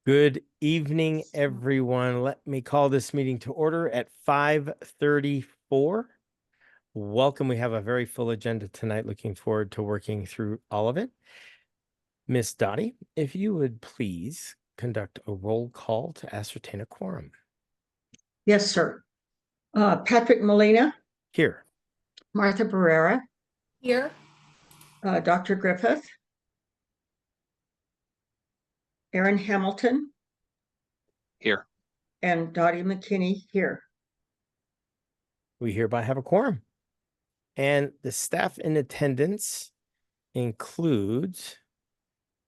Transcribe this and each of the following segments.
Good evening, everyone. Let me call this meeting to order at 5:34. Welcome. We have a very full agenda tonight. Looking forward to working through all of it. Miss Dottie, if you would please conduct a roll call to ascertain a quorum. Yes, sir. Patrick Molina, Here. Martha Barrera, Here. Dr. Griffith, Aaron Hamilton, Here. and Dottie McKinney here. We hereby have a quorum. And the staff in attendance includes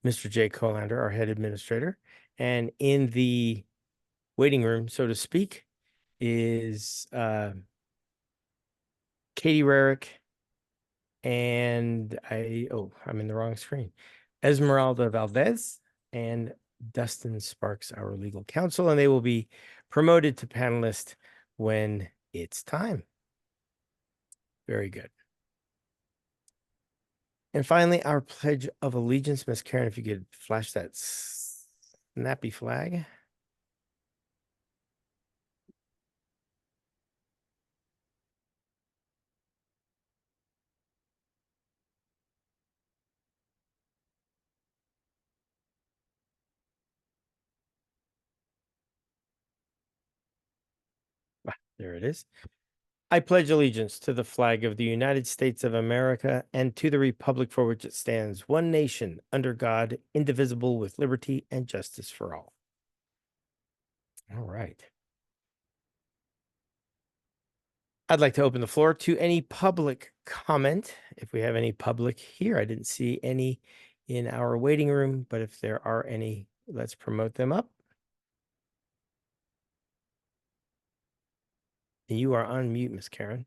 Mr. Jay Colander, our head administrator, and in the waiting room, so to speak, is Katie Rarick and I'm in the wrong screen. Esmeralda Valdez and Dustin Sparks, our legal counsel, and they will be promoted to panelist when it's time. Very good. And finally, our Pledge of Allegiance. Miss Karen, if you could flash that snappy flag. There it is. I pledge allegiance to the flag of the United States of America and to the republic for which it stands, one nation, under God, indivisible, with liberty and justice for all. All right. I'd like to open the floor to any public comment. If we have any public here, I didn't see any in our waiting room, but if there are any, let's promote them up. You are on mute, Miss Karen.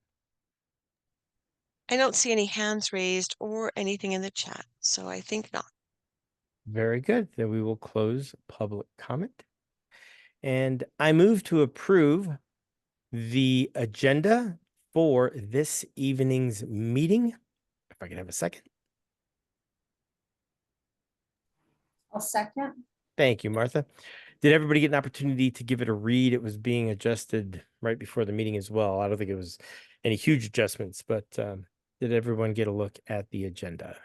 I don't see any hands raised or anything in the chat, so I think not. Very good. Then we will close public comment. And I move to approve the agenda for this evening's meeting. If I could have a second. I'll second. Thank you, Martha. Did everybody get an opportunity to give it a read? It was being adjusted right before the meeting as well. I don't think it was any huge adjustments, but did everyone get a look at the agenda?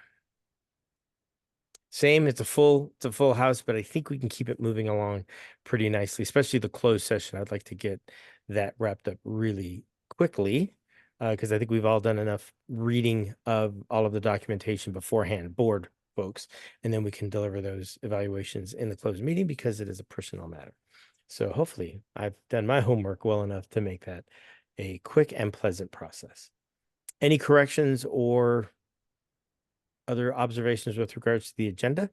Same, it's a full house, but I think we can keep it moving along pretty nicely, especially the closed session. I'd like to get that wrapped up really quickly because I think we've all done enough reading of all of the documentation beforehand, board folks, and then we can deliver those evaluations in the closed meeting because it is a personnel matter. So hopefully I've done my homework well enough to make that a quick and pleasant process. Any corrections or other observations with regards to the agenda?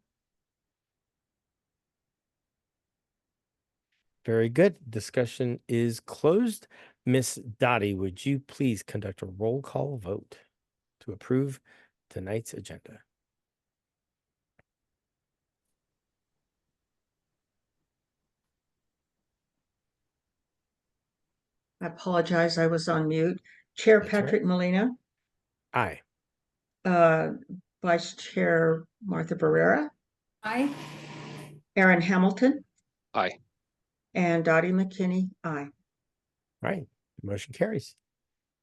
Very good. Discussion is closed. Miss Dottie, would you please conduct a roll call vote to approve tonight's agenda? I apologize, I was on mute. Chair That's Patrick right. Molina, Aye. Vice Chair Martha Barrera, Aye. Aaron Hamilton, Aye. and Dottie McKinney, aye. All right. Motion carries.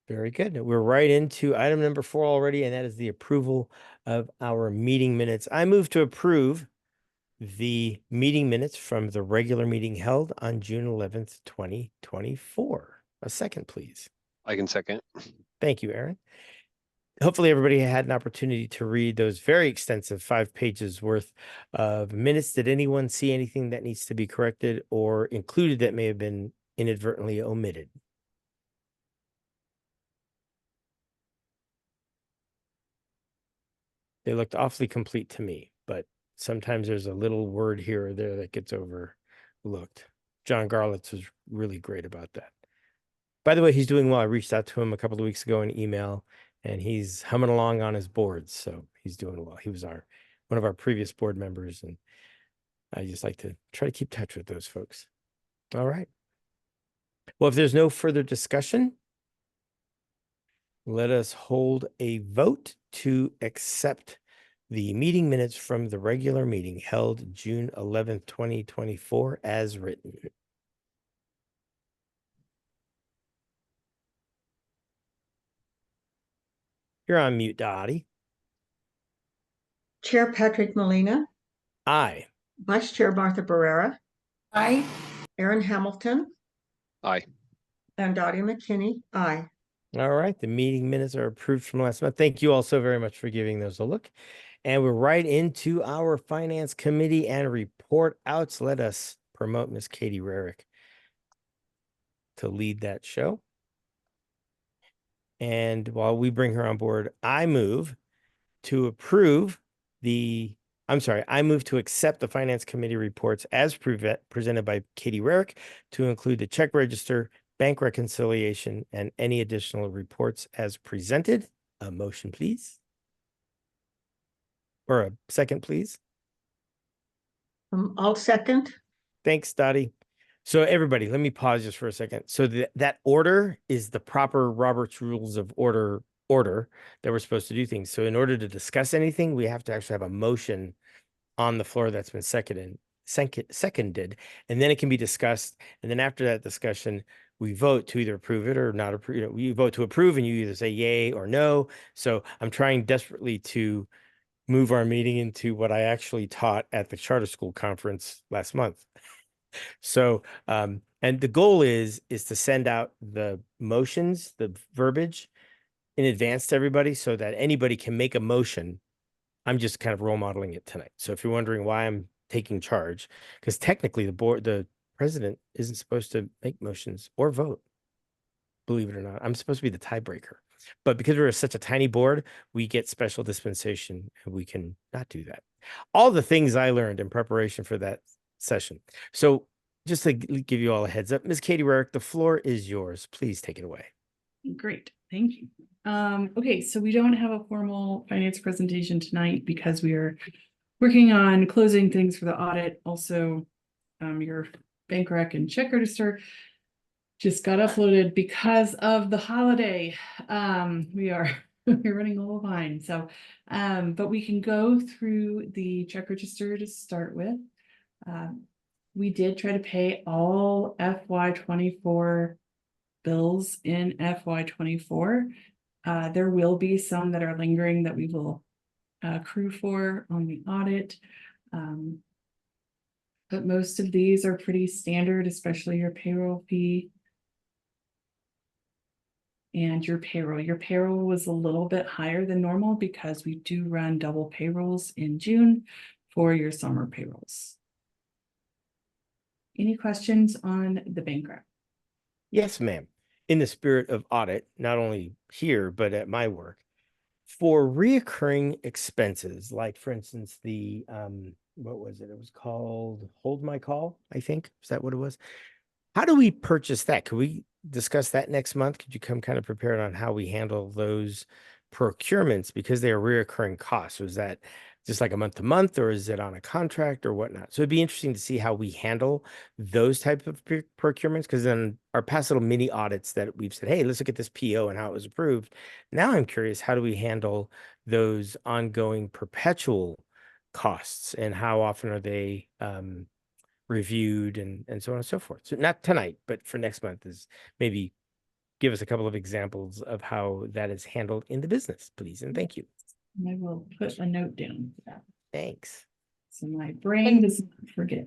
Very good. We're right into item number 4 already, and that is the approval of our meeting minutes. I move to approve the meeting minutes from the regular meeting held on June 11th, 2024. A second, please. I can second. Thank you, Aaron. Hopefully everybody had an opportunity to read those very extensive 5 pages worth of minutes. Did anyone see anything that needs to be corrected or included that may have been inadvertently omitted? They looked awfully complete to me, but sometimes there's a little word here or there that gets overlooked. John Garlitz was really great about that. By the way, he's doing well. I reached out to him a couple of weeks ago in email, and he's humming along on his boards, so he's doing well. He was one of our previous board members, and I just like to try to keep touch with those folks. All right. Well, if there's no further discussion, let us hold a vote to accept the meeting minutes from the regular meeting held June 11th, 2024 as written. You're on mute, Dottie. Chair Patrick Molina, Aye. Vice Chair Martha Barrera, Aye. Aaron Hamilton, Aye. and Dottie McKinney. Aye. All right, the meeting minutes are approved from last month. Thank you all so very much for giving those a look. And we're right into our Finance Committee and report outs. Let us promote Miss Katie Rarick to lead that show. And while we bring her on board, I move to accept the Finance Committee reports as presented by Katie Rarick to include the check register, bank reconciliation, and any additional reports as presented. A motion, please. Or a second, please. I'll second. Thanks, Dottie. So everybody, let me pause just for a second. So that order is the proper Robert's Rules of Order that we're supposed to do things. So in order to discuss anything, we have to actually have a motion on the floor that's been seconded, and then it can be discussed. And then after that discussion, we vote to either approve it or not approve. You know, we vote to approve, and you either say yay or no. So I'm trying desperately to move our meeting into what I actually taught at the charter school conference last month. So, and the goal is to send out the motions, the verbiage in advance to everybody so that anybody can make a motion. I'm just kind of role modeling it tonight. So if you're wondering why I'm taking charge, because technically the president isn't supposed to make motions or vote. Believe it or not, I'm supposed to be the tiebreaker. But because we're such a tiny board, we get special dispensation and we can not do that. All the things I learned in preparation for that session. So just to give you all a heads up, Ms. Katie Rarick, the floor is yours. Please take it away. Great, thank you. Okay, so we don't have a formal finance presentation tonight because we are working on closing things for the audit. Also, your bank rec and check register just got uploaded because of the holiday. We're running a little behind. So, but we can go through the check register to start with. We did try to pay all FY24 bills in FY24. There will be some that are lingering that we will accrue for on the audit. But most of these are pretty standard, especially your payroll fee and your payroll. Your payroll was a little bit higher than normal because we do run double payrolls in June for your summer payrolls. Any questions on the bank rec? Yes, ma'am. In the spirit of audit, not only here, but at my work, for reoccurring expenses, like for instance, the, what was it? It was called Hold My Call, I think. Is that what it was? How do we purchase that? Could we discuss that next month? Could you come kind of prepared on how we handle those procurements because they are reoccurring costs? Was that just like a month to month, or is it on a contract or whatnot? So it'd be interesting to see how we handle those types of procurements, because then our past little mini audits that we've said, hey, let's look at this PO and how it was approved. Now I'm curious, how do we handle those ongoing perpetual costs, and how often are they reviewed, and so on and so forth? So not tonight, but for next month, is maybe give us a couple of examples of how that is handled in the business, please. And thank you. I will put a note down for that. Thanks. So my brain does not forget.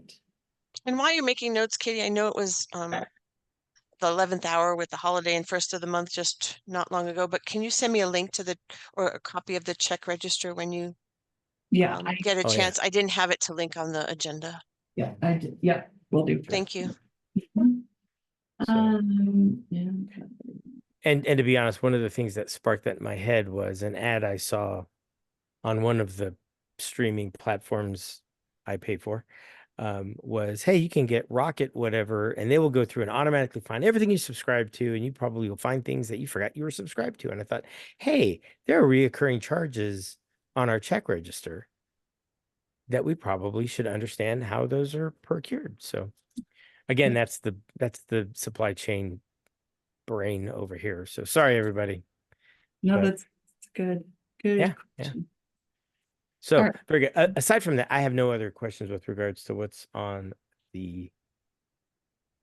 And while you're making notes, Katie, I know it was the 11th hour with the holiday and first of the month just not long ago, but can you send me a link to or a copy of the check register when you Yeah, get a Oh, yeah. chance? I didn't have it to link on the agenda. yeah, I did. Yeah, will do. Thank you. Mhm. So- Yeah. And to be honest, one of the things that sparked that in my head was an ad I saw on one of the streaming platforms I pay for. Was, hey, you can get Rocket whatever, and they will go through and automatically find everything you subscribe to, and you probably will find things that you forgot you were subscribed to. And I thought, hey, there are reoccurring charges on our check register that we probably should understand how those are procured. So again, that's the supply chain brain over here. So sorry, everybody. No, But- that's good. Good. Yeah, yeah. question. So Alright. very good. Aside from that, I have no other questions with regards to what's on the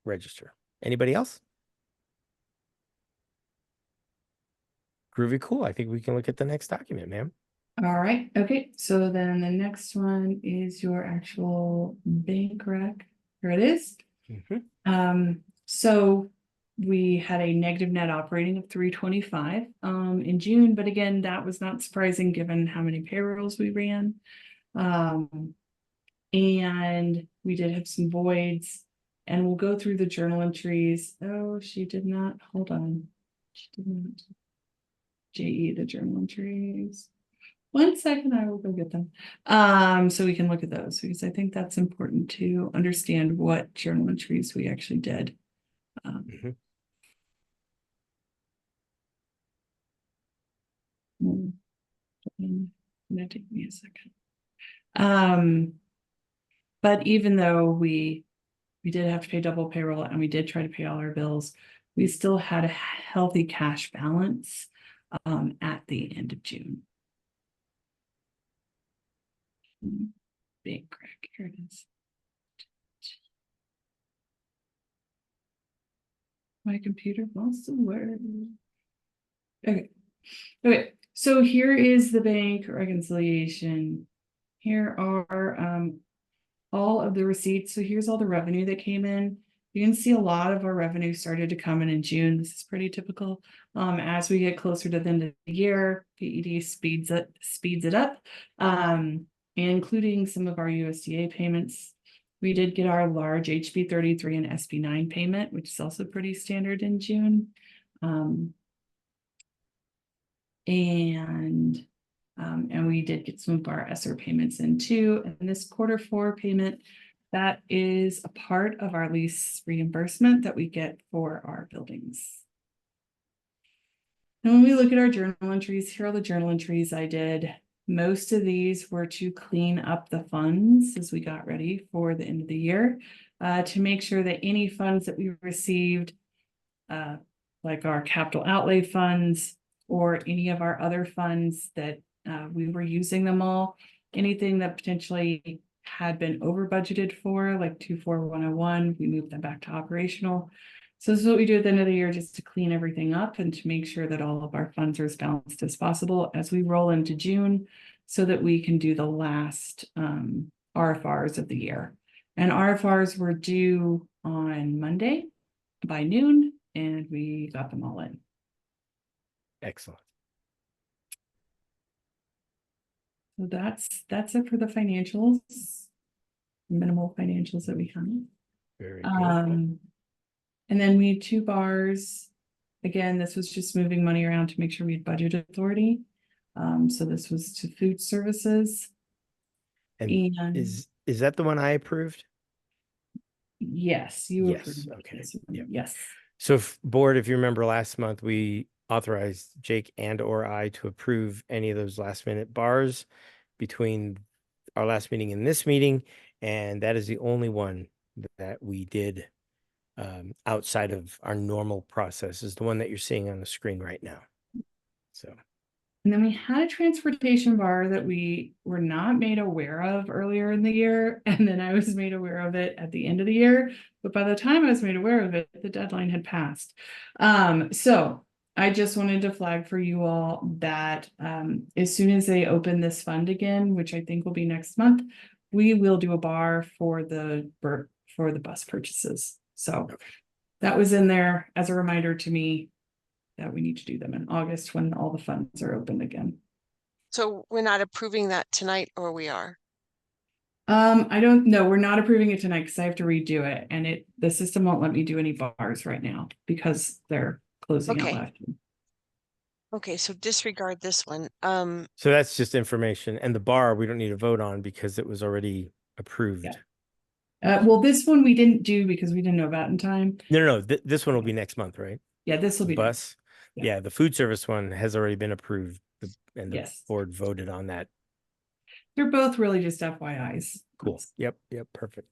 register. Anybody else? Groovy cool. I think we can look at the next document, ma'am. All right, okay, so then the next one is your actual bank rec. Here it is. So we had a negative net operating of 325 in June, but again, that was not surprising given how many payrolls we ran. And we did have some voids, and we'll go through the journal entries. Oh, she did not, hold on. She did not. JE, the journal entries. 1 second, I will go get them. So we can look at those because I think that's important to understand what journal entries we actually did. Gonna take me a second. But even though we did have to pay double payroll and we did try to pay all our bills, we still had a healthy cash balance at the end of June. Big crack, here it is. My computer wants to work. Okay. Okay, so here is the bank reconciliation. Here are all of the receipts. So here's all the revenue that came in. You can see a lot of our revenue started to come in June. This is pretty typical. As we get closer to the end of the year, PED speeds it up, including some of our USDA payments. We did get our large HB 33 and SB 9 payment, which is also pretty standard in June. And we did get some of our ESSER payments in too. And this Q4 payment, that is a part of our lease reimbursement that we get for our buildings. And when we look at our journal entries, here are the journal entries I did. Most of these were to clean up the funds as we got ready for the end of the year, to make sure that any funds that we received, like our capital outlay funds or any of our other funds that we were using them all, anything that potentially had been over budgeted for, like 24101, we moved them back to operational. So this is what we do at the end of the year, just to clean everything up and to make sure that all of our funds are as balanced as possible as we roll into June, so that we can do the last RFRs of the year. And RFRs were due on Monday by noon, and we got them all in. Excellent. So that's it for the financials, minimal financials that we have. Very good. And then we had 2 bars. Again, this was just moving money around to make sure we had budget authority. So this was to food services. And And is that the one I approved? yes, you Yes, approved okay, this one. yep. Yes. So board, if you remember last month, we authorized Jake and or I to approve any of those last minute bars between our last meeting and this meeting. And that is the only one that we did outside of our normal process, is the one that you're seeing on the screen right now. So. And then we had a transportation bar that we were not made aware of earlier in the year. And then I was made aware of it at the end of the year. But by the time I was made aware of it, the deadline had passed. So I just wanted to flag for you all that as soon as they open this fund again, which I think will be next month, we will do a bar for the bus purchases. So that was in there as a reminder to me that we need to do them in August when all the funds are open again. So we're not approving that tonight, or we are? I don't know. We're not approving it tonight because I have to redo it, and the system won't let me do any bars right now because they're closing out Okay. last year. Okay, so disregard this one. So that's just information, and the bar we don't need to vote on because it was already approved. Yeah. Well, this one we didn't do because we didn't know about it in time. No. This one will be next month, right? Yeah, this will The be bus. Yeah, the food service one has already been approved, and the Yes. board voted on that. They're both really just FYIs. Cool. Yep. Perfect.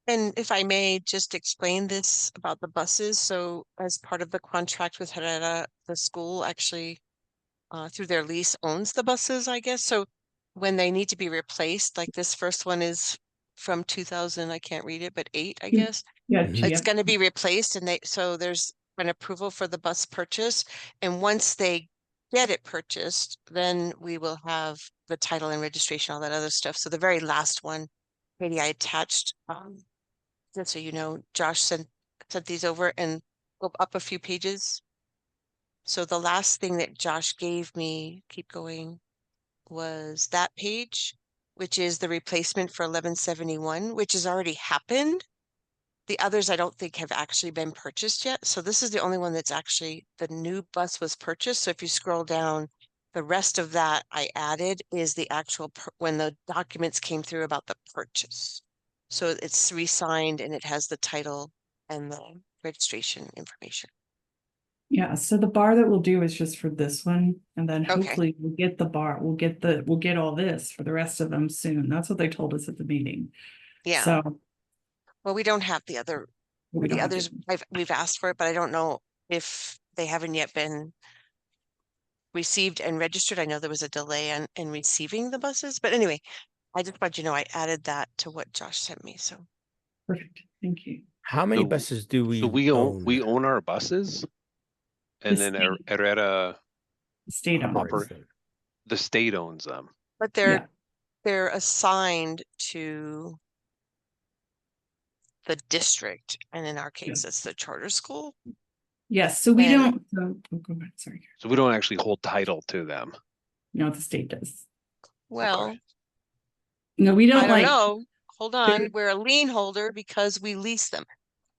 and if I may just explain this about the buses. So as part of the contract with Herrera, the school actually through their lease owns the buses, I guess. So when they need to be replaced, like this first one is from 2000, I can't read it, but 8, I Yeah. guess. Yeah, Mhm. It's yeah, going to be replaced and so there's an approval for the bus purchase. And once they get it purchased, then we will have the title and registration, all that other stuff. So the very last one, Katie, I attached, just so you know, Josh sent these over and go up a few pages. So the last thing that Josh gave me, keep going, was that page, which is the replacement for 1171, which has already happened. The others I don't think have actually been purchased yet. So this is the only one that's actually, the new bus was purchased. So if you scroll down, the rest of that I added is the actual, when the documents came through about the purchase. So it's re-signed and it has the title and the registration information. yeah. So the bar that we'll do is just for this one, and then Okay. hopefully we'll get the bar, we'll get all this for the rest of them soon. That's what they told us at the meeting. Yeah. So Well, we don't have the other, we don't the have to. others, we've asked for it, but I don't know if they haven't yet been received and registered. I know there was a delay in receiving the buses, but anyway, I just want you to know I added that to what Josh sent me. So Perfect. Thank you. How many So- buses do So we own? we own our buses? And The then state- Herrera, State owns. operates operate- them? the state owns them. but Yeah, they're assigned to the district, and in our case, it's the charter school. yes. So we And- don't. Oh, go ahead. Sorry. So we don't actually hold title to them. No, the state does. Well, No, we don't I don't like. know. Hold on, They're- we're a lien holder because we lease them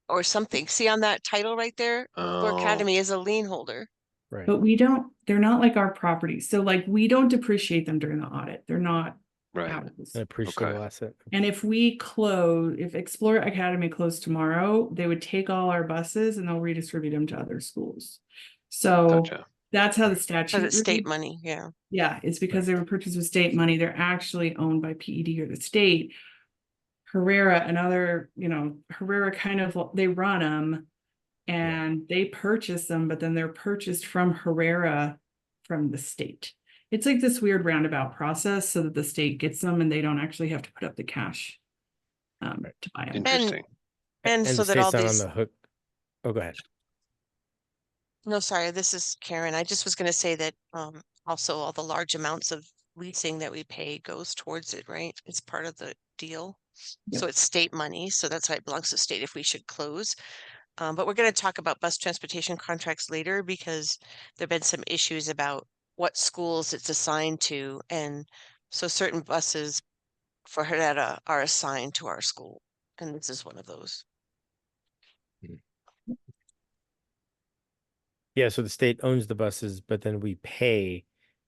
or something. See on that title right there? Thor Oh, Academy is a lien holder. Right. But we don't. They're not like our property. So like we don't depreciate them during the audit. They're not right. ours. An appreciable Okay. asset. And if we close, if Explorer Academy closed tomorrow, they would take all our buses and they'll redistribute them to other schools. So Gotcha. that's how the Because statute it's state reads. money, yeah. Yeah, it's because they were purchased with state money. They're actually owned by PED or the state. Herrera and other, Herrera kind of, they run them and they purchase them, but then they're purchased from Herrera from the state. It's like this weird roundabout process so that the state gets them and they don't actually have to put up the cash to buy them. Interesting. And so the that all state's not on these, the hook. Oh, go ahead. no, sorry, this is Karen. I just was gonna say that also all the large amounts of leasing that we pay goes towards it, right? It's part of the deal. So Yep. it's state money, so that's why it belongs to state if we should close. But we're gonna talk about bus transportation contracts later because there've been some issues about what schools it's assigned to. And so certain buses for Herrera are assigned to our school, and this is one of those. Yeah, so the state owns the buses, but then we pay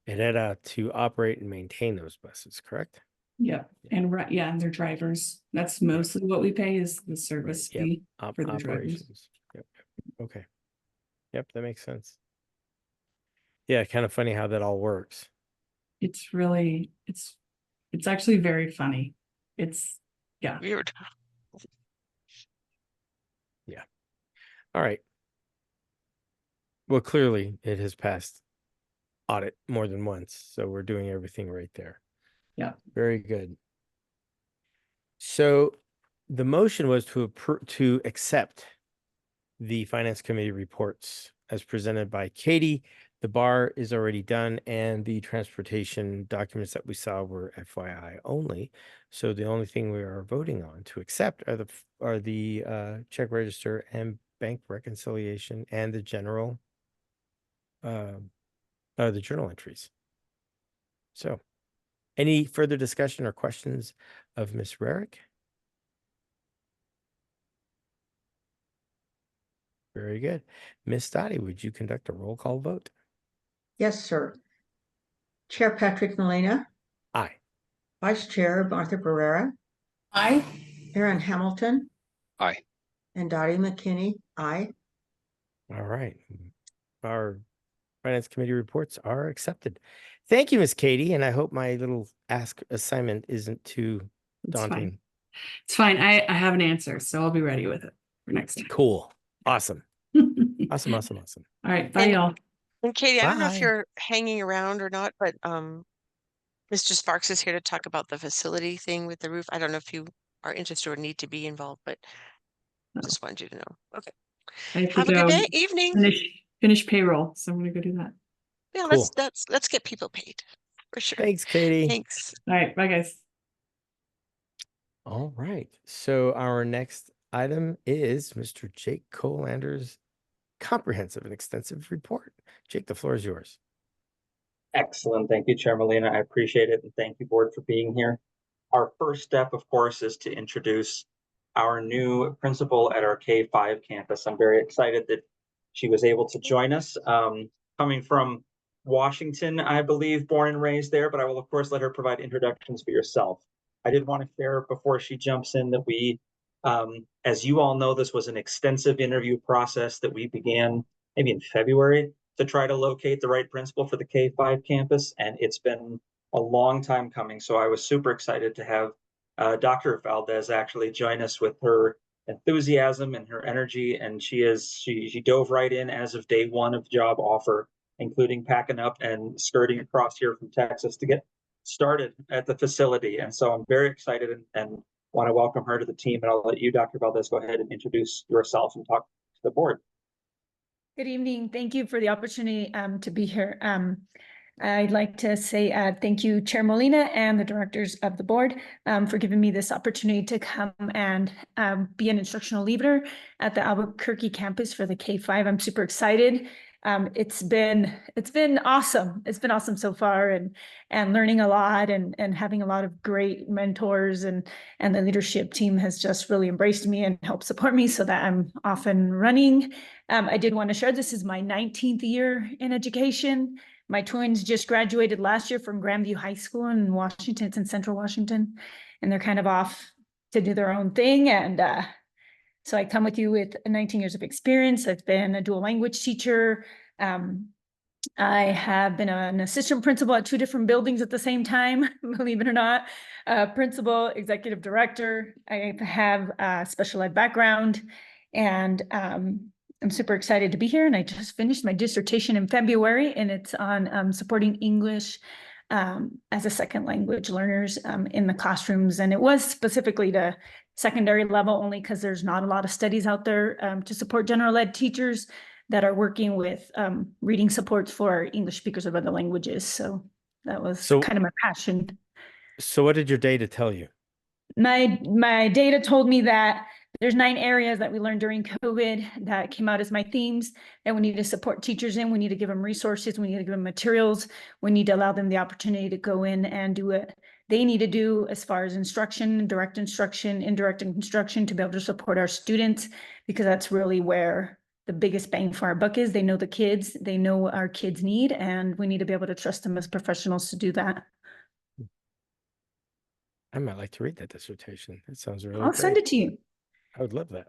Herrera to operate and maintain those buses, correct? Yeah, and yeah, and their drivers. That's mostly what we pay is the service Yep. fee for the drivers. Operations. Yep. Okay. Yep, that makes sense. Yeah, kind of funny how that all works. It's really, it's actually very funny. It's, yeah. Weird. All right. Well, clearly it has passed audit more than once, so we're doing everything right there. Yeah. Very good. So the motion was to accept the finance committee reports as presented by Katie. The bar is already done and the transportation documents that we saw were FYI only. So the only thing we are voting on to accept are the check register and bank reconciliation and the general the journal entries. So any further discussion or questions of Ms. Rarick? Very good. Ms. Dottie, would you conduct a roll call vote? Yes, sir. Chair Patrick Molina, Aye. Vice Chair Martha Barrera, Aye. Aaron Hamilton, Aye. and Dottie McKinney, aye. All right. Our finance committee reports are accepted. Thank you, Miss Katie, and I hope my little ask assignment isn't too It's fine. daunting. It's fine. I have an answer, so I'll be ready with it for next time. Cool. Awesome. All Awesome. right. Bye, And- y'all. And Katie, I don't know if Bye. you're hanging around or not, but Mr. Sparks is here to talk about the facility thing with the roof. I don't know if you are interested or need to be involved, but just wanted you to know. Okay. I have to Have a good go day, evening. finish payroll, so I'm gonna go do that. Yeah, Cool. let's get people paid for sure. Thanks, Katie. Thanks. All right, bye guys. All right. So our next item is Mr. Jake Colander's comprehensive and extensive report. Jake, the floor is yours. Excellent. Thank you, Chair Molina. I appreciate it. And thank you, board, for being here. Our first step, of course, is to introduce our new principal at our K-5 campus. I'm very excited that she was able to join us. Coming from Washington, I believe, born and raised there, but I will, of course, let her provide introductions for yourself. I did want to share before she jumps in that we, as you all know, this was an extensive interview process that we began maybe in February to try to locate the right principal for the K-5 campus, and it's been a long time coming. So I was super excited to have Dr. Valdez actually join us with her enthusiasm and her energy, and she dove right in as of day one of job offer, including packing up and skirting across here from Texas to get started at the facility. And so I'm very excited and want to welcome her to the team. And I'll let you, Dr. Valdez, go ahead and introduce yourself and talk to the board. Good evening. Thank you for the opportunity to be here. I'd like to say thank you, Chair Molina and the directors of the board for giving me this opportunity to come and be an instructional leader at the Albuquerque campus for the K-5. I'm super excited. It's been awesome. It's been awesome so far, and learning a lot and having a lot of great mentors, and the leadership team has just really embraced me and helped support me so that I'm off and running. I did want to share this is my 19th year in education. My twins just graduated last year from Grandview High School in Washington. It's in Central Washington, and they're kind of off to do their own thing. And so I come with you with 19 years of experience. I've been a dual language teacher. I have been an assistant principal at 2 different buildings at the same time, believe it or not. Principal, executive director. I have a special ed background, and I'm super excited to be here. And I just finished my dissertation in February, and it's on supporting English as a second language learners in the classrooms. And it was specifically to secondary level only because there's not a lot of studies out there to support general ed teachers that are working with reading supports for English speakers of other languages. So that was kind of my passion. So what did your data tell you? My data told me that there's 9 areas that we learned during COVID that came out as my themes that we need to support teachers in. We need to give them resources. We need to give them materials. We need to allow them the opportunity to go in and do what they need to do as far as instruction, direct instruction, indirect instruction, to be able to support our students, because that's really where the biggest bang for our buck is. They know the kids, they know what our kids need, and we need to be able to trust them as professionals to do that. I might like to read that dissertation. That sounds really I'll great. send it to you. I would love that.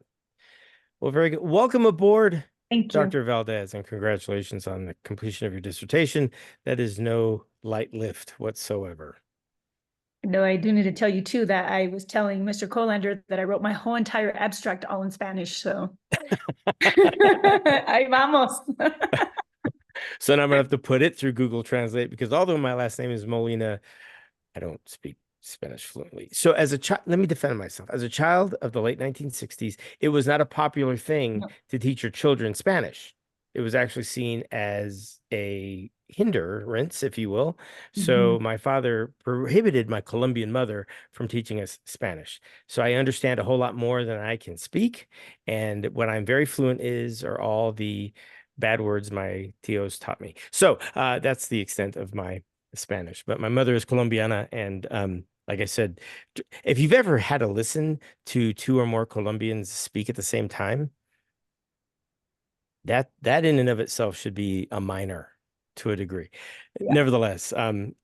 Well, very good. Welcome aboard, Thank you. Dr. Valdez, and congratulations on the completion of your dissertation. That is no light lift whatsoever. No, I do need to tell you too that I was telling Mr. Colander that I wrote my whole entire abstract all in Spanish. So ahí vamos. So now I'm gonna have to put it through Google Translate, because although my last name is Molina, I don't speak Spanish fluently. So as a child, let me defend myself. As a child of the late 1960s, it was not a popular thing to teach your children Spanish. It was actually seen as a hindrance, if you will. So my father prohibited my Colombian mother from teaching us Spanish. So I understand a whole lot more than I can speak. And what I'm very fluent are all the bad words my tios taught me. So that's the extent of my Spanish. But my mother is Colombiana, and like I said, if you've ever had to listen to 2 or more Colombians speak at the same time, that in and of itself should be a minor to a degree. Yeah. Nevertheless,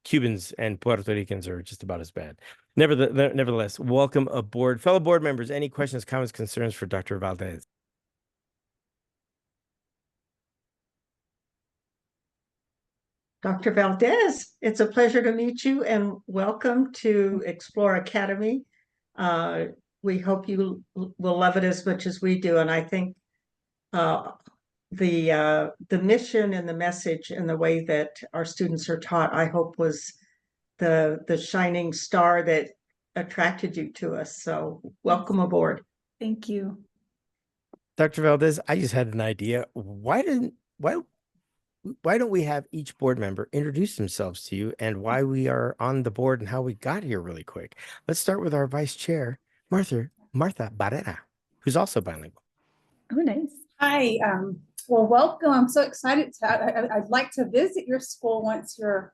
Cubans and Puerto Ricans are just about as bad. Nevertheless, welcome aboard. Fellow board members, any questions, comments, concerns for Dr. Valdez? Dr. Valdez, it's a pleasure to meet you and welcome to Explore Academy. We hope you will love it as much as we do. And I think the mission and the message and the way that our students are taught, I hope was the shining star that attracted you to us. So welcome aboard. Thank you. Dr. Valdez, I just had an idea. Why don't we have each board member introduce themselves to you and why we are on the board and how we got here really quick? Let's start with our vice chair, Martha Barrera, who's also bilingual. Oh, nice. Hi, well, welcome. I'm so excited I'd like to visit your school once you're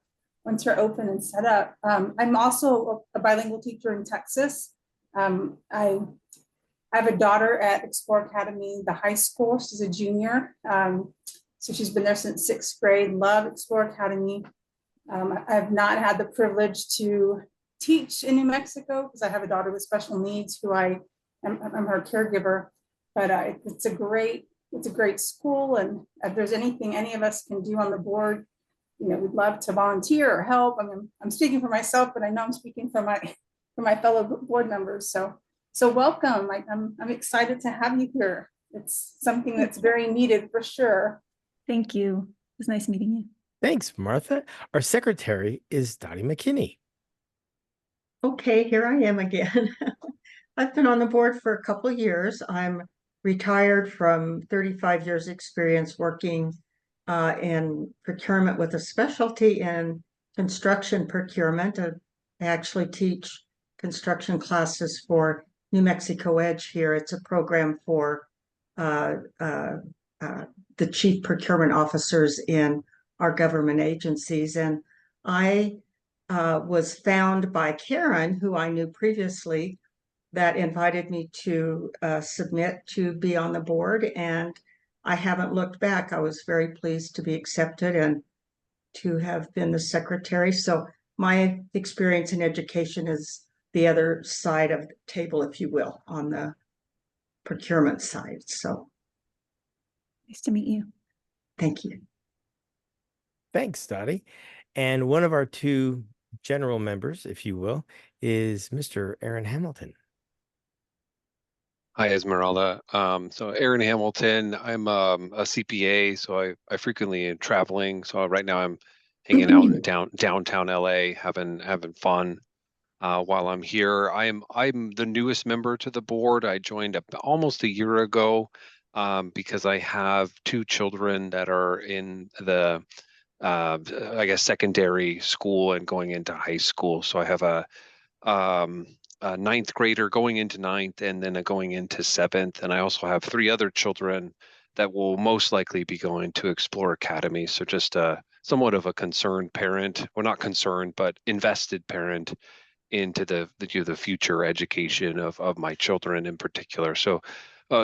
open and set up. I'm also a bilingual teacher in Texas. I have a daughter at Explore Academy, the high school. She's a junior. So she's been there since 6th grade. Love Explore Academy. I've not had the privilege to teach in New Mexico because I have a daughter with special needs who I'm her caregiver. But it's a great school, and if there's anything any of us can do on the board, we'd love to volunteer or help. I mean, I'm speaking for myself, but I know I'm speaking for my fellow board members. So welcome. I'm excited to have you here. It's something that's very needed for sure. Thank you. It was nice meeting you. Thanks, Martha. Our secretary is Dottie McKinney. Okay, here I am again. I've been on the board for a couple of years. I'm retired from 35 years experience working in procurement with a specialty in construction procurement. I actually teach construction classes for New Mexico Edge here. It's a program for the chief procurement officers in our government agencies. And I was found by Karen, who I knew previously, that invited me to submit to be on the board. And I haven't looked back. I was very pleased to be accepted and to have been the secretary. So my experience in education is the other side of the table, if you will, on the procurement side. So Nice to meet you. thank you. Thanks, Dottie. And one of our two general members, if you will, is Mr. Aaron Hamilton. Hi, Esmeralda. So Aaron Hamilton, I'm a CPA, so I frequently am traveling. So right now I'm hanging out in downtown LA, having fun while I'm here. I'm the newest member to the board. I joined almost a year ago because I have two children that are in the I guess secondary school and going into high school. So I have a ninth grader going into ninth and then going into seventh. And I also have three other children that will most likely be going to Explore Academy. So just somewhat of a concerned parent, well, not concerned, but invested parent into the future education of my children in particular. So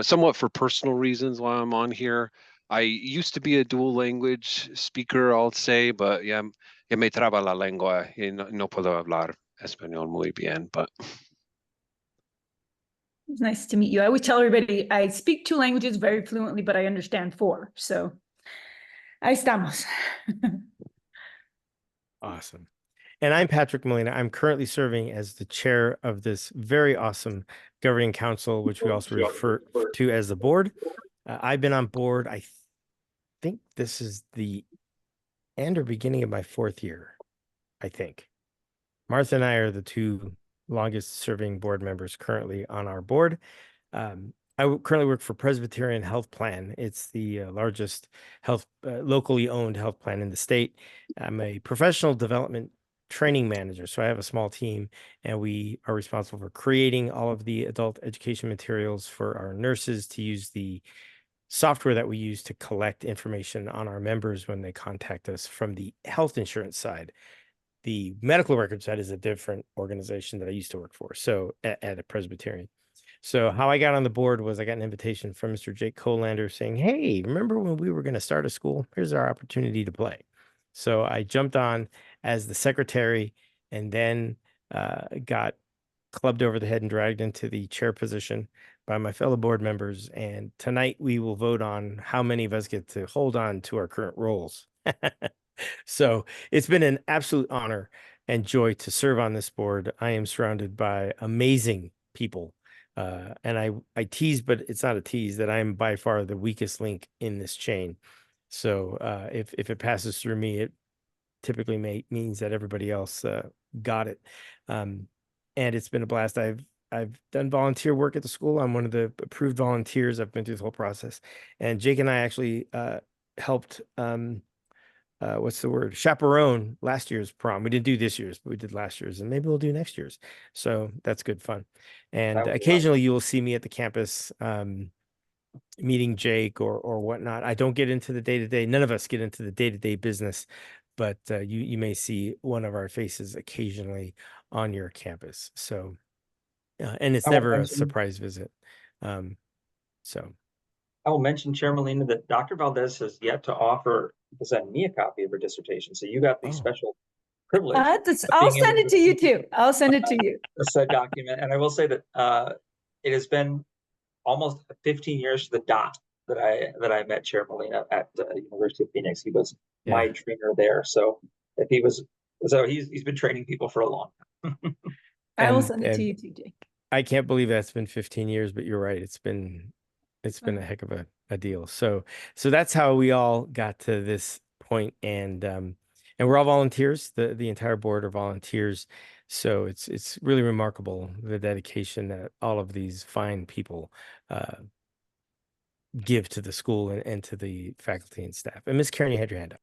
somewhat for personal reasons while I'm on here. I used to be a dual language speaker, I'll say, but ya me traba la lengua y no puedo hablar español muy bien, but It's nice to meet you. I always tell everybody I speak 2 languages very fluently, but I understand 4. So ahí estamos. Awesome. And I'm Patrick Molina. I'm currently serving as the chair of this very awesome governing council, which we also refer to as the board. I've been on board, I think this is the end or beginning of my 4th year, I think. Martha and I are the 2 longest serving board members currently on our board. I currently work for Presbyterian Health Plan. It's the largest locally owned health plan in the state. I'm a professional development training manager. So I have a small team and we are responsible for creating all of the adult education materials for our nurses to use the software that we use to collect information on our members when they contact us from the health insurance side. The medical record side is a different organization that I used to work for. So at a Presbyterian. So how I got on the board was I got an invitation from Mr. Jake Colander saying, hey, remember when we were going to start a school? Here's our opportunity to play. So I jumped on as the secretary and then got clubbed over the head and dragged into the chair position by my fellow board members. And tonight we will vote on how many of us get to hold on to our current roles. So it's been an absolute honor and joy to serve on this board. I am surrounded by amazing people And I tease, but it's not a tease, that I'm by far the weakest link in this chain. So if it passes through me, it typically means that everybody else got it. And it's been a blast. I've done volunteer work at the school. I'm one of the approved volunteers. I've been through the whole process. And Jake and I actually helped what's the word? Chaperone last year's prom. We didn't do this year's, but we did last year's, and maybe we'll do next year's. So that's good fun. And That would be occasionally you will see me at the campus meeting Jake or whatnot. I don't get into the day-to-day. None of us get into the day-to-day business, but you may see one of our faces occasionally on your campus. So, and it's I will never a mention- surprise visit. So I will mention, Chair Molina, that Dr. Valdez has yet to offer to send me a copy of her dissertation. So you got the Oh. special privilege I'll of send being it to you able to too. I'll send it to you. said document. And I will say that it has been almost 15 years to the dot that I met Chair Molina at the University of Phoenix. He was my yeah. trainer there. So if he was, so he's been training people for a long time. I will And- send it to and- you too, Jake. I can't believe that's been 15 years, but you're right. It's been a heck of a deal. So that's how we all got to this point. And we're all volunteers. The entire board are volunteers. So it's really remarkable, the dedication that all of these fine people give to the school and to the faculty and staff. And Miss Karen, you had your hand up.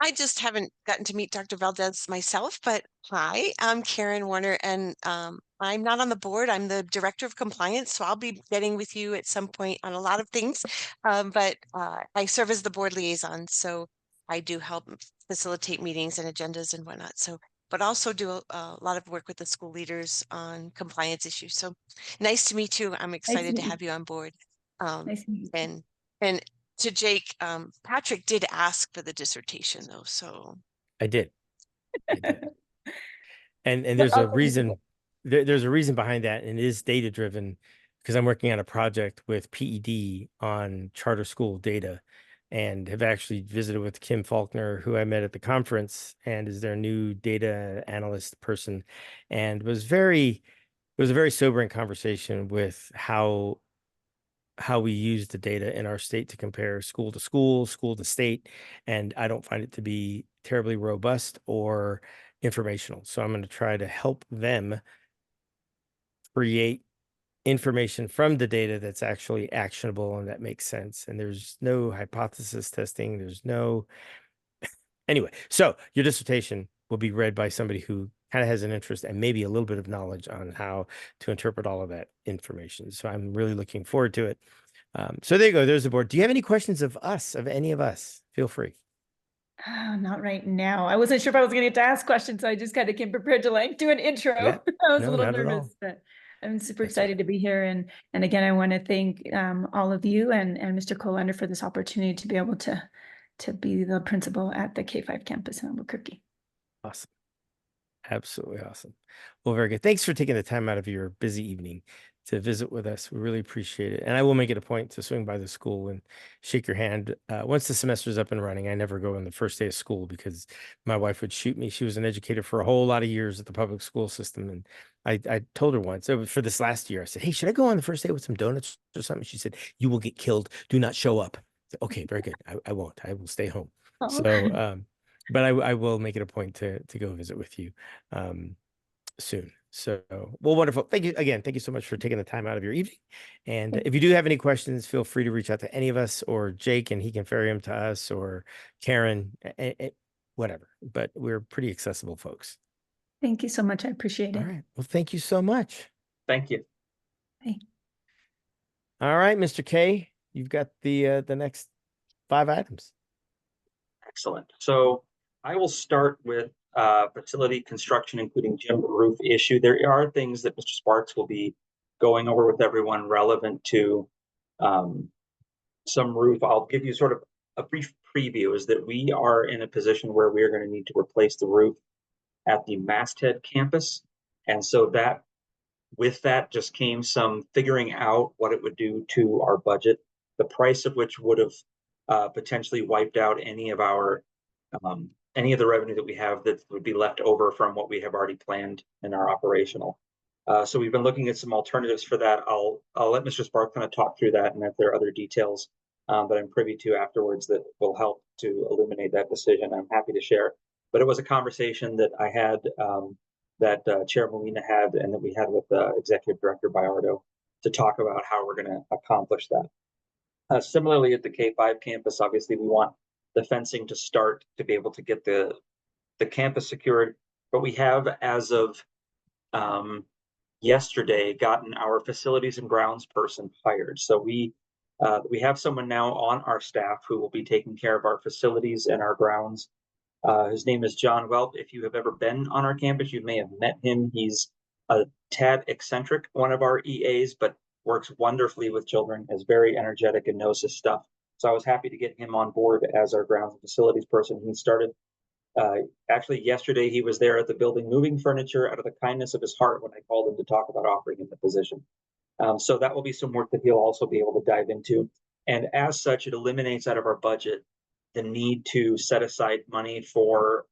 I just haven't gotten to meet Dr. Valdez myself, but hi, I'm Karen Warner, and I'm not on the board. I'm the director of compliance, so I'll be getting with you at some point on a lot of things. But I serve as the board liaison, so I do help facilitate meetings and agendas and whatnot. So, but also do a lot of work with the school leaders on compliance issues. So nice to meet you. I'm excited to meet you. have you on board. Nice to meet you. And to Jake, Patrick did ask for the dissertation though, so. I did. And But there's a I'll send it to reason. you. There's a reason behind that, and it is data driven, because I'm working on a project with PED on charter school data, and have actually visited with Kim Faulkner, who I met at the conference, and is their new data analyst person, and it was a very sobering conversation with how we use the data in our state to compare school to school, school to state. And I don't find it to be terribly robust or informational. So I'm going to try to help them create information from the data that's actually actionable and that makes sense. And there's no hypothesis testing. Anyway, so your dissertation will be read by somebody who kind of has an interest and maybe a little bit of knowledge on how to interpret all of that information. So I'm really looking forward to it. So there you go. There's the board. Do you have any questions of any of us? Feel free. Not right now. I wasn't sure if I was going to get to ask questions, so I just kind of came prepared to like do an intro. Yeah. I was No, a little not at all. nervous, but I'm super That's okay. excited to be here. And again, I want to thank all of you and Mr. Colander for this opportunity to be able to be the principal at the K-5 campus in Albuquerque. Awesome. Absolutely awesome. Well, very good. Thanks for taking the time out of your busy evening to visit with us. We really appreciate it. And I will make it a point to swing by the school and shake your hand. Once the semester is up and running, I never go on the first day of school because my wife would shoot me. She was an educator for a whole lot of years at the public school system. And I told her once, for this last year, I said, hey, should I go on the first day with some donuts or something? She said, you will get killed. Do not show up. I said, okay, very good. I won't. I will stay home. Oh. So, but I will make it a point to go visit with you soon. So, well, wonderful. Thank you again. Thank you so much for taking the time out of your evening. And if you do have any questions, feel free to reach out to any of us or Jake, and he can ferry them to us, or Karen, whatever. But we're pretty accessible folks. Thank you so much. I appreciate All it. right. Well, thank you so much. Thank you. All right, Mr. K, you've got the next 5 items. Excellent. So I will start with facility construction, including gym roof issue. There are things that Mr. Sparks will be going over with everyone relevant to some roof. I'll give you sort of a brief preview, is that we are in a position where we are going to need to replace the roof at the Masthead campus. And so with that just came some figuring out what it would do to our budget, the price of which would have potentially wiped out any of the revenue that we have that would be left over from what we have already planned in our operational. So we've been looking at some alternatives for that. I'll let Mr. Spark kind of talk through that, and if there are other details that I'm privy to afterwards that will help to illuminate that decision, I'm happy to share. But it was a conversation that I had, that Chair Molina had, and that we had with Executive Director Bayardo to talk about how we're going to accomplish that. Similarly, at the K-5 campus, obviously we want the fencing to start to be able to get the campus secured, but we have, as of yesterday, gotten our facilities and grounds person hired. So we have someone now on our staff who will be taking care of our facilities and our grounds. His name is John Welp. If you have ever been on our campus, you may have met him. He's a tad eccentric, one of our EAs, but works wonderfully with children, is very energetic and knows his stuff. So I was happy to get him on board as our grounds and facilities person. He started actually yesterday. He was there at the building moving furniture out of the kindness of his heart when I called him to talk about offering him the position. So that will be some work that he'll also be able to dive into. And as such, it eliminates out of our budget the need to set aside money for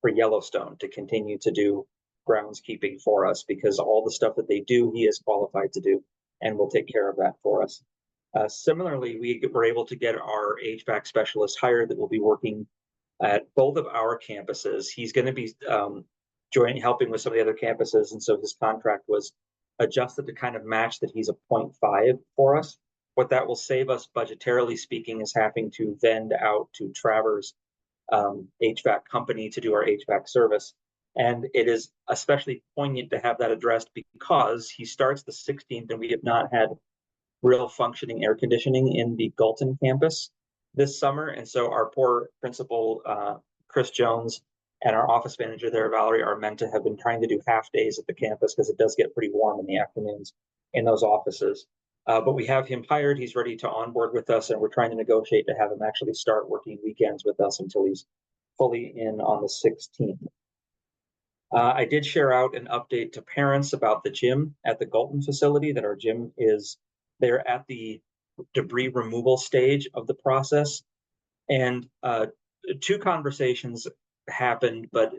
Yellowstone to continue to do groundskeeping for us, because all the stuff that they do, he is qualified to do and will take care of that for us. Similarly, we were able to get our HVAC specialist hired that will be working at both of our campuses. He's going to be helping with some of the other campuses, and so his contract was adjusted to kind of match that. He's a 0.5 for us. What that will save us budgetarily speaking is having to vend out to Travers HVAC company to do our HVAC service. And it is especially poignant to have that addressed because he starts the 16th and we have not had real functioning air conditioning in the Galton campus this summer. And so our poor principal, Chris Jones, and our office manager there, Valerie, are meant to have been trying to do half days at the campus because it does get pretty warm in the afternoons in those offices. But we have him hired. He's ready to onboard with us, and we're trying to negotiate to have him actually start working weekends with us until he's fully in on the 16th. I did share out an update to parents about the gym at the Galton facility, that our gym is, they're at the debris removal stage of the process. And two conversations happened, but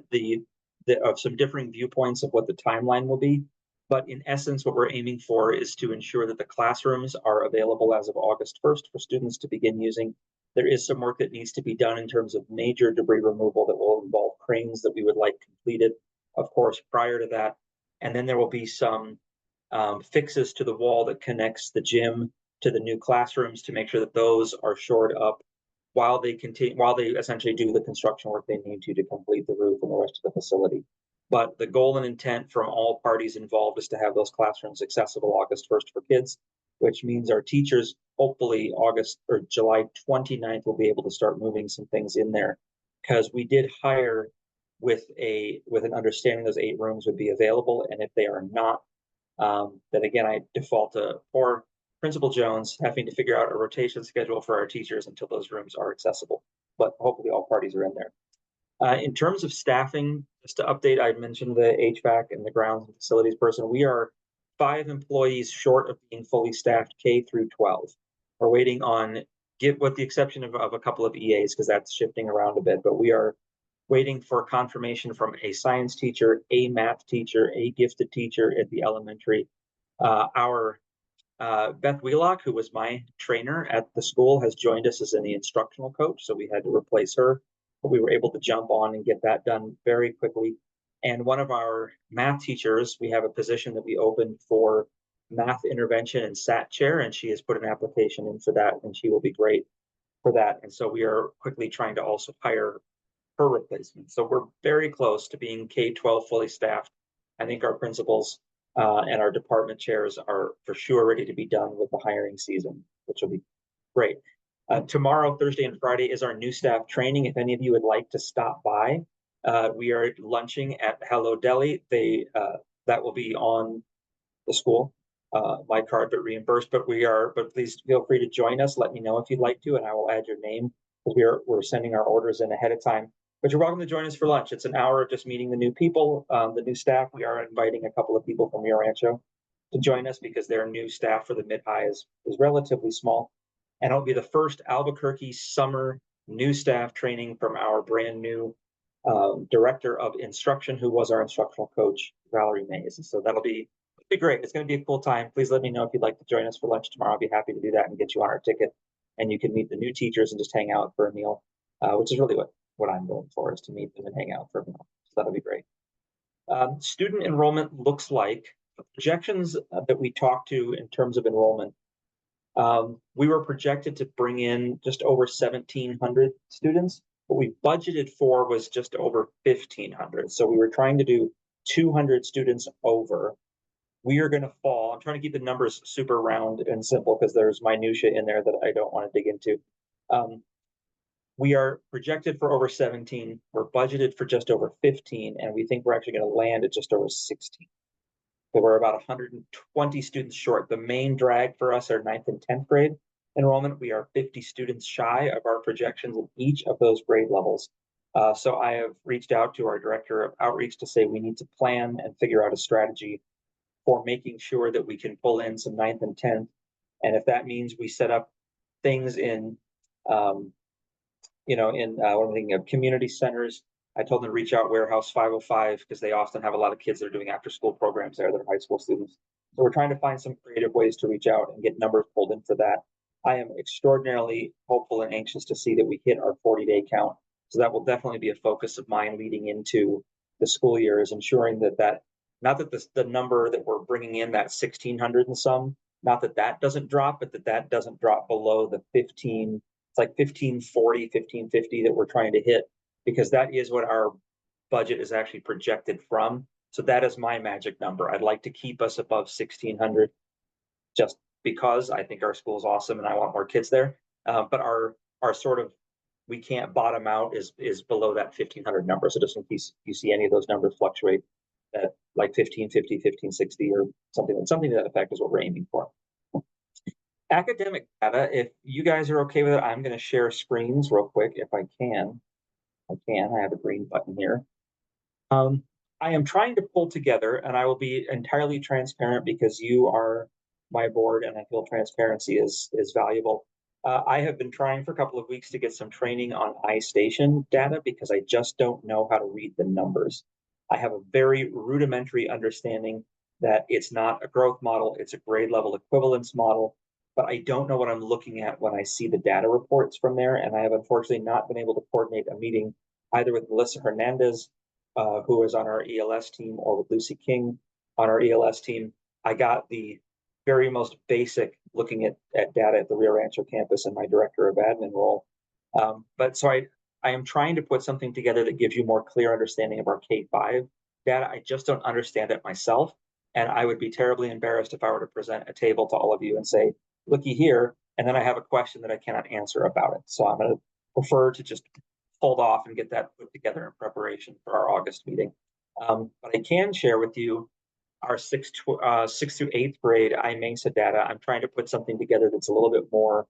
of some differing viewpoints of what the timeline will be. But in essence, what we're aiming for is to ensure that the classrooms are available as of August 1st for students to begin using. There is some work that needs to be done in terms of major debris removal that will involve cranes that we would like completed, of course, prior to that. And then there will be some fixes to the wall that connects the gym to the new classrooms to make sure that those are shored up while they essentially do the construction work they need to complete the roof and the rest of the facility. But the goal and intent from all parties involved is to have those classrooms accessible August 1st for kids, which means our teachers, hopefully August or July 29th, will be able to start moving some things in there, because we did hire with an understanding those 8 rooms would be available. And if they are not, then again, I default to poor Principal Jones having to figure out a rotation schedule for our teachers until those rooms are accessible. But hopefully all parties are in there. In terms of staffing, just to update, I mentioned the HVAC and the grounds and facilities person. We are 5 employees short of being fully staffed K through 12. We're waiting on, with the exception of a couple of EAs, because that's shifting around a bit, but we are waiting for confirmation from a science teacher, a math teacher, a gifted teacher at the elementary. Our Beth Wheelock, who was my trainer at the school, has joined us as the instructional coach, so we had to replace her. But we were able to jump on and get that done very quickly. And one of our math teachers, we have a position that we opened for math intervention and SAT chair, and she has put an application in for that, and she will be great for that. And so we are quickly trying to also hire her replacement. So we're very close to being K-12 fully staffed. I think our principals and our department chairs are for sure ready to be done with the hiring season, which will be great. Tomorrow, Thursday and Friday, is our new staff training. If any of you would like to stop by, we are lunching at Hello Deli. That will be on the school, my card, but reimbursed. But please feel free to join us. Let me know if you'd like to, and I will add your name, because we're sending our orders in ahead of time. But you're welcome to join us for lunch. It's an hour of just meeting the new people, the new staff. We are inviting a couple of people from Rio Rancho to join us because their new staff for the mid-high is relatively small. And it'll be the first Albuquerque summer new staff training from our brand new Director of Instruction, who was our instructional coach, Valerie Mays. So that'll be great. It's going to be a cool time. Please let me know if you'd like to join us for lunch tomorrow. I'll be happy to do that and get you on our ticket, and you can meet the new teachers and just hang out for a meal, which is really what I'm going for, is to meet them and hang out for a meal. So that'll be great. Student enrollment looks like the projections that we talked to in terms of enrollment. We were projected to bring in just over 1,700 students. What we budgeted for was just over 1,500. So we were trying to do 200 students over. We are going to fall. I'm trying to keep the numbers super round and simple because there's minutia in there that I don't want to dig into. We are projected for over 17. We're budgeted for just over 15, and we think we're actually going to land at just over 16. So we're about 120 students short. The main drag for us are 9th and 10th grade enrollment. We are 50 students shy of our projections in each of those grade levels. So I have reached out to our director of outreach to say we need to plan and figure out a strategy for making sure that we can pull in some 9th and 10th. And if that means we set up things in, what I'm thinking of, community centers. I told them to reach out Warehouse 505 because they often have a lot of kids that are doing after school programs there that are high school students. So we're trying to find some creative ways to reach out and get numbers pulled in for that. I am extraordinarily hopeful and anxious to see that we hit our 40-day count. So that will definitely be a focus of mine leading into the school year, is ensuring that not that the number that we're bringing in, that 1,600 and some, not that doesn't drop, but that doesn't drop below the 15. It's like 1540, 1550 that we're trying to hit, because that is what our budget is actually projected from. So that is my magic number. I'd like to keep us above 1,600, just because I think our school is awesome and I want more kids there. But our sort of, we can't bottom out is below that 1,500 number. So just in case you see any of those numbers fluctuate, at like 1550, 1560, or something to that effect is what we're aiming for. Academic data, if you guys are okay with it, I'm going to share screens real quick if I can. I have a green button here. I am trying to pull together, and I will be entirely transparent because you are my board and I feel transparency is valuable. I have been trying for a couple of weeks to get some training on iStation data because I just don't know how to read the numbers. I have a very rudimentary understanding that it's not a growth model, it's a grade level equivalence model, but I don't know what I'm looking at when I see the data reports from there. And I have unfortunately not been able to coordinate a meeting either with Melissa Hernandez, who is on our ELS team, or with Lucy King on our ELS team. I got the very most basic looking at data at the Rio Rancho campus in my director of admin role. But so I am trying to put something together that gives you more clear understanding of our K-5 data. I just don't understand it myself. And I would be terribly embarrassed if I were to present a table to all of you and say, looky here, and then I have a question that I cannot answer about it. So I'm going to prefer to just hold off and get that put together in preparation for our August meeting. But I can share with you our 6th through 8th grade IMESA data. I'm trying to put something together that's a little bit more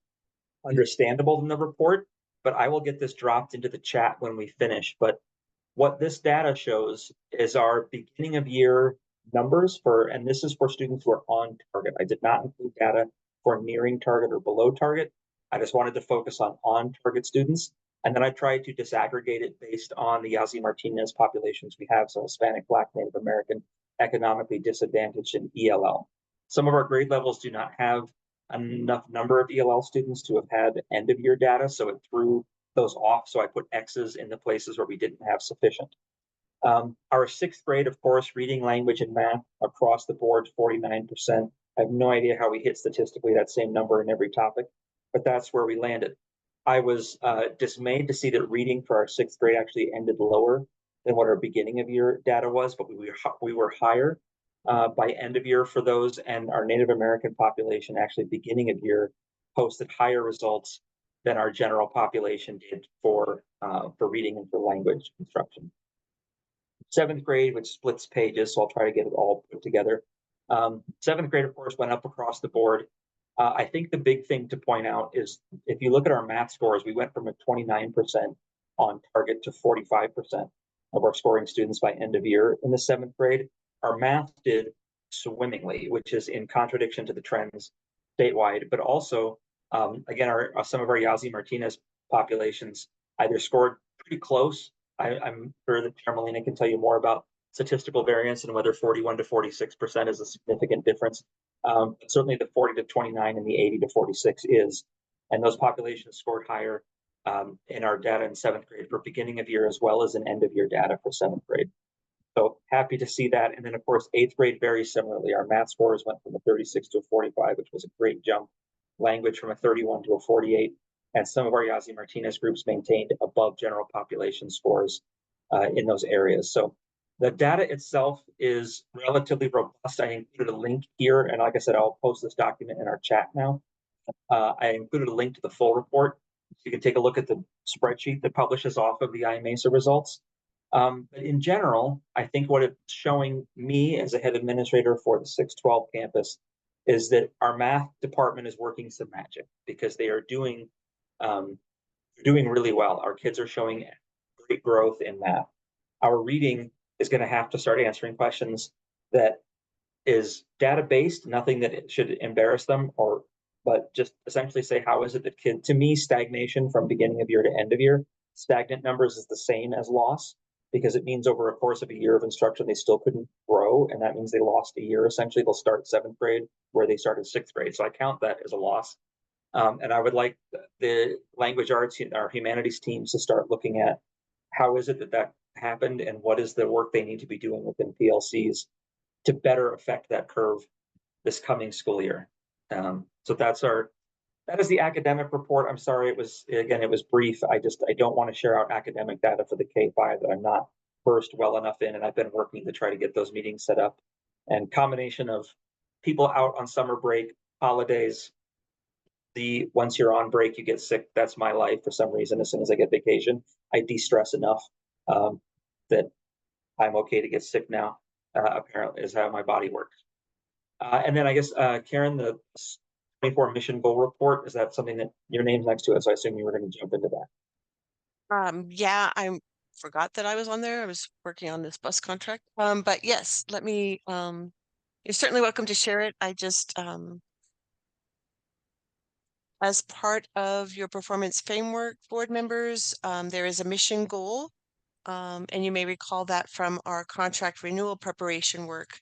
understandable than the report, but I will get this dropped into the chat when we finish. But what this data shows is our beginning of year numbers and this is for students who are on target. I did not include data for nearing target or below target. I just wanted to focus on target students. And then I tried to disaggregate it based on the Yazzie Martinez populations we have. So Hispanic, Black, Native American, economically disadvantaged, and ELL. Some of our grade levels do not have enough number of ELL students to have had end of year data. So it threw those off. So I put X's in the places where we didn't have sufficient. Our 6th grade, of course, reading, language, and math across the board, 49%. I have no idea how we hit statistically that same number in every topic, but that's where we landed. I was dismayed to see that reading for our 6th grade actually ended lower than what our beginning of year data was, but we were higher by end of year for those, and our Native American population actually beginning of year posted higher results than our general population did for reading and for language instruction. 7th grade, which splits pages, so I'll try to get it all put together. 7th grade, of course, went up across the board. I think the big thing to point out is if you look at our math scores, we went from a 29% on target to 45% of our scoring students by end of year in the 7th grade. Our math did swimmingly, which is in contradiction to the trends statewide, but also, again, some of our Yazzie Martinez populations either scored pretty close I'm sure that Chair Molina can tell you more about statistical variance and whether 41 to 46% is a significant difference. But certainly the 40 to 29 and the 80 to 46 is, and those populations scored higher in our data in 7th grade for beginning of year as well as in end of year data for 7th grade. So happy to see that. And then of course, 8th grade very similarly. Our math scores went from a 36 to a 45, which was a great jump. Language from a 31 to a 48. And some of our Yazzie Martinez groups maintained above general population scores in those areas. So the data itself is relatively robust. I included a link here, and like I said, I'll post this document in our chat now. I included a link to the full report. So you can take a look at the spreadsheet that publishes off of the IMESA results. But in general, I think what it's showing me as a head administrator for the 612 campus is that our math department is working some magic because they are doing really well. Our kids are showing great growth in math. Our reading is going to have to start answering questions that is data-based, nothing that should embarrass them, but just essentially say, how is it that to me, stagnation from beginning of year to end of year, stagnant numbers is the same as loss, because it means over a course of a year of instruction, they still couldn't grow. And that means they lost a year. Essentially, they'll start 7th grade where they started 6th grade. So I count that as a loss. And I would like the language arts, our humanities teams to start looking at how is it that happened and what is the work they need to be doing within PLCs to better affect that curve this coming school year. So that is the academic report. I'm sorry, it was brief. I don't want to share out academic data for the K-5 that I'm not versed well enough in, and I've been working to try to get those meetings set up. And combination of people out on summer break, holidays, once you're on break, you get sick. That's my life for some reason. As soon as I get vacation, I de-stress enough that I'm okay to get sick now. Apparently, is how my body works. And then I guess Karen, the 24 mission goal report, is that something that your name's next to it? So I assume you were going to jump into that. Yeah, I forgot that I was on there. I was working on this bus contract. But yes, let me. You're certainly welcome to share it. I just as part of your performance framework, board members, there is a mission goal. And you may recall that from our contract renewal preparation work.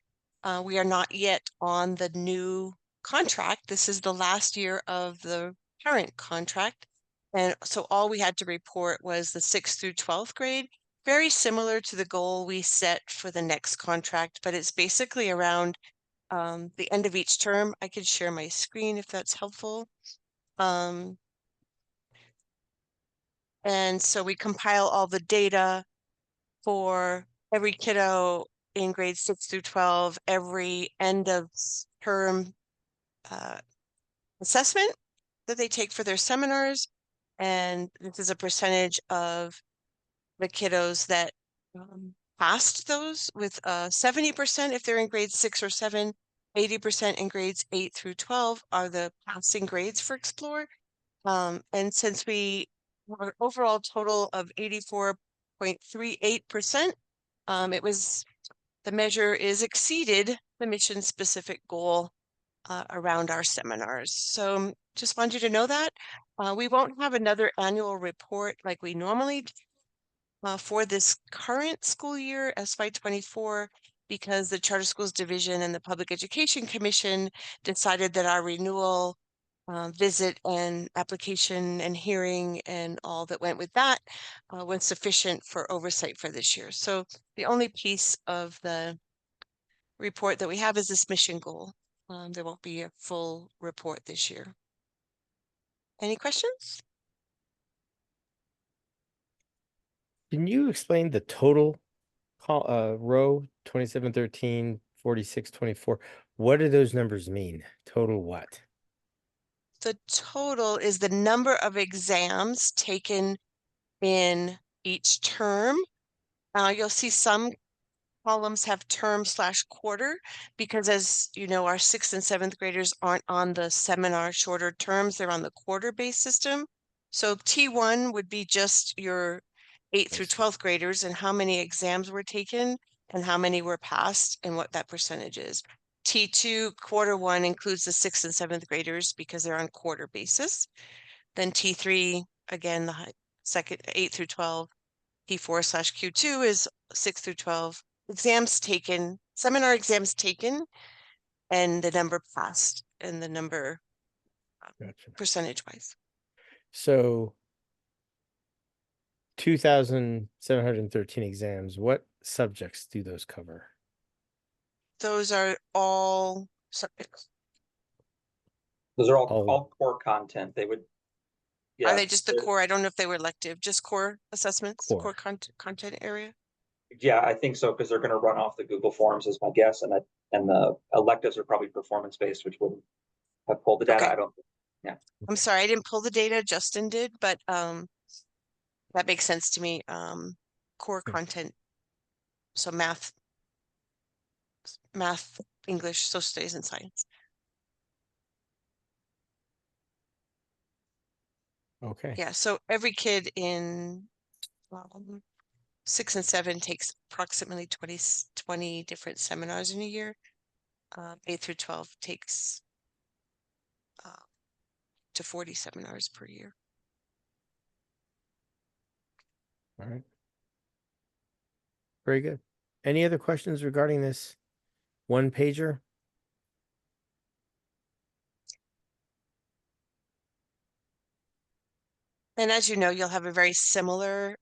We are not yet on the new contract. This is the last year of the current contract. And so all we had to report was the 6th through 12th grade, very similar to the goal we set for the next contract, but it's basically around the end of each term. I could share my screen if that's helpful. And so we compile all the data for every kiddo in grades 6 through 12, every end of term assessment that they take for their seminars. And this is a percentage of the kiddos that passed those, with 70% if they're in grades 6 or 7, 80% in grades 8 through 12 are the passing grades for Explore. And since we have an overall total of 84.38%, the measure is exceeded the mission specific goal around our seminars. So just wanted you to know that. We won't have another annual report like we normally do for this current school year, SY24, because the Charter Schools Division and the Public Education Commission decided that our renewal visit and application and hearing and all that went with that was sufficient for oversight for this year. So the only piece of the report that we have is this mission goal. There won't be a full report this year. Any questions? Can you explain the total row 2713, 4624? What do those numbers mean? Total what? The total is the number of exams taken in each term. You'll see some columns have term/quarter because, as you know, our 6th and 7th graders aren't on the seminar shorter terms, they're on the quarter-based system. So T1 would be just your 8th through 12th graders and how many exams were taken and how many were passed and what that percentage is. T2 quarter 1 includes the 6th and 7th graders because they're on quarter basis. Then T3, again, the second 8 through 12, P4/Q2 is 6 through 12. Exams taken, seminar exams taken, and the number passed and the number Gotcha. percentage wise. So 2,713 exams, what subjects do those cover? Those are all subjects. Those are All- all core content. They would. Are Yeah, they just the core? I don't know if they were elective, just core assessments, Core. core content area. yeah, I think so, because they're going to run off the Google Forms is my guess, and the electives are probably performance based, which wouldn't have pulled the data. Okay. I don't. I'm sorry, I didn't pull the data, Justin did, but that makes sense to me. Core Yeah. content. So math, English, social studies, and science. Okay. Yeah, so every kid in 6 and 7 takes approximately 20 different seminars in a year. 8 through 12 takes to 40 seminars per year. All right. Very good. Any other questions regarding this one pager? And as you know, you'll have a very similar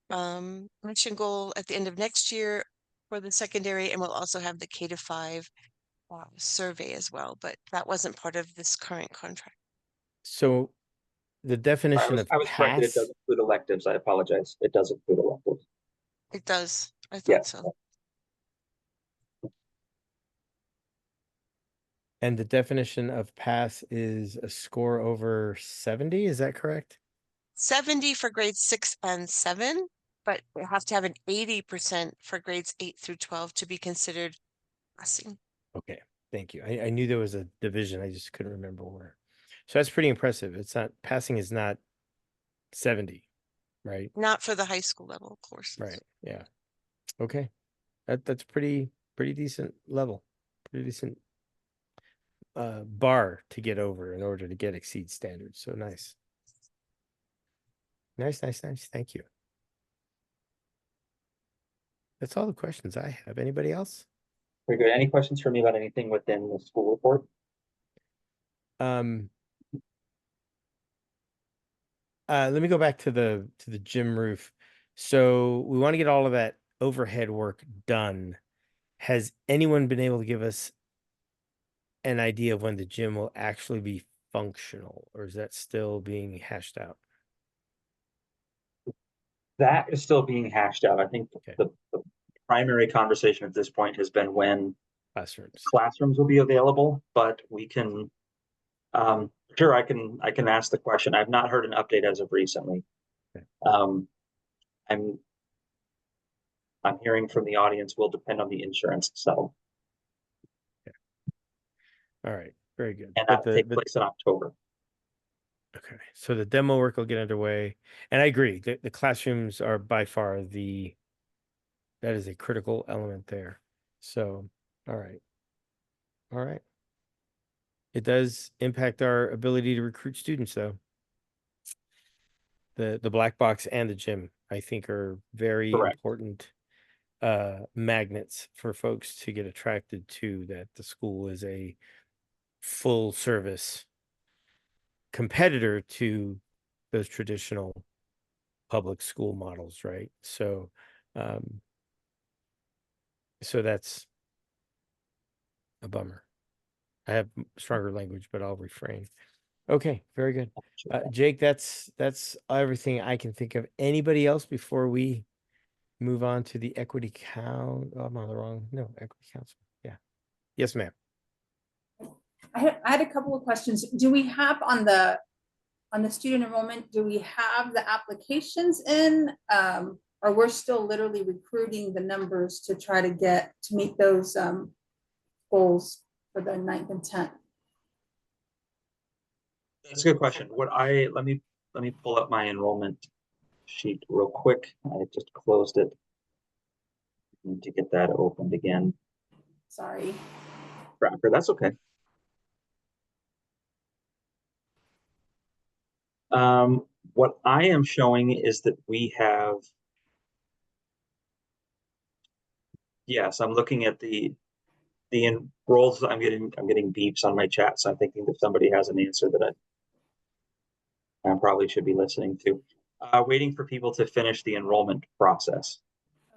mission goal at the end of next year for the secondary, and we'll also have the K-5 survey as well, but that wasn't part of this current contract. So the definition of I was corrected. It pass, does include electives. I apologize. It does include electives. It does. I thought Yes. so. and the definition of pass is a score over 70, is that correct? 70 for grades 6 and 7, but you have to have an 80% for grades 8 through 12 to be considered passing. Okay, thank you. I knew there was a division, I just couldn't remember where. So that's pretty impressive. It's not, passing is not 70, right? Not for the high school level courses. Right, yeah. Okay, that's pretty decent level, pretty decent bar to get over in order to get exceed standards. So nice. Nice. Thank you. That's all the questions I have. Anybody else? Very good. Any questions for me about anything within the school report? Let me go back to the gym roof. So we want to get all of that overhead work done. Has anyone been able to give us an idea of when the gym will actually be functional, or is that still being hashed out? That is still being hashed out. I think Okay. the primary conversation at this point has been when Classrooms will be available, but we can, sure, I can ask the question. I've not heard an update as of recently. Okay. I'm hearing from the audience will depend on the insurance settle, All right, very good. and But that will take place in October. okay, so the demo work will get underway, and I agree. The classrooms are by far that is a critical element there. So, all right. It does impact our ability to recruit students, though. The black box and the gym, I think, are very Correct. important magnets for folks to get attracted to, that the school is a full service competitor to those traditional public school models, right? So that's a bummer. I have stronger language, but I'll refrain. Okay, very good. Jake, that's everything I can think of. Anybody else before we move on to the equity count? Oh, I'm on the wrong. No, equity council. Yeah. Yes, ma'am. I had a couple of questions. Do we have on the student enrollment, do we have the applications in? Or we're still literally recruiting the numbers to try to meet those goals for the 9th and 10th? That's a good question. Let me pull up my enrollment sheet real quick. I just closed it. Need to get that opened again. Sorry. Tracker, that's okay. What I am showing is that we have Yes, I'm looking at the enrolls. I'm getting beeps on my chat, so I'm thinking that somebody has an answer that I probably should be listening to. Waiting for people to finish the enrollment process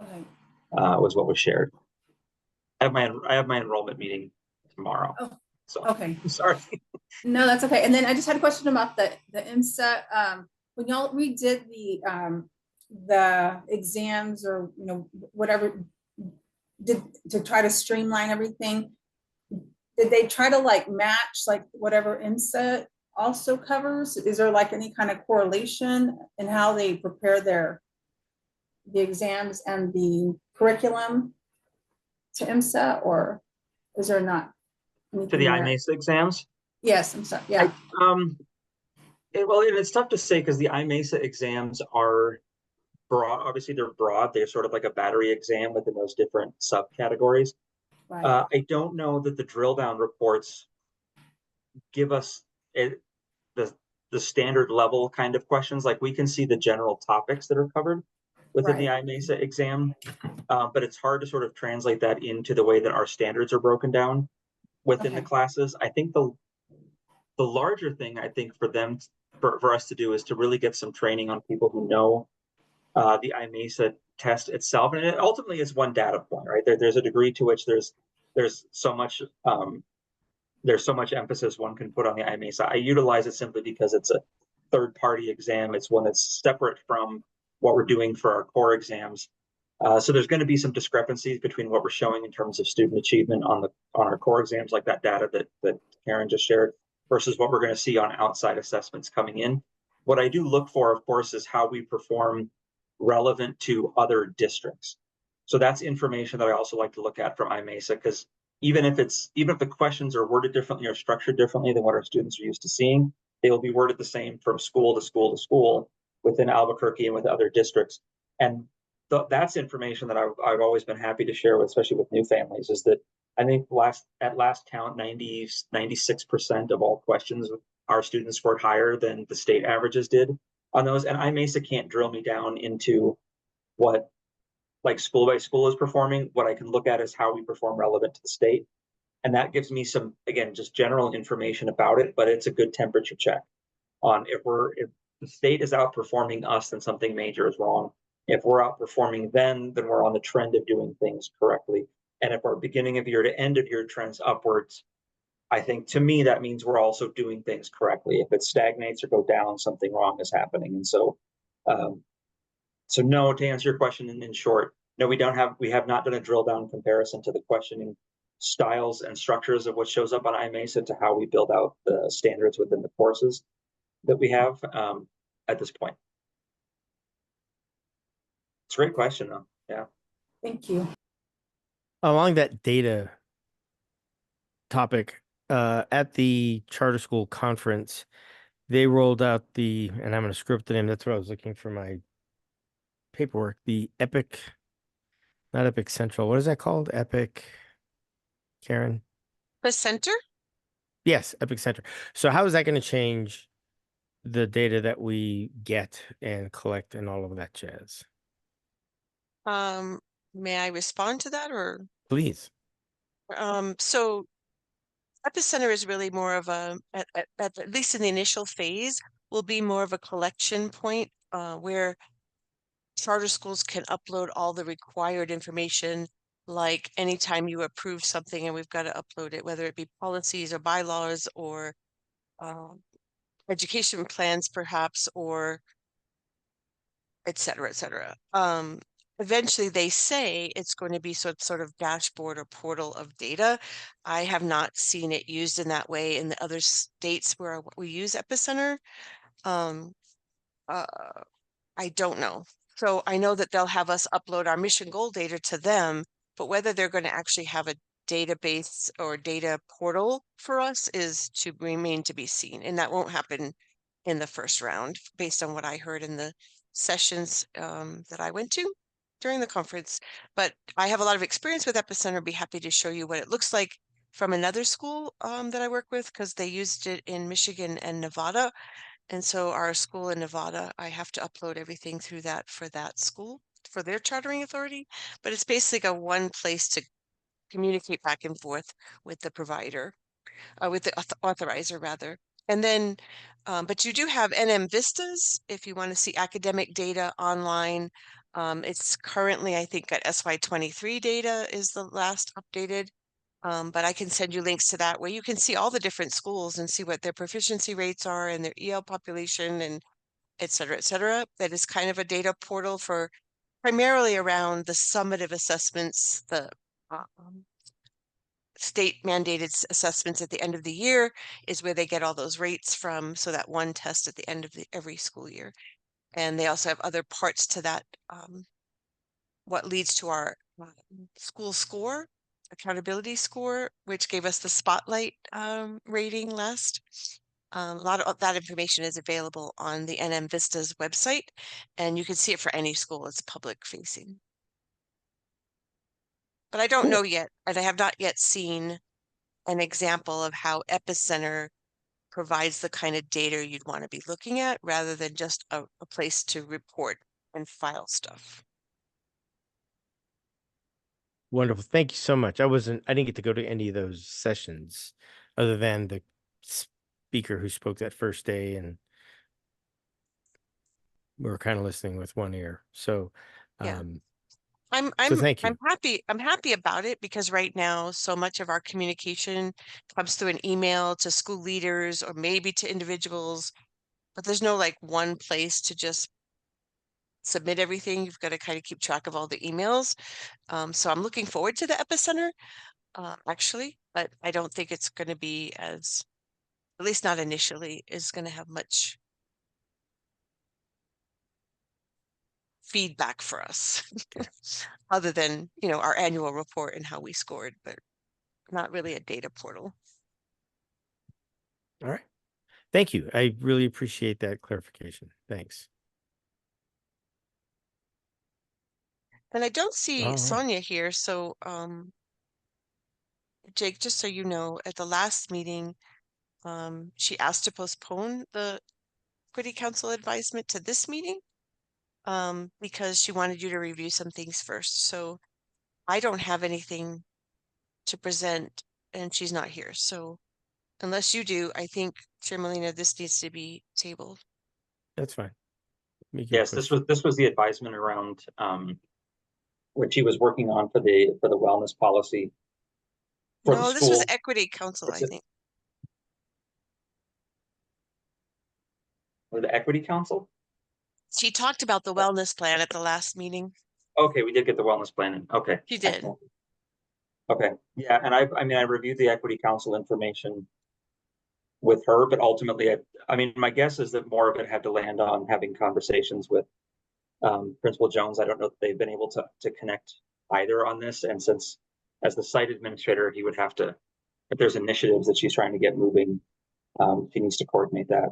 Okay. was what was shared. I have my enrollment meeting tomorrow. Oh, so okay. I'm sorry. No, that's okay. And then I just had a question about the IMSA. When y'all redid the exams, or whatever, did to try to streamline everything, did they try to like match like whatever IMSA also covers? Is there like any kind of correlation in how they prepare the exams and the curriculum to IMSA, or is there not To anything the there? IMASA exams? Yes, I'm sorry. Yeah. Well, it's tough to say because the IMASA exams are broad. Obviously, they're broad. They're sort of like a battery exam within those different subcategories. Right. I don't know that the drill down reports give us the standard level kind of questions. Like we can see the general topics that are covered within the Right. IMASA exam, but it's hard to sort of translate that into the way that our standards are broken down within the Okay. classes. I think the larger thing I think for them for us to do is to really get some training on people who know the IMASA test itself, and it ultimately is one data point, right? There's a degree to which there's so much emphasis one can put on the IMASA. I utilize it simply because it's a third-party exam. It's one that's separate from what we're doing for our core exams. So there's going to be some discrepancies between what we're showing in terms of student achievement on our core exams, like that data that Karen just shared, versus what we're going to see on outside assessments coming in. What I do look for, of course, is how we perform relevant to other districts. So that's information that I also like to look at from IMASA, because even if the questions are worded differently or structured differently than what our students are used to seeing, they will be worded the same from school to school to school within Albuquerque and with other districts. And that's information that I've always been happy to share with, especially with new families, is that I think at last count, 96% of all questions our students scored higher than the state averages did on those. And IMASA can't drill me down into what like school by school is performing. What I can look at is how we perform relevant to the state. And that gives me some, again, just general information about it, but it's a good temperature check on if the state is outperforming us, then something major is wrong. If we're outperforming then we're on the trend of doing things correctly. And if our beginning of year to end of year trends upwards, I think to me that means we're also doing things correctly. If it stagnates or go down, something wrong is happening. And so no, to answer your question in short, no, we have not done a drill down comparison to the questioning styles and structures of what shows up on IMASA to how we build out the standards within the courses that we have at this point. It's a great question though. Yeah. Thank you. Along that data topic, at the charter school conference, they rolled out and I'm going to script the name. That's what I was looking for my paperwork. The Epic, not Epic Central. What is that called? Epic, Karen? The center? Yes, Epic Center. So how is that going to change the data that we get and collect and all of that jazz? May I respond to that, or Please. so Epicenter is really more of at least in the initial phase, will be more of a collection point where charter schools can upload all the required information, like anytime you approve something and we've got to upload it, whether it be policies or bylaws or education plans perhaps, or et cetera, et cetera. Eventually they say it's going to be sort of dashboard or portal of data. I have not seen it used in that way in the other states where we use Epicenter. Um, uh, I don't know. So I know that they'll have us upload our mission goal data to them, but whether they're going to actually have a database or data portal for us is to remain to be seen. And that won't happen in the first round based on what I heard in the sessions that I went to during the conference. But I have a lot of experience with Epicenter. Be happy to show you what it looks like from another school that I work with, because they used it in Michigan and Nevada. And so our school in Nevada, I have to upload everything through that for that school. for their chartering authority, but it's basically a one place to communicate back and forth with the provider, with the authorizer rather. And then, but you do have NM Vistas if you want to see academic data online. It's currently, I think, at SY23 data is the last updated. But I can send you links to that where you can see all the different schools and see what their proficiency rates are and their EL population and et cetera, et cetera. That is kind of a data portal for primarily around the summative assessments, the state mandated assessments at the end of the year is where they get all those rates from. So that one test at the end of every school year. And they also have other parts to that, what leads to our school score, accountability score, which gave us the spotlight rating last. A lot of that information is available on the NM Vistas website, and you can see it for any school. It's public facing. But I don't know yet, and I have not yet seen an example of how Epicenter provides the kind of data you'd want to be looking at rather than just a place to report and file stuff. Wonderful. Thank you so much. I didn't get to go to any of those sessions other than the speaker who spoke that first day, and we were kind of listening with one ear. So, Yeah. so thank you. I'm happy about it because right now so much of our communication comes through an email to school leaders or maybe to individuals, but there's no like one place to just submit everything. You've got to kind of keep track of all the emails. So I'm looking forward to the Epicenter, actually, but I don't think it's going to be as, at least not initially, is going to have much feedback for us other than, you know, our annual report and how we scored, but not really a data portal. All right. Thank you. I really appreciate that clarification. Thanks. And I don't see All right. Sonia here, so Jake, just so you know, at the last meeting, she asked to postpone the Equity Council advisement to this meeting because she wanted you to review some things first. So I don't have anything to present and she's not here. So unless you do, I think, Chair Molina, this needs to be tabled. That's fine. Yes, this was the advisement around what she was working on for the wellness policy for the No, this was school. Equity Council, I think. Or the Equity Council? She talked about the wellness plan at the last meeting. Okay, we did get the wellness plan in. Okay. She did. Excellent. Okay, yeah, and I mean, I reviewed the Equity Council information with her, but ultimately, I mean, my guess is that more of it had to land on having conversations with Principal Jones. I don't know if they've been able to connect either on this, and since as the site administrator, he would have to, if there's initiatives that she's trying to get moving, he needs to coordinate that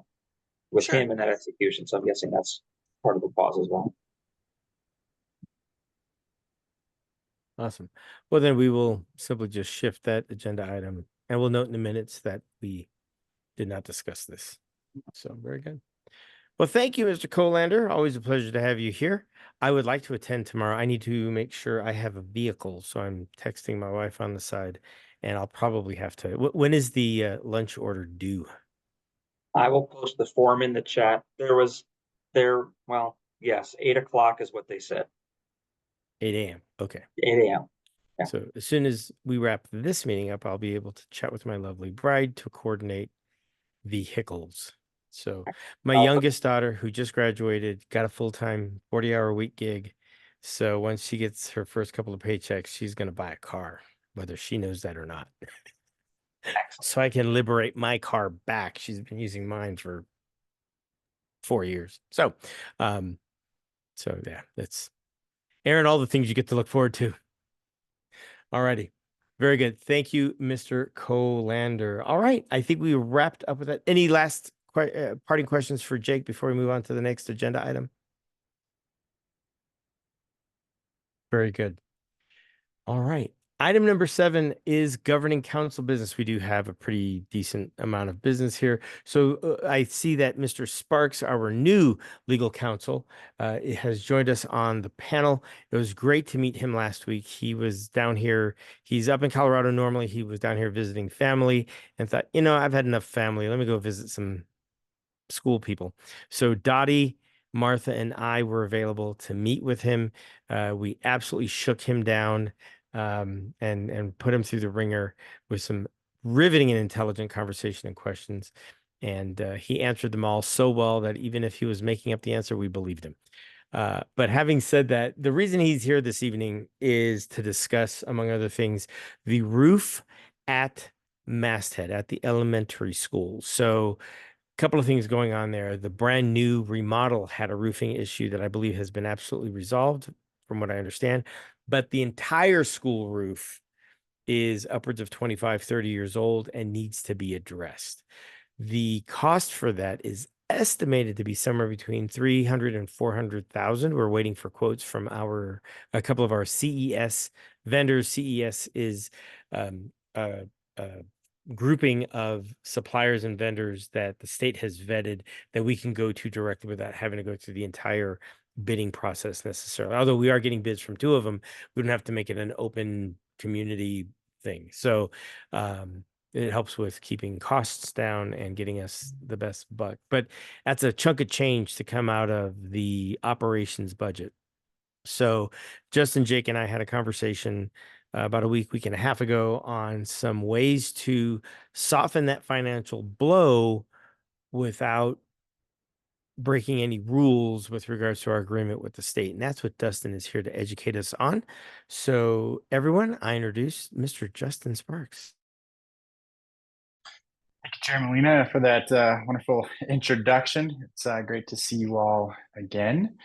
with him and that execution. So I'm guessing that's part of the pause as well. Awesome. Well, then we will simply just shift that agenda item, and we'll note in the minutes that we did not discuss this. So very good. Well, thank you, Mr. Colander. Always a pleasure to have you here. I would like to attend tomorrow. I need to make sure I have a vehicle, so I'm texting my wife on the side, and I'll probably have to. When is the lunch order due? I will post the form in the chat. Well, yes, 8 o'clock is what they said. 8 a.m. Okay. 8 a.m. Yeah. So as soon as we wrap this meeting up, I'll be able to chat with my lovely bride to coordinate vehicles. So my youngest daughter, who just graduated, got a full-time 40-hour-a-week gig. So once she gets her first couple of paychecks, she's going to buy a car, whether she knows that or not. So I can liberate my car back. She's been using mine for 4 years. So yeah, that's Aaron, all the things you get to look forward to. All righty. Very good. Thank you, Mr. Colander. All right. I think we wrapped up with that. Any last parting questions for Jake before we move on to the next agenda item? Very good. All right. Item number 7 is governing council business. We do have a pretty decent amount of business here. So I see that Mr. Sparks, our new legal counsel, has joined us on the panel. It was great to meet him last week. He was down here. He's up in Colorado normally. He was down here visiting family and thought, I've had enough family. Let me go visit some school people. So Dottie, Martha, and I were available to meet with him. We absolutely shook him down and put him through the ringer with some riveting and intelligent conversation and questions. And he answered them all so well that even if he was making up the answer, we believed him. But having said that, the reason he's here this evening is to discuss, among other things, the roof at Masthead at the elementary school. So couple of things going on there. The brand new remodel had a roofing issue that I believe has been absolutely resolved, from what I understand. But the entire school roof is upwards of 25, 30 years old and needs to be addressed. The cost for that is estimated to be somewhere between 300 and 400,000. We're waiting for quotes from a couple of our CES vendors. CES is a grouping of suppliers and vendors that the state has vetted that we can go to directly without having to go through the entire bidding process necessarily. Although we are getting bids from 2 of them, we don't have to make it an open community thing. So it helps with keeping costs down and getting us the best buck. But that's a chunk of change to come out of the operations budget. So Justin, Jake, and I had a conversation about a week and a half ago on some ways to soften that financial blow without breaking any rules with regards to our agreement with the state. And that's what Dustin is here to educate us on. So everyone, I introduce Mr. Justin Sparks. Thank you, Chair Molina, for that wonderful introduction. It's great to see you all again.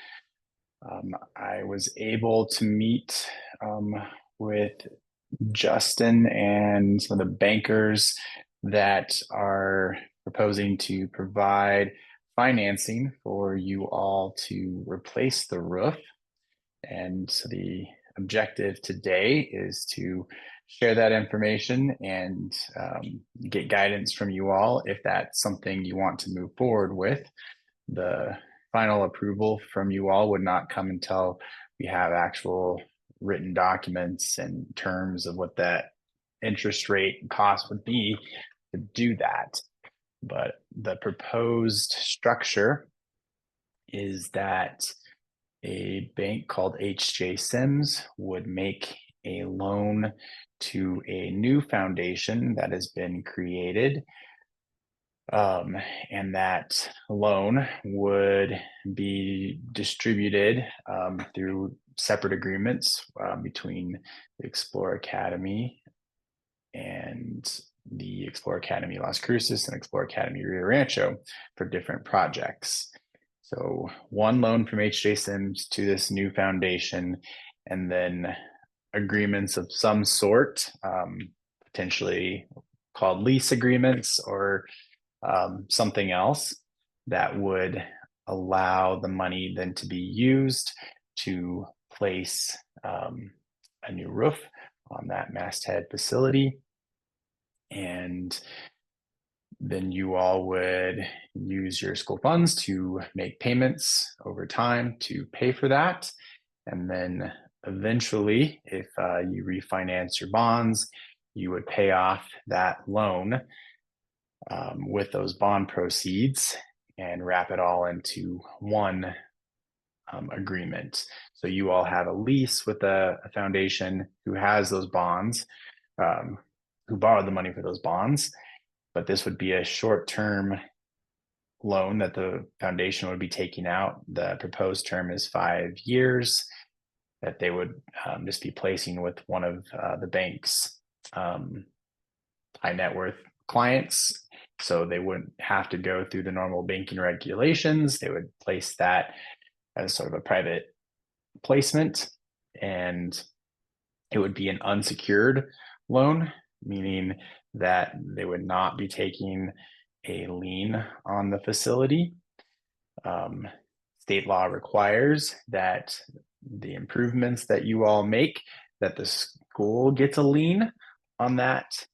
I was able to meet with Justin and some of the bankers that are proposing to provide financing for you all to replace the roof. And so the objective today is to share that information and get guidance from you all if that's something you want to move forward with. The final approval from you all would not come until we have actual written documents and terms of what that interest rate and cost would be to do that. But the proposed structure is that a bank called HJ Sims would make a loan to a new foundation that has been created. And that loan would be distributed through separate agreements between the Explore Academy and the Explore Academy Las Cruces and Explore Academy Rio Rancho for different projects. So one loan from HJ Sims to this new foundation, and then agreements of some sort, potentially called lease agreements or something else that would allow the money then to be used to place a new roof on that masthead facility. And then you all would use your school funds to make payments over time to pay for that. And then eventually, if you refinance your bonds, you would pay off that loan with those bond proceeds and wrap it all into one agreement. So you all have a lease with a foundation who has those bonds, who borrowed the money for those bonds, but this would be a short-term loan that the foundation would be taking out. The proposed term is 5 years that they would just be placing with one of the bank's high net worth clients. So they wouldn't have to go through the normal banking regulations. They would place that as sort of a private placement, and it would be an unsecured loan, meaning that they would not be taking a lien on the facility. State law requires that the improvements that you all make, that the school gets a lien on that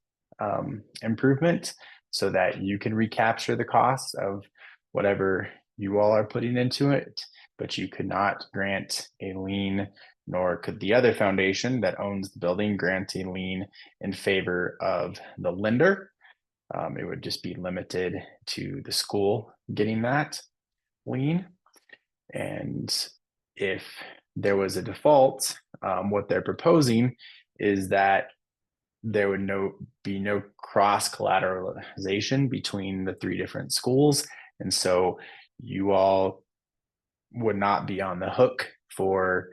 improvement so that you can recapture the cost of whatever you all are putting into it, but you could not grant a lien, nor could the other foundation that owns the building grant a lien in favor of the lender. It would just be limited to the school getting that lien. And if there was a default, what they're proposing is that there would be no cross collateralization between the three different schools. And so you all would not be on the hook for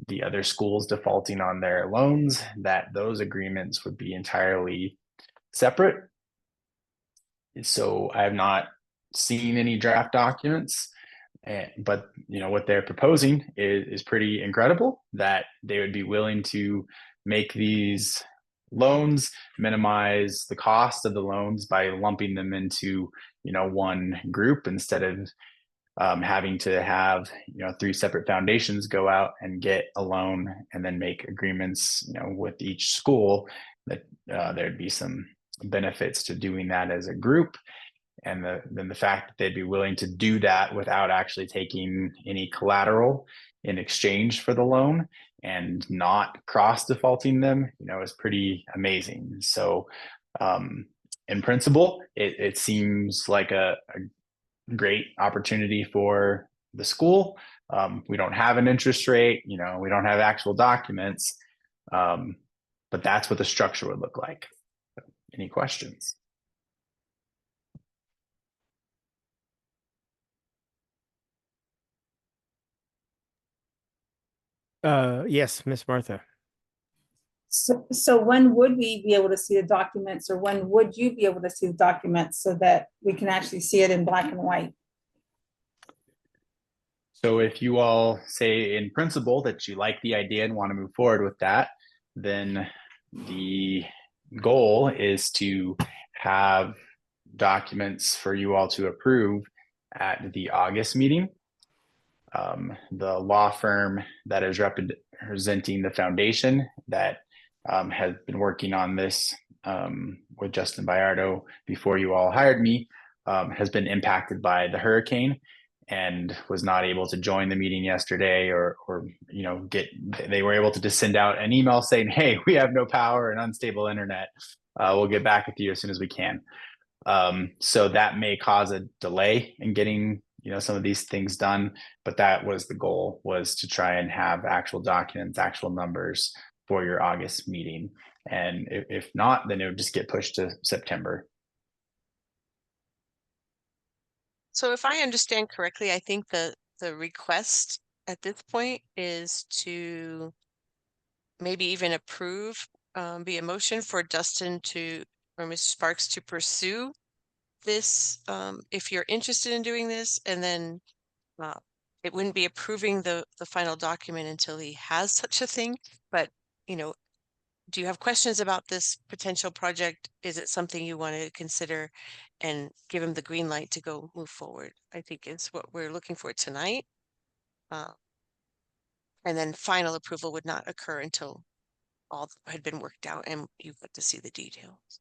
the other schools defaulting on their loans, that those agreements would be entirely separate. So I have not seen any draft documents, but what they're proposing is pretty incredible, that they would be willing to make these loans, minimize the cost of the loans by lumping them into one group instead of having to have three separate foundations go out and get a loan and then make agreements with each school. That there'd be some benefits to doing that as a group. And then the fact that they'd be willing to do that without actually taking any collateral in exchange for the loan and not cross defaulting them, is pretty amazing. So in principle, it seems like a great opportunity for the school. We don't have an interest rate, we don't have actual documents, but that's what the structure would look like. Any questions? Yes, Miss Martha. So when would we be able to see the documents, or when would you be able to see the documents so that we can actually see it in black and white? So if you all say in principle that you like the idea and want to move forward with that, then the goal is to have documents for you all to approve at the August meeting. The law firm that is representing the foundation that has been working on this with Justin Bayardo before you all hired me has been impacted by the hurricane and was not able to join the meeting yesterday, or they were able to just send out an email saying, hey, we have no power and unstable internet. We'll get back with you as soon as we can. So that may cause a delay in getting some of these things done, but that was the goal, was to try and have actual documents, actual numbers for your August meeting. And if not, then it would just get pushed to September. So if I understand correctly, I think the request at this point is to maybe even approve, be a motion for Dustin or Ms. Sparks to pursue this, if you're interested in doing this, and then it wouldn't be approving the final document until he has such a thing. But do you have questions about this potential project? Is it something you want to consider and give him the green light to go move forward? I think is what we're looking for tonight. And then final approval would not occur until all had been worked out and you got to see the details.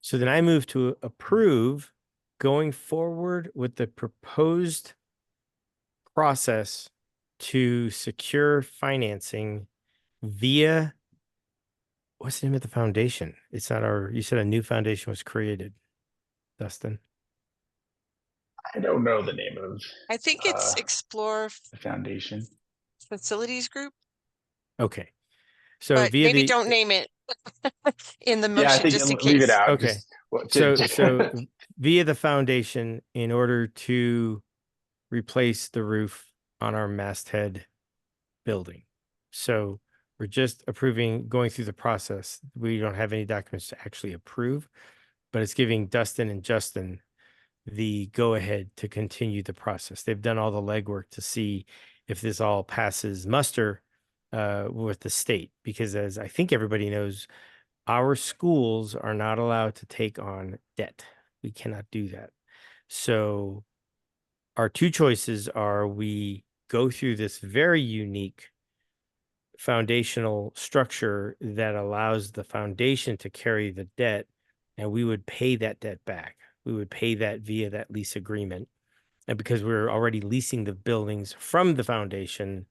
So then I move to approve going forward with the proposed process to secure financing via, what's the name of the foundation? It's not you said a new foundation was created, Dustin. I don't know the name of I think it's Explore the foundation. Facilities Group. Okay. So but via maybe don't name it in the motion, yeah, I think just in leave case. it out. Okay. So via the foundation, in order to replace the roof on our masthead building. So we're just approving, going through the process. We don't have any documents to actually approve, but it's giving Dustin and Justin the go ahead to continue the process. They've done all the legwork to see if this all passes muster with the state, because as I think everybody knows, our schools are not allowed to take on debt. We cannot do that. So our two choices are: we go through this very unique foundational structure that allows the foundation to carry the debt, and we would pay that debt back. We would pay that via that lease agreement. And because we're already leasing the buildings from the foundation,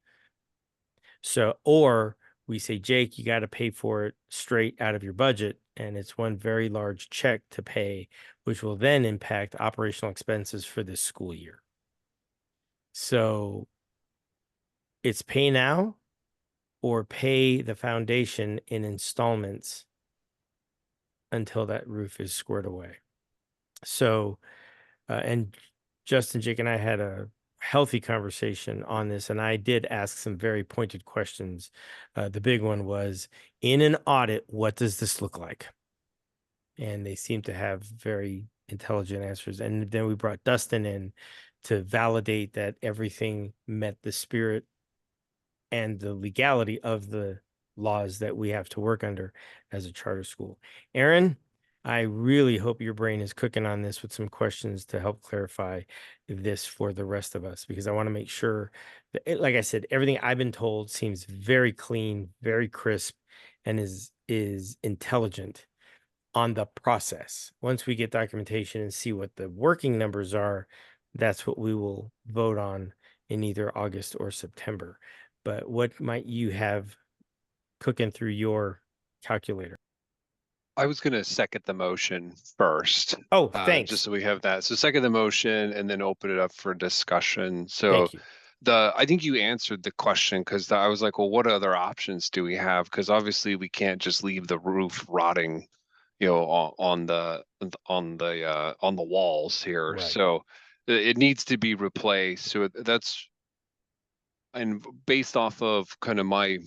so, or we say, Jake, you got to pay for it straight out of your budget. And it's one very large check to pay, which will then impact operational expenses for this school year. So it's pay now or pay the foundation in installments until that roof is squared away. So, and Justin, Jake, and I had a healthy conversation on this, and I did ask some very pointed questions. The big one was, in an audit, what does this look like? And they seem to have very intelligent answers. And then we brought Dustin in to validate that everything met the spirit and the legality of the laws that we have to work under as a charter school. Aaron, I really hope your brain is cooking on this with some questions to help clarify this for the rest of us, because I want to make sure that, like I said, everything I've been told seems very clean, very crisp, and is intelligent on the process. Once we get documentation and see what the working numbers are, that's what we will vote on in either August or September. But what might you have cooking through your calculator? I was going to second the motion first. Oh, Just thanks. so we have that. So second the motion and then open it up for discussion. So Thank you. I think you answered the question, because I was like, well, what other options do we have? Because obviously we can't just leave the roof rotting, on the walls here. Right. So it needs to be replaced. So that's, and based off of kind of my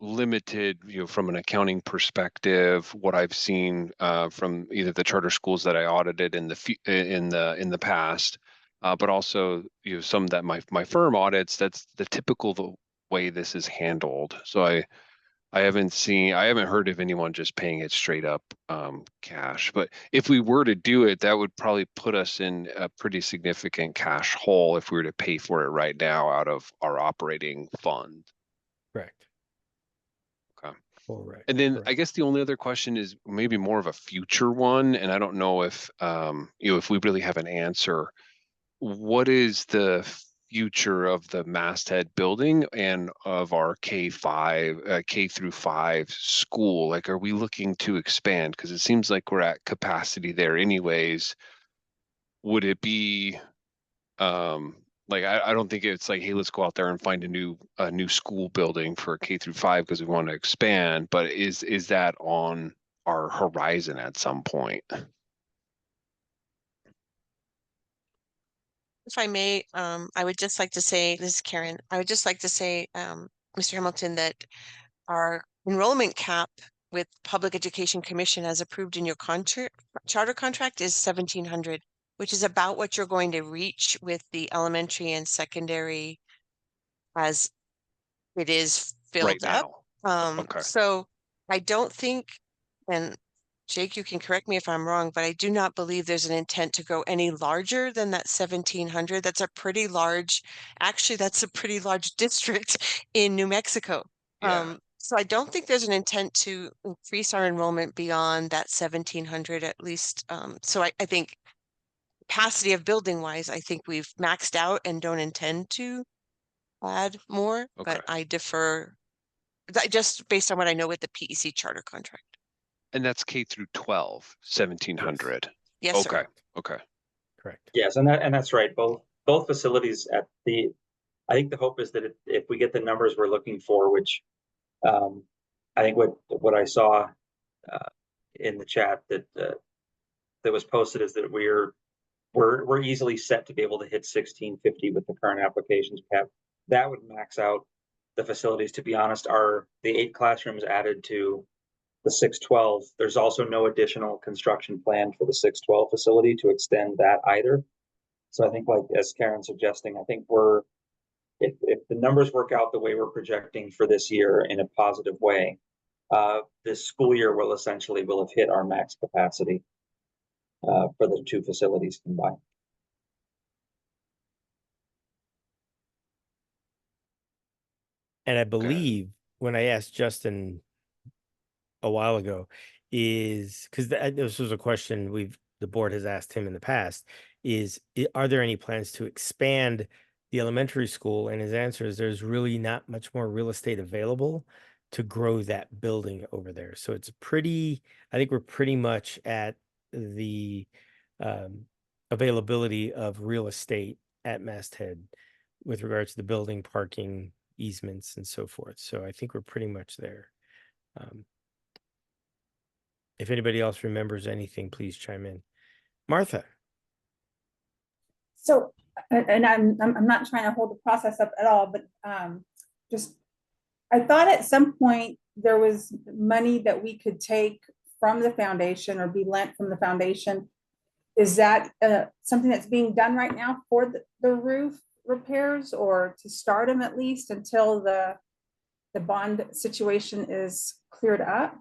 limited, from an accounting perspective, what I've seen from either the charter schools that I audited in the past, but also some that my firm audits. That's the typical way this is handled. So I haven't heard of anyone just paying it straight up cash. But if we were to do it, that would probably put us in a pretty significant cash hole if we were to pay for it right now out of our operating fund. Correct. Okay. Correct. And then Correct. I guess the only other question is maybe more of a future one, and I don't know if if we really have an answer. What is the future of the masthead building and of our K through 5 school? Like, are we looking to expand? Because it seems like we're at capacity there anyways. Would it be like, I don't think it's like, hey, let's go out there and find a new school building for K through 5 because we want to expand, but is that on our horizon at some point? If I may, I would just like to say, this is Karen, I would just like to say, Mr. Hamilton, that our enrollment cap with Public Education Commission as approved in your charter contract is 1,700, which is about what you're going to reach with the elementary and secondary as it is Right filled up. Okay. So I don't think, and Jake, you can correct me if I'm wrong, but I do not believe there's an intent to go any larger than that 1,700. That's a pretty large, actually, that's a pretty large district in New Mexico. Yeah. So I don't think there's an intent to increase our enrollment beyond that 1,700 at least. So I think capacity of building wise, I think we've maxed out and don't intend to add more, Okay. but I defer just based on what I know with the PEC charter contract. And that's K through 12, 1,700. Yes, sir. Okay. Okay. Correct. Yes, and that's right. Both facilities I think the hope is that if we get the numbers we're looking for, which I think what I saw in the chat that was posted is that we're easily set to be able to hit 1,650 with the current applications we have. That would max out the facilities. To be honest, are the 8 classrooms added to the 612. There's also no additional construction planned for the 612 facility to extend that either. So I think, like as Karen's suggesting, I think if the numbers work out the way we're projecting for this year in a positive way, this school year will have hit our max capacity for the 2 facilities combined. And I believe when I asked Justin a while ago, is because this was a question the board has asked him in the past, are there any plans to expand the elementary school? And his answer is there's really not much more real estate available to grow that building over there. So it's I think we're pretty much at the availability of real estate at Masthead with regards to the building, parking, easements, and so forth. So I think we're pretty much there. If anybody else remembers anything, please chime in. Martha. So, and I'm not trying to hold the process up at all, but just, I thought at some point there was money that we could take from the foundation or be lent from the foundation. Is that something that's being done right now for the roof repairs, or to start them at least until the bond situation is cleared up?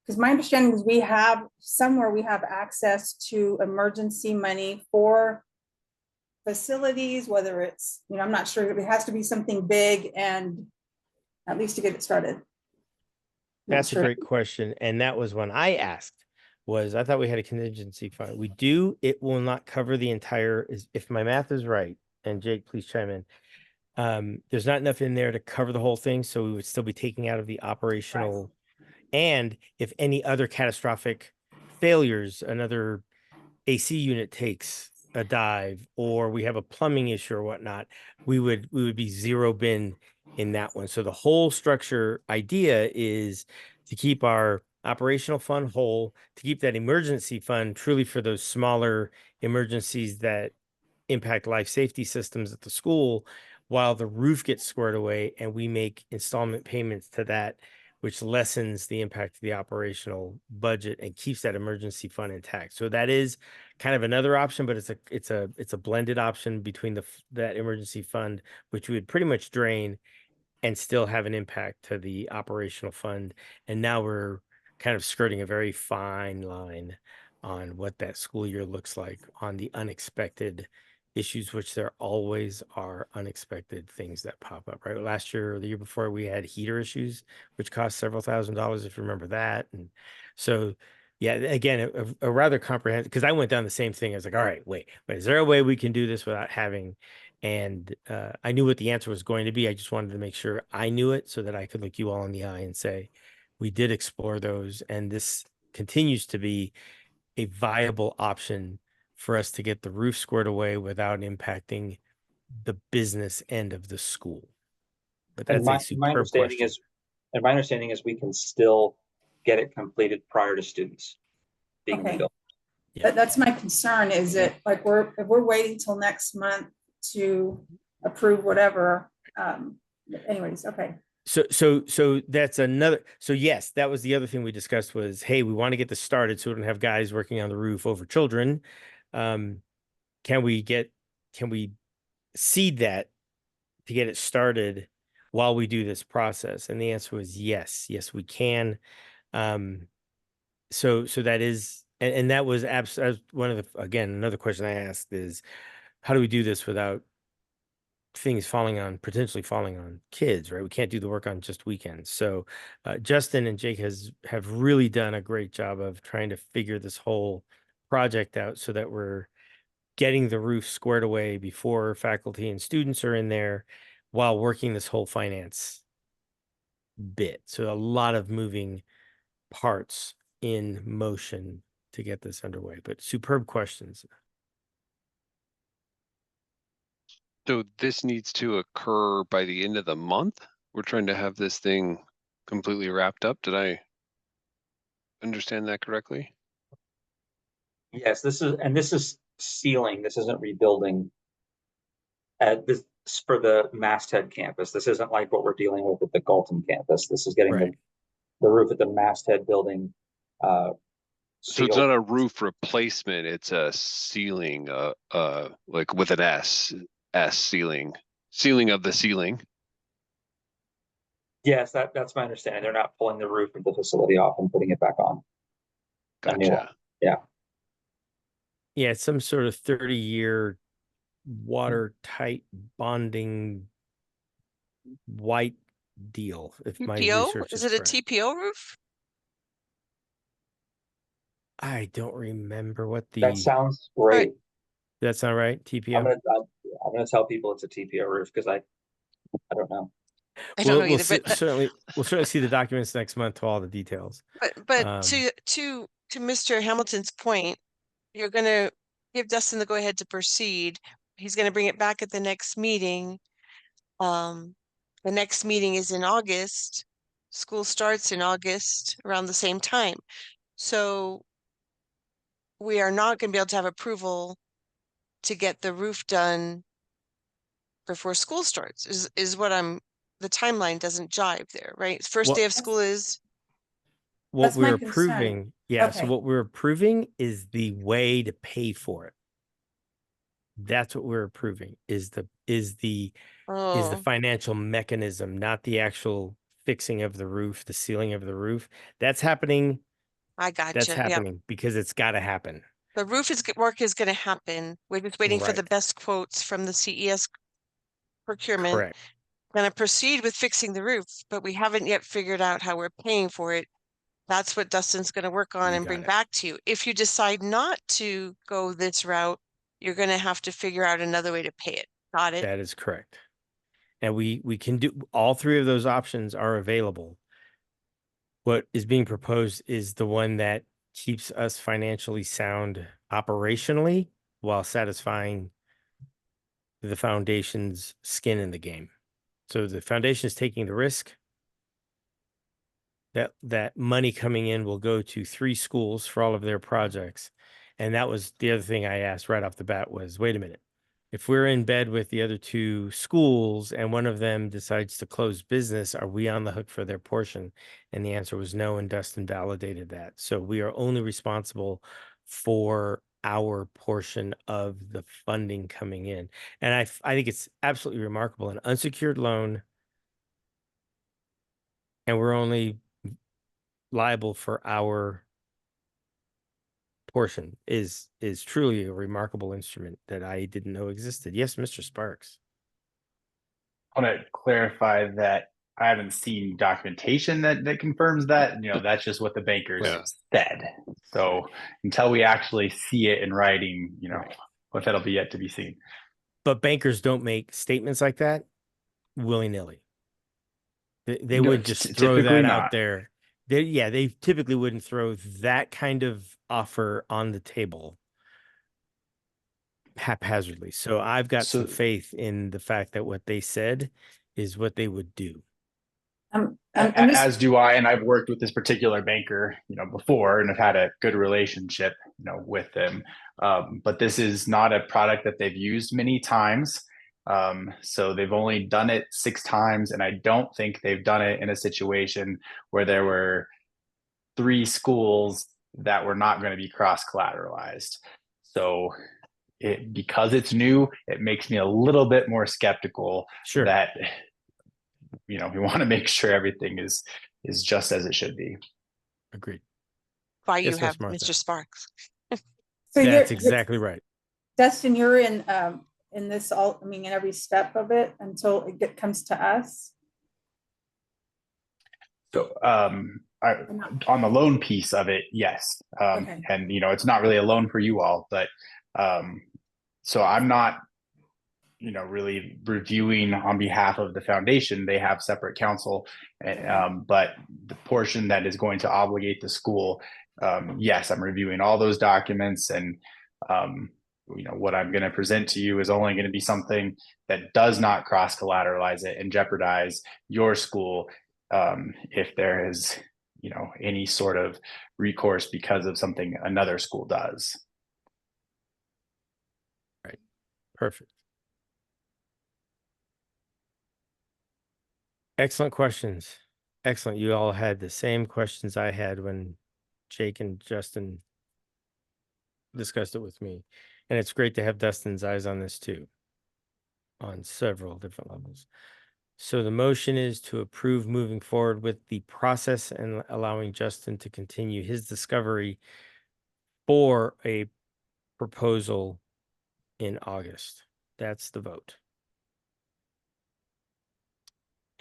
Because my understanding is we have access to emergency money for facilities, whether it's, I'm not sure, it has to be something big, and at least to get it started. That's a great question. And that was when I asked, I thought we had a contingency fund. We do. It will not cover the entire, if my math is right, and Jake, please chime in. There's not enough in there to cover the whole thing. So we would still be taking out of the operational. Right. And if any other catastrophic failures, another AC unit takes a dive, or we have a plumbing issue or whatnot, we would be zero bin in that one. So the whole structure idea is to keep our operational fund whole, to keep that emergency fund truly for those smaller emergencies that impact life safety systems at the school, while the roof gets squared away and we make installment payments to that, which lessens the impact of the operational budget and keeps that emergency fund intact. So that is kind of another option, but it's a blended option between that emergency fund, which we would pretty much drain and still have an impact to the operational fund. And now we're kind of skirting a very fine line on what that school year looks like on the unexpected issues, which there always are unexpected things that pop up, right? Last year or the year before, we had heater issues, which cost several $1,000s, if you remember that. And so, yeah, again, a rather comprehensive, because I went down the same thing. I was like, all right, wait, is there a way we can do this without having, and I knew what the answer was going to be. I just wanted to make sure I knew it so that I could look you all in the eye and say, we did explore those, and this continues to be a viable option for us to get the roof squared away without impacting the business end of the school. But that's a superb question. And my understanding is we can still get it completed prior to students being rebuilt. Yeah. That's my concern. Is it like if we're waiting till next month to approve whatever? Anyways, okay. So that's another. So yes, that was the other thing we discussed was, hey, we want to get this started so we don't have guys working on the roof over children. Can we seed that to get it started while we do this process? And the answer was yes, we can. So that is, and that was one of the, again, another question I asked is, how do we do this without things potentially falling on kids, right? We can't do the work on just weekends. So Justin and Jake have really done a great job of trying to figure this whole project out so that we're getting the roof squared away before faculty and students are in there while working this whole finance bit. So a lot of moving parts in motion to get this underway, but superb questions. So this needs to occur by the end of the month? We're trying to have this thing completely wrapped up. Did I understand that correctly? Yes, this is sealing. This isn't rebuilding. This for the Masthead campus. This isn't like what we're dealing with at the Galton campus. This is getting the roof at the Masthead building. So it's not a roof replacement. It's a ceiling, like with an S ceiling of the ceiling. Yes, that's my understanding. They're not pulling the roof of the facility off and putting it back on. Gotcha. Yeah. Yeah, it's some sort of 30-year watertight bonding white deal, if my TPO? research Is is it a correct. TPO roof? I don't remember what That the, sounds great. that sound right? I'm TPO? gonna tell people it's a TPO roof because I don't know. I don't know either, We'll certainly see the documents next month to all the details. but Um, to Mr. Hamilton's point, you're gonna give Dustin the go ahead to proceed. He's gonna bring it back at the next meeting. The next meeting is in August. School starts in August around the same time. So we are not gonna be able to have approval to get the roof done before school starts, is what the timeline doesn't jive there, right? First day What- of school is, what That's my we're concern. approving, yeah, so Okay. what we're approving is the way to pay for it. That's what we're approving, is the oh, financial mechanism, not the actual fixing of the roof, the sealing of the roof. That's happening. I That's gotcha. Yeah. happening because it's got to happen. The work is gonna happen. We're just waiting for the Right. best quotes from the CES procurement. Correct. Gonna proceed with fixing the roof, but we haven't yet figured out how we're paying for it. That's what Dustin's gonna work on You and got bring it. back to you. If you decide not to go this route, you're gonna have to figure out another way to pay it. Got it? That is correct. And we can do all three of those options are available. What is being proposed is the one that keeps us financially sound operationally while satisfying the foundation's skin in the game. So the foundation is taking the risk. That money coming in will go to 3 schools for all of their projects. And that was the other thing I asked right off the bat was, wait a minute. If we're in bed with the other 2 schools and one of them decides to close business, are we on the hook for their portion? And the answer was no, and Dustin validated that. So we are only responsible for our portion of the funding coming in. And I think it's absolutely remarkable. An unsecured loan, and we're only liable for our portion is truly a remarkable instrument that I didn't know existed. Yes, Mr. Sparks. I want to clarify that I haven't seen documentation that confirms that. That's just what the bankers Yeah. said. So until we actually see it in writing, Right. what that'll be yet to be seen. But bankers don't make statements like that willy-nilly. They No, would just throw typically that not. out there. They typically wouldn't throw that kind of offer on the table haphazardly. So I've got some faith in the fact that what they said is what they would do. As do I, and I've worked with this particular banker, before, and I've had a good relationship, with them. But this is not a product that they've used many times. So they've only done it 6 times, and I don't think they've done it in a situation where there were 3 schools that were not going to be cross collateralized. So because it's new, it makes me a little bit more skeptical that we want to make sure everything is just as it should be. Agreed. Why Yes, you have Miss Martha. Mr. Sparks. So That's exactly right. Dustin, you're in this in every step of it until it comes to us. So on the loan piece of it, yes. Okay. And it's not really a loan for you all, but so I'm not really reviewing on behalf of the foundation. They have separate counsel, but the portion that is going to obligate the school, yes, I'm reviewing all those documents, and what I'm going to present to you is only going to be something that does not cross collateralize it and jeopardize your school if there is any sort of recourse because of something another school does. Right. Perfect. Excellent questions. Excellent. You all had the same questions I had when Jake and Justin discussed it with me. And it's great to have Dustin's eyes on this too, on several different levels. So the motion is to approve moving forward with the process and allowing Justin to continue his discovery for a proposal in August. That's the vote.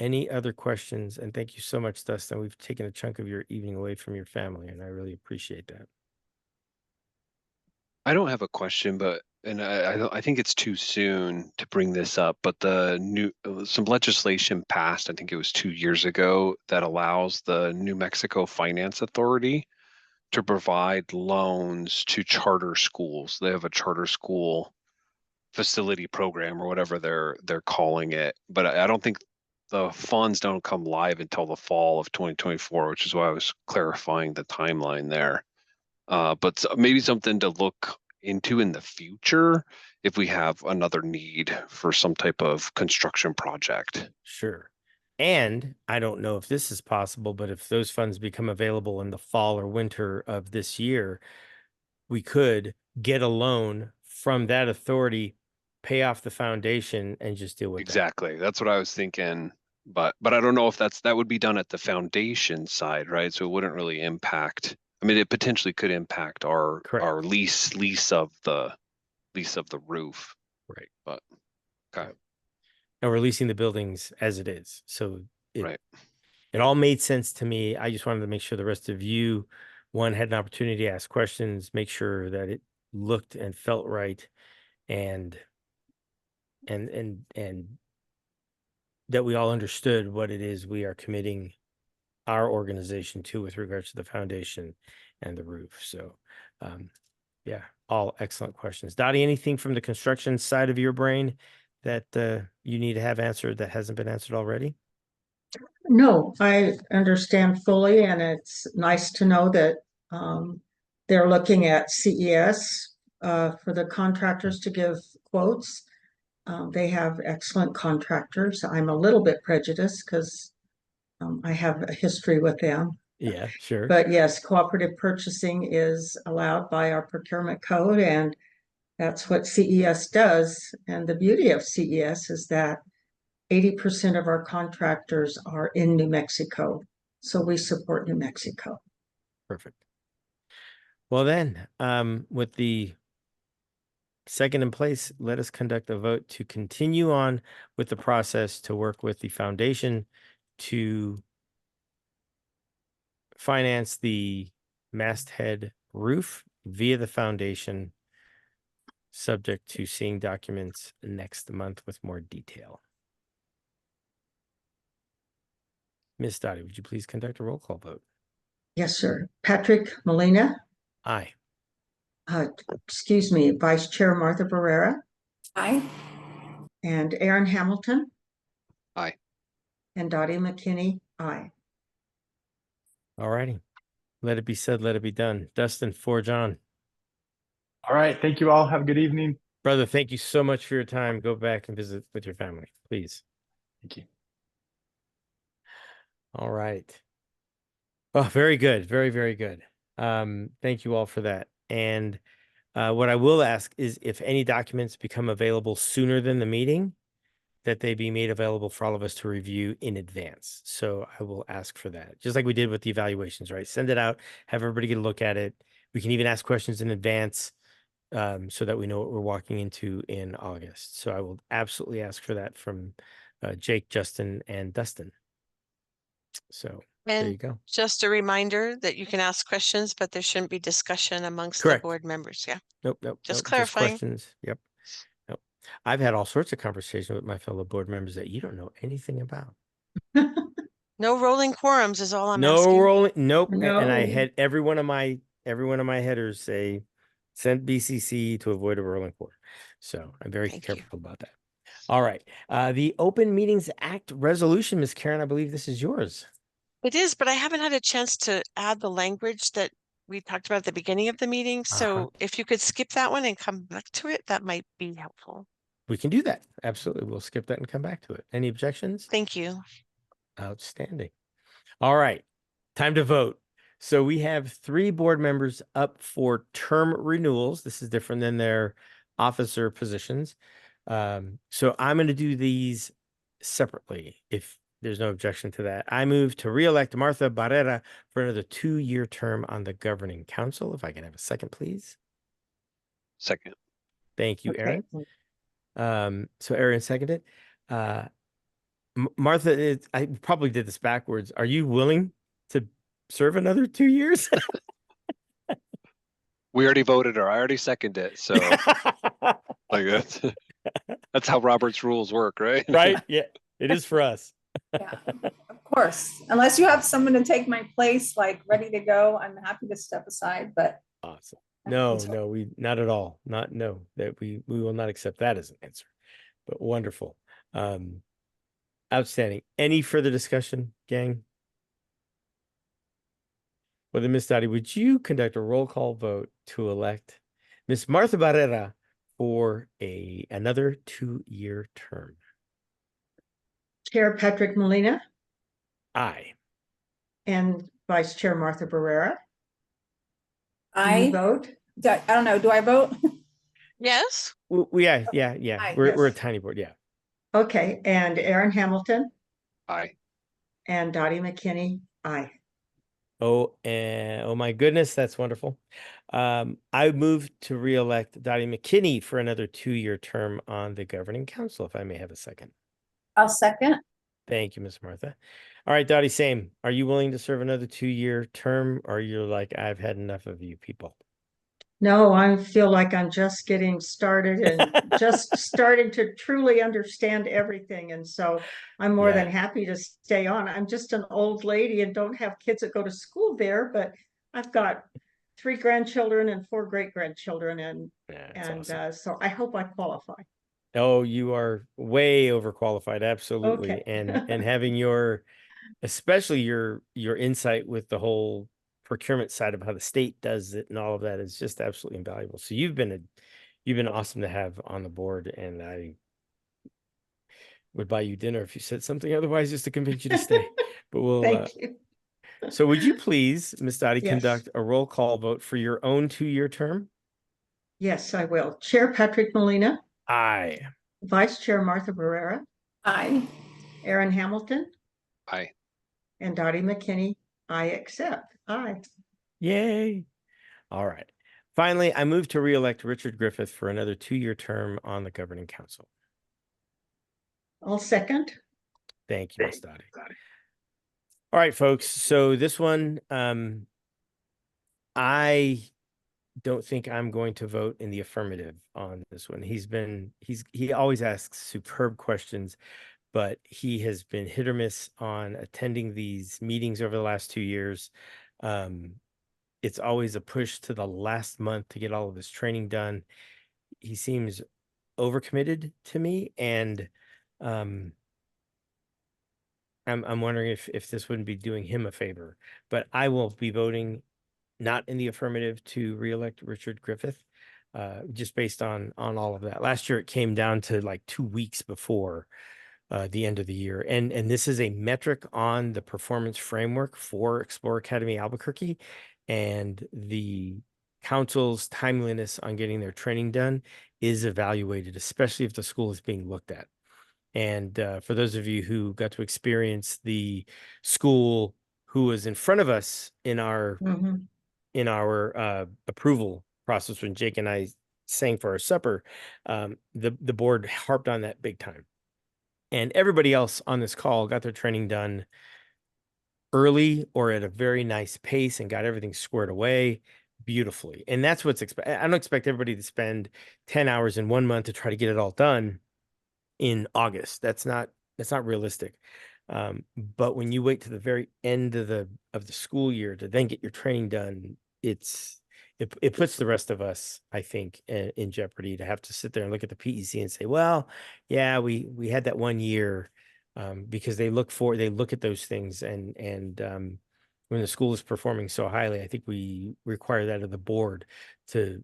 Any other questions? And thank you so much, Dustin. We've taken a chunk of your evening away from your family, and I really appreciate that. I don't have a question, but I think it's too soon to bring this up, but some legislation passed, I think it was 2 years ago, that allows the New Mexico Finance Authority to provide loans to charter schools. They have a charter school facility program or whatever they're calling it, but I don't think the funds don't come live until the fall of 2024, which is why I was clarifying the timeline there. But maybe something to look into in the future if we have another need for some type of construction project. Sure. And I don't know if this is possible, but if those funds become available in the fall or winter of this year, we could get a loan from that authority, pay off the foundation, and just deal with that. Exactly. That's what I was thinking. But I don't know if that would be done at the foundation side, right? So it wouldn't really impact. I mean, it potentially could impact our Correct. lease of the roof. Right. But okay. And releasing the buildings as it is. So Right. it all made sense to me. I just wanted to make sure the rest of you, one, had an opportunity to ask questions, make sure that it looked and felt right, and that we all understood what it is we are committing our organization to with regards to the foundation and the roof. So, yeah, all excellent questions. Dottie, anything from the construction side of your brain that you need to have answered that hasn't been answered already? No, I understand fully, and it's nice to know that they're looking at CES for the contractors to give quotes. They have excellent contractors. I'm a little bit prejudiced because I have a history with them. Yeah, sure. But yes, cooperative purchasing is allowed by our procurement code, and that's what CES does. And the beauty of CES is that 80% of our contractors are in New Mexico. So we support New Mexico. Perfect. Well then, with the second in place, let us conduct a vote to continue on with the process to work with the foundation to finance the masthead roof via the foundation, subject to seeing documents next month with more detail. Ms. Dottie, would you please conduct a roll call vote? Yes, sir. Patrick Molina. Aye. Excuse me, Vice Chair Martha Barrera. Aye. And Aaron Hamilton. Aye. And Dottie McKinney. Aye. All righty. Let it be said, let it be done. Dustin, forge on. All right. Thank you all. Have a good evening. Brother, thank you so much for your time. Go back and visit with your family, please. Thank you. All right. Oh, very good. Very, very good. Thank you all for that. And what I will ask is if any documents become available sooner than the meeting, that they be made available for all of us to review in advance. So I will ask for that, just like we did with the evaluations, right? Send it out, have everybody get a look at it. We can even ask questions in advance so that we know what we're walking into in August. So I will absolutely ask for that from Jake, Justin, and Dustin. So there you And go. just a reminder that you can ask questions, but there shouldn't be discussion amongst Correct. the board members. Yeah. Nope. Just clarifying. questions. Yep. Nope. I've had all sorts of conversations with my fellow board members that you don't know anything about. No rolling quorums is all I'm No asking. rolling. Nope. No. And I had every one of my headers say send BCC to avoid a rolling quorum. So I'm very Thank you. careful about that. All right. The Open Meetings Act resolution, Ms. Karen, I believe this is yours. It is, but I haven't had a chance to add the language that we talked about at the beginning of the meeting. So if you could skip that one and come back to it, that might be helpful. We can do that. Absolutely. We'll skip that and come back to it. Any objections? Thank you. Outstanding. All right. Time to vote. So we have 3 board members up for term renewals. This is different than their officer positions. So I'm going to do these separately if there's no objection to that. I move to reelect Martha Barrera for another 2-year term on the governing council. If I can have a second, please. Second. Thank you, Okay. Aaron. So Aaron seconded. Martha, I probably did this backwards. Are you willing to serve another 2 years? We already voted, or I already seconded it. So like that's how Robert's rules work, right? Right? Yeah, it is for us. Yeah, of course. Unless you have someone to take my place, like ready to go, I'm happy to step aside, but. Awesome. No, we not at all. Not no, that we will not accept that as an answer. But wonderful. Outstanding. Any further discussion, gang? Well, then, Miss Dottie, would you conduct a roll call vote to elect Miss Martha Barrera for another 2-year term? Chair Patrick Molina Aye. and Vice Chair Martha Barrera. Do you I vote? don't know, do I vote? Yes? Yeah. Aye, We're a yes. tiny board. Yeah. Okay, and Aaron Hamilton Aye. and Dottie McKinney, aye. Oh, and oh my goodness, that's wonderful. I move to reelect Dottie McKinney for another 2-year term on the governing council, if I may have a second. I'll second. Thank you, Miss Martha. All right, Dottie, same. Are you willing to serve another 2-year term, or you're like, I've had enough of you people? No, I feel like I'm just getting started and just starting to truly understand everything. And so I'm more than Yeah. happy to stay on. I'm just an old lady and don't have kids that go to school there, but I've got 3 grandchildren and 4 great-grandchildren. Yeah, that's awesome. So I hope I qualify. Oh, you are way overqualified, absolutely. Okay. And having your, especially your insight with the whole procurement side of how the state does it and all of that is just absolutely invaluable. So you've been awesome to have on the board, and I would buy you dinner if you said something otherwise just to convince you to stay. But we'll Thank you. so would you please, Miss Dottie, Yes. conduct a roll call vote for your own 2-year term? Yes, I will. Chair Patrick Molina, Aye. Vice Chair Martha Barrera, Aye. Aaron Hamilton, Aye. and Dottie McKinney, I accept. Aye. Yay. All right. Finally, I move to reelect Richard Griffith for another 2-year term on the governing council. I'll second. Thank you, Miss Dottie. All right, folks. So this one, I don't think I'm going to vote in the affirmative on this one. He always asks superb questions, but he has been hit or miss on attending these meetings over the last 2 years. It's always a push to the last month to get all of his training done. He seems overcommitted to me, and I'm wondering if this wouldn't be doing him a favor. But I will be voting not in the affirmative to reelect Richard Griffith, just based on all of that. Last year it came down to like 2 weeks before the end of the year, and this is a metric on the performance framework for Explore Academy Albuquerque, and the council's timeliness on getting their training done is evaluated, especially if the school is being looked at. And for those of you who got to experience the school who was in front of us in our Mhm. Approval process when Jake and I sang for our supper, the board harped on that big time. And everybody else on this call got their training done early or at a very nice pace and got everything squared away beautifully. And that's what's expected. I don't expect everybody to spend 10 hours in 1 month to try to get it all done in August. That's not realistic. But when you wait to the very end of the school year to then get your training done, it puts the rest of us, I think, in jeopardy to have to sit there and look at the PEC and say, well, yeah, we had that 1 year, because they look at those things, and when the school is performing so highly, I think we require that of the board to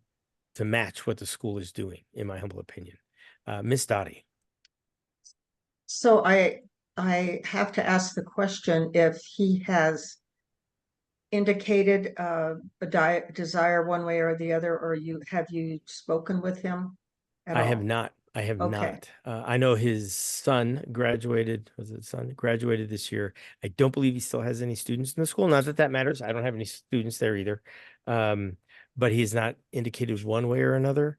match what the school is doing, in my humble opinion. Miss Dottie. So I have to ask the question if he has indicated a desire one way or the other, or have you spoken with him at I all? have not. I have Okay. not. I know his son graduated. Was it son? Graduated this year. I don't believe he still has any students in the school. Not that that matters. I don't have any students there either. But he has not indicated one way or another.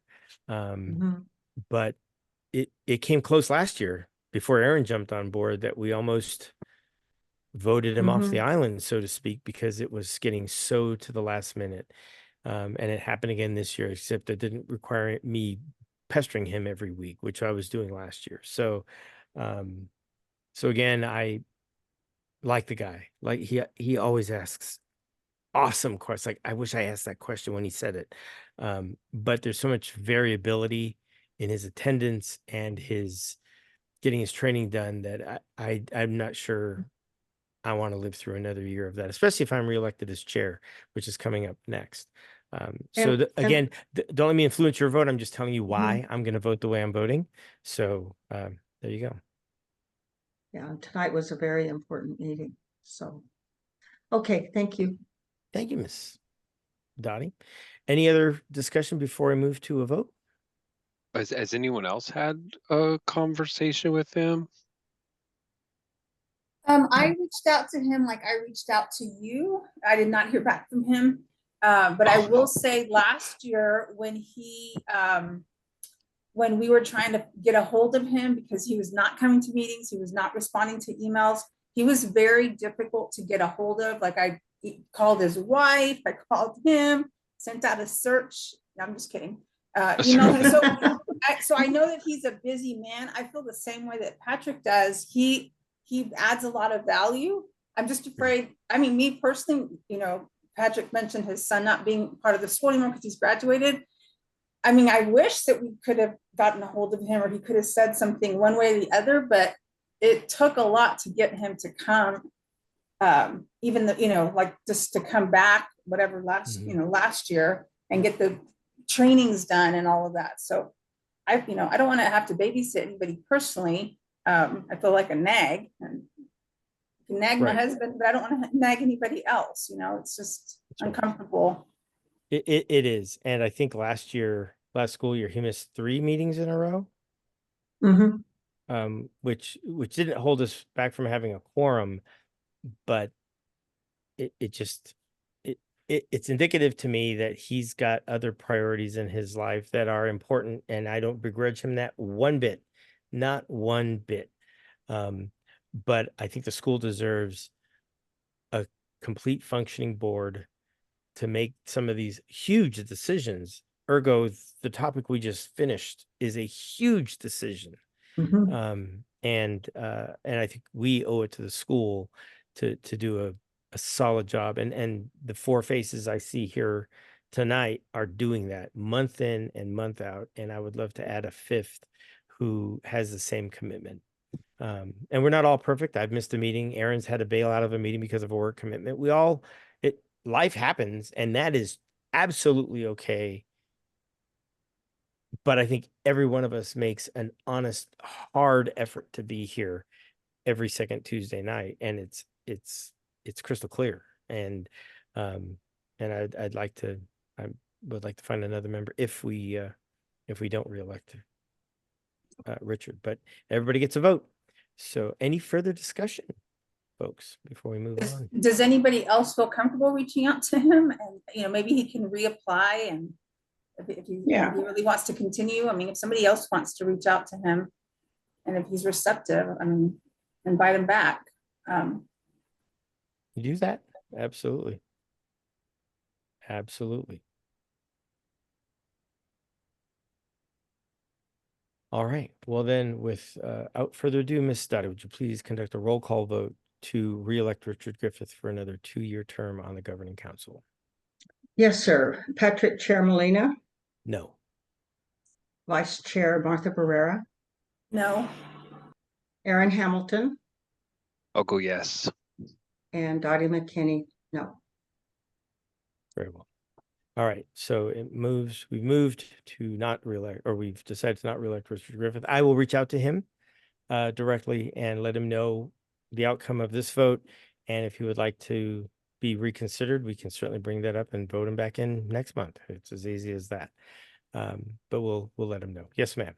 Mhm. But it came close last year before Aaron jumped on board that we almost voted him off the island, so to speak, because it was getting so to the last minute. And it happened again this year, except it didn't require me pestering him every week, which I was doing last year. So, so again, I like the guy. Like he always asks awesome questions. Like I wish I asked that question when he said it. But there's so much variability in his attendance and his getting his training done that I'm not sure I want to live through another year of that, especially if I'm reelected as chair, which is coming up next. Again, don't let me influence your vote. I'm just telling you why I'm going to vote the way I'm voting. So there you go. Yeah, tonight was a very important meeting. So, okay, thank you. Thank you, Miss Dottie. Any other discussion before I move to a vote? Has anyone else had a conversation with him? I reached out to him like I reached out to you. I did not hear back from him. But I will say last year when when we were trying to get a hold of him because he was not coming to meetings, he was not responding to emails. He was very difficult to get a hold of. Like I called his wife, I called him, sent out a search. No, I'm just kidding. Emailed him. So I know that he's a busy man. I feel the same way that Patrick does. He adds a lot of value. I'm just afraid, I mean, me personally, Patrick mentioned his son not being part of the school anymore because he's graduated. I mean, I wish that we could have gotten a hold of him or he could have said something one way or the other, but it took a lot to get him to come. Even the, like just to come back, whatever last year and get the trainings done and all of that. So I don't want to have to babysit anybody personally. I feel like a nag and nag my husband, but I don't want to nag anybody else. It's just uncomfortable. It is. And I think last school year, he missed 3 meetings in a row. Which didn't hold us back from having a quorum, but it's indicative to me that he's got other priorities in his life that are important, and I don't begrudge him that one bit, not one bit. But I think the school deserves a complete functioning board to make some of these huge decisions. Ergo, the topic we just finished is a huge decision. And I think we owe it to the school to do a solid job. And the 4 faces I see here tonight are doing that month in and month out. And I would love to add a 5th who has the same commitment. And we're not all perfect. I've missed a meeting. Aaron's had to bail out of a meeting because of a work commitment. Life happens, and that is absolutely okay. But I think every one of us makes an honest, hard effort to be here every second Tuesday night, and it's crystal clear. And I'd like to, I would like to find another member if we don't reelect Richard. But everybody gets a vote. So, any further discussion, folks, before we move on? Does anybody else feel comfortable reaching out to him, and maybe he can reapply, and if he really wants to continue? I mean, if somebody else wants to reach out to him, and if he's receptive, I mean, invite him back. Do that. Absolutely. All right. Well, then, without further ado, Ms. Dottie, would you please conduct a roll call vote to reelect Richard Griffith for another 2-year term on the Governing Council? Yes, sir. Patrick Chair Molina. No. Vice Chair Martha Barrera. No. Aaron Hamilton. I'll go yes. And Dottie McKinney. No. Very well. All right. So we've moved to not reelect, or we've decided to not reelect Richard Griffith. I will reach out to him directly and let him know the outcome of this vote. And if he would like to be reconsidered, we can certainly bring that up and vote him back in next month. It's as easy as that. But we'll let him know. Yes, ma'am.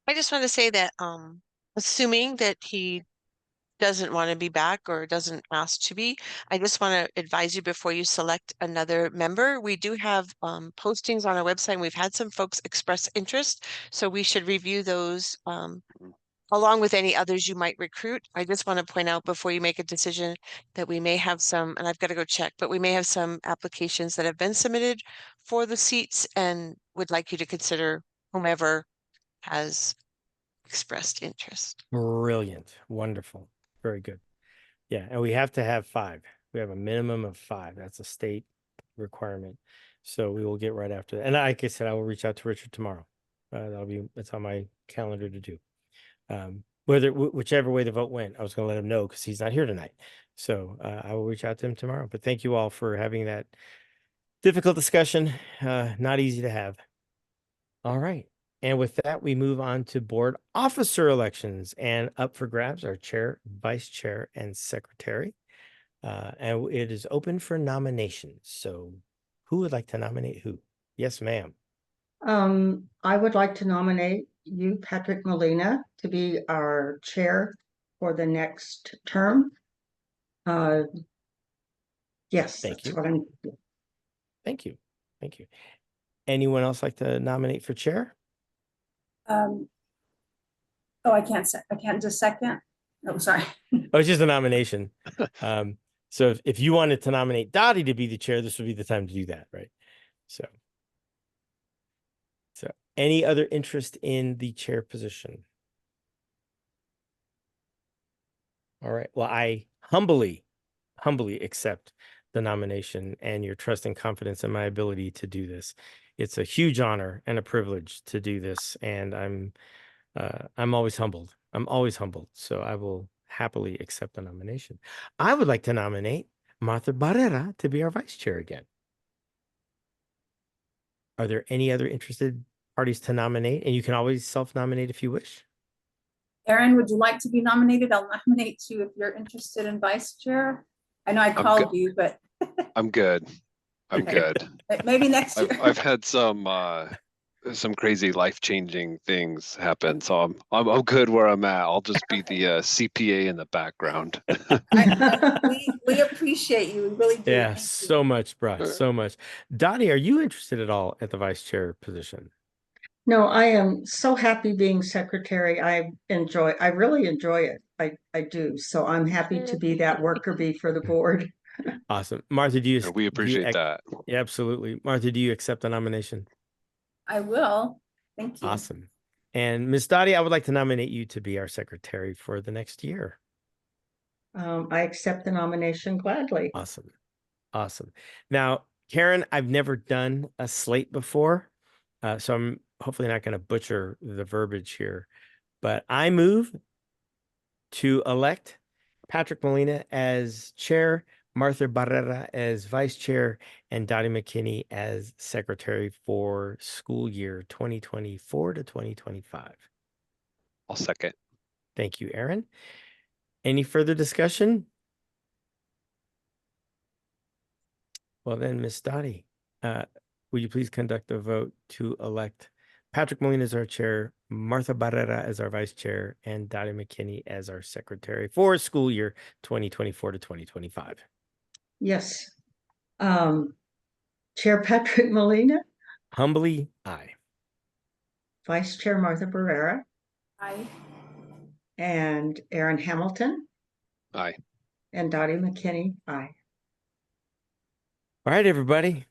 I just want to say that assuming that he doesn't want to be back or doesn't ask to be, I just want to advise you before you select another member. We do have postings on our website, and we've had some folks express interest, so we should review those along with any others you might recruit. I just want to point out before you make a decision that we may have some, and I've got to go check, but we may have some applications that have been submitted for the seats and would like you to consider whomever has expressed interest. Brilliant. Wonderful. Very good. Yeah. And we have to have 5. We have a minimum of 5. That's a state requirement. So we will get right after that. And like I said, I will reach out to Richard tomorrow. That's on my calendar to do. Whichever way the vote went, I was going to let him know because he's not here tonight. So I will reach out to him tomorrow. But thank you all for having that difficult discussion. Not easy to have. All right. And with that, we move on to board officer elections, and up for grabs are chair, vice chair, and secretary. And it is open for nominations. So who would like to nominate who? Yes, ma'am. I would like to nominate you, Patrick Molina, to be our chair for the next term. Yes, Thank that's you. what I'm. Thank you. Thank you. Anyone else like to nominate for chair? Oh, I can't just second. Oh, sorry. Oh, it's just a nomination. So if you wanted to nominate Dottie to be the chair, this would be the time to do that, right? So any other interest in the chair position? All right. Well, I humbly accept the nomination and your trust and confidence in my ability to do this. It's a huge honor and a privilege to do this, and I'm always humbled. I'm always humbled. So I will happily accept the nomination. I would like to nominate Martha Barrera to be our vice chair again. Are there any other interested parties to nominate? And you can always self-nominate if you wish. Aaron, would you like to be nominated? I'll nominate you if you're interested in vice chair. I know I called you, but I'm good. I'm good. maybe next year. I've had some crazy life-changing things happen, so I'm good where I'm at. I'll just be the CPA in the background. We appreciate you. We really do. Yeah, Thank so much, Bruh, so much. Dottie, are you interested at all at the vice chair position? No, I am so happy being secretary. I really enjoy it. I do. So I'm happy to be that worker bee for the board. Awesome. Martha, do you? We appreciate that. Yeah, absolutely. Martha, do you accept the nomination? I will. Thank you. Awesome. And Miss Dottie, I would like to nominate you to be our secretary for the next year. I accept the nomination gladly. Awesome. Awesome. Now, Karen, I've never done a slate before, so I'm hopefully not going to butcher the verbiage here, but I move to elect Patrick Molina as chair, Martha Barrera as vice chair, and Dottie McKinney as secretary for school year 2024 to 2025. I'll second. Thank you, Aaron. Any further discussion? Well then, Miss Dottie, would you please conduct a vote to elect Patrick Molina as our chair, Martha Barrera as our vice chair, and Dottie McKinney as our secretary for school year 2024 to 2025. Yes. Chair Patrick Molina. Humbly, aye. Vice Chair Martha Barrera. Aye. And Aaron Hamilton. Aye. And Dottie McKinney. Aye. All right, everybody.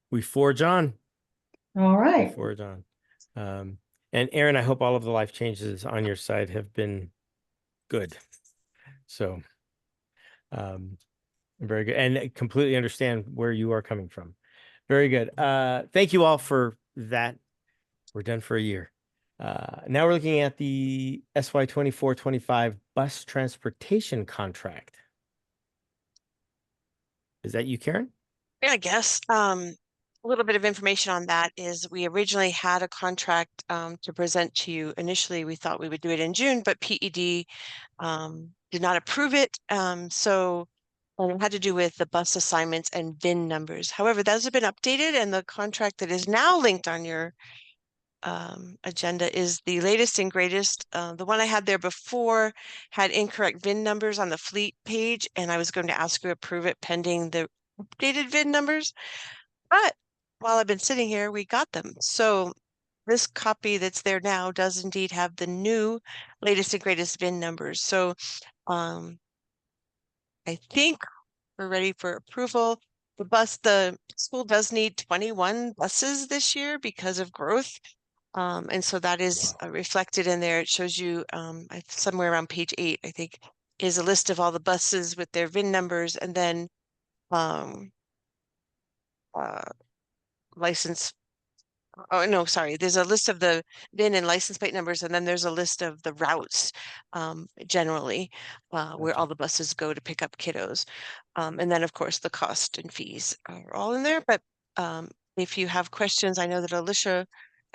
We forge on. All right. We forge on. And Aaron, I hope all of the life changes on your side have been good. So, very good. And I completely understand where you are coming from. Very good. Thank you all for that. We're done for a year. Now we're looking at the SY 24-25 bus transportation contract. Is that you, Karen? Yeah, I guess. A little bit of information on that is we originally had a contract to present to you. Initially, we thought we would do it in June, but PED did not approve it. So it had to do with the bus assignments and VIN numbers. However, those have been updated, and the contract that is now linked on your agenda is the latest and greatest. The one I had there before had incorrect VIN numbers on the fleet page, and I was going to ask you to approve it pending the updated VIN numbers. But while I've been sitting here, we got them. So this copy that's there now does indeed have the new latest and greatest VIN numbers. So I think we're ready for approval. The school does need 21 buses this year because of growth. And so that is reflected in there. It shows you somewhere around page 8, I think, is a list of all the buses with their VIN numbers, and then license. Oh, no, sorry. There's a list of the VIN and license plate numbers, and then there's a list of the routes generally where all the buses go to pick up kiddos. And then, of course, the cost and fees are all in there. But if you have questions, I know that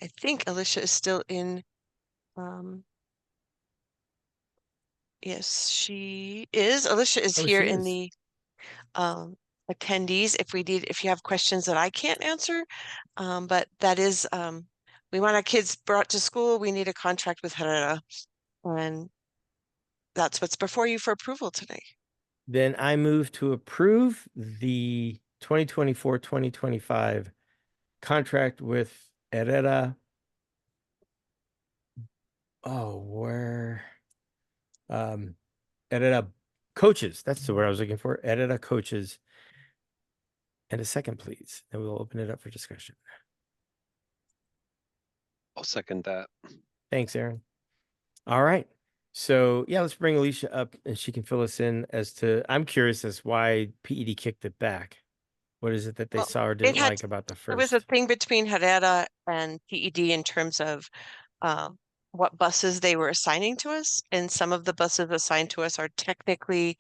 I think Alicia is still in. Yes, she is. Alicia is Oh, here she in is. the attendees if you have questions that I can't answer. But that is, we want our kids brought to school. We need a contract with Herrera. And that's what's before you for approval tonight. Then I move to approve the 2024-2025 contract with Herrera. Herrera Coaches. That's the word I was looking for. Herrera Coaches. And a second, please. And we'll open it up for discussion. I'll second that. Thanks, Aaron. All right. So yeah, let's bring Alicia up and she can fill us in as to, I'm curious as why PED kicked it back. What is it that they Well, saw or didn't like about the It was a first? thing between Herrera and PED in terms of what buses they were assigning to us. And some of the buses assigned to us are technically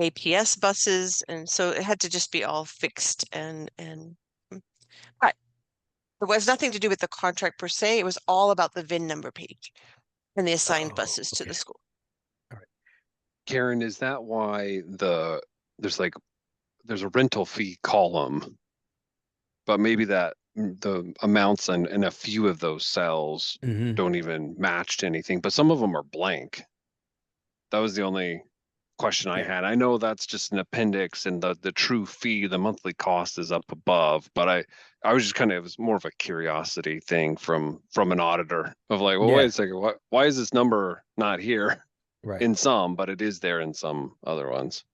APS buses. And so it had to just be all fixed but it was nothing to do with the contract per se. It was all about the VIN number page and the assigned buses to the school. All right. Karen, is that why there's a rental fee column, but maybe that the amounts in a few of those cells don't even match to anything, but some of them are blank. That was the only question I had. I know that's just an appendix and the true fee, the monthly cost is up above, but I was just kind of, it was more of a curiosity thing from an auditor of like, well, wait a second, why is this number not here in some, but it is there in some other ones?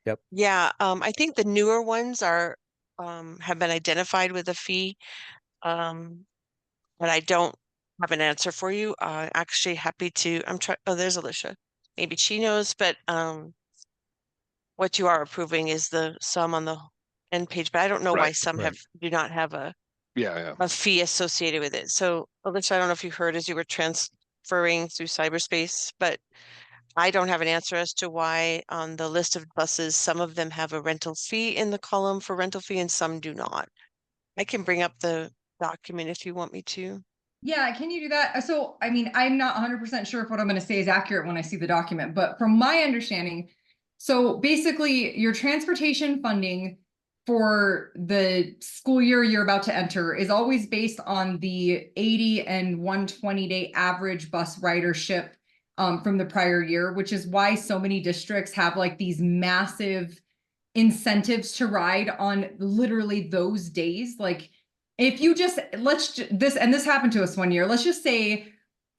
Yep. Yeah, I think the newer ones are have been identified with a fee, but I don't have an answer for you. Actually happy to. Oh, there's Alicia. Maybe she knows, but what you are approving is the sum on the end page. But I don't know why some do not have a fee associated with it. So Alicia, I don't know if you heard as you were transferring through cyberspace, but I don't have an answer as to why on the list of buses, some of them have a rental fee in the column for rental fee and some do not. I can bring up the document if you want me to. Yeah, can you do that? So, I mean, I'm not 100% sure if what I'm going to say is accurate when I see the document, but from my understanding, so basically your transportation funding for the school year you're about to enter is always based on the 80 and 120 day average bus ridership from the prior year, which is why so many districts have like these massive incentives to ride on literally those days. Like if you just, this happened to us one year, let's just say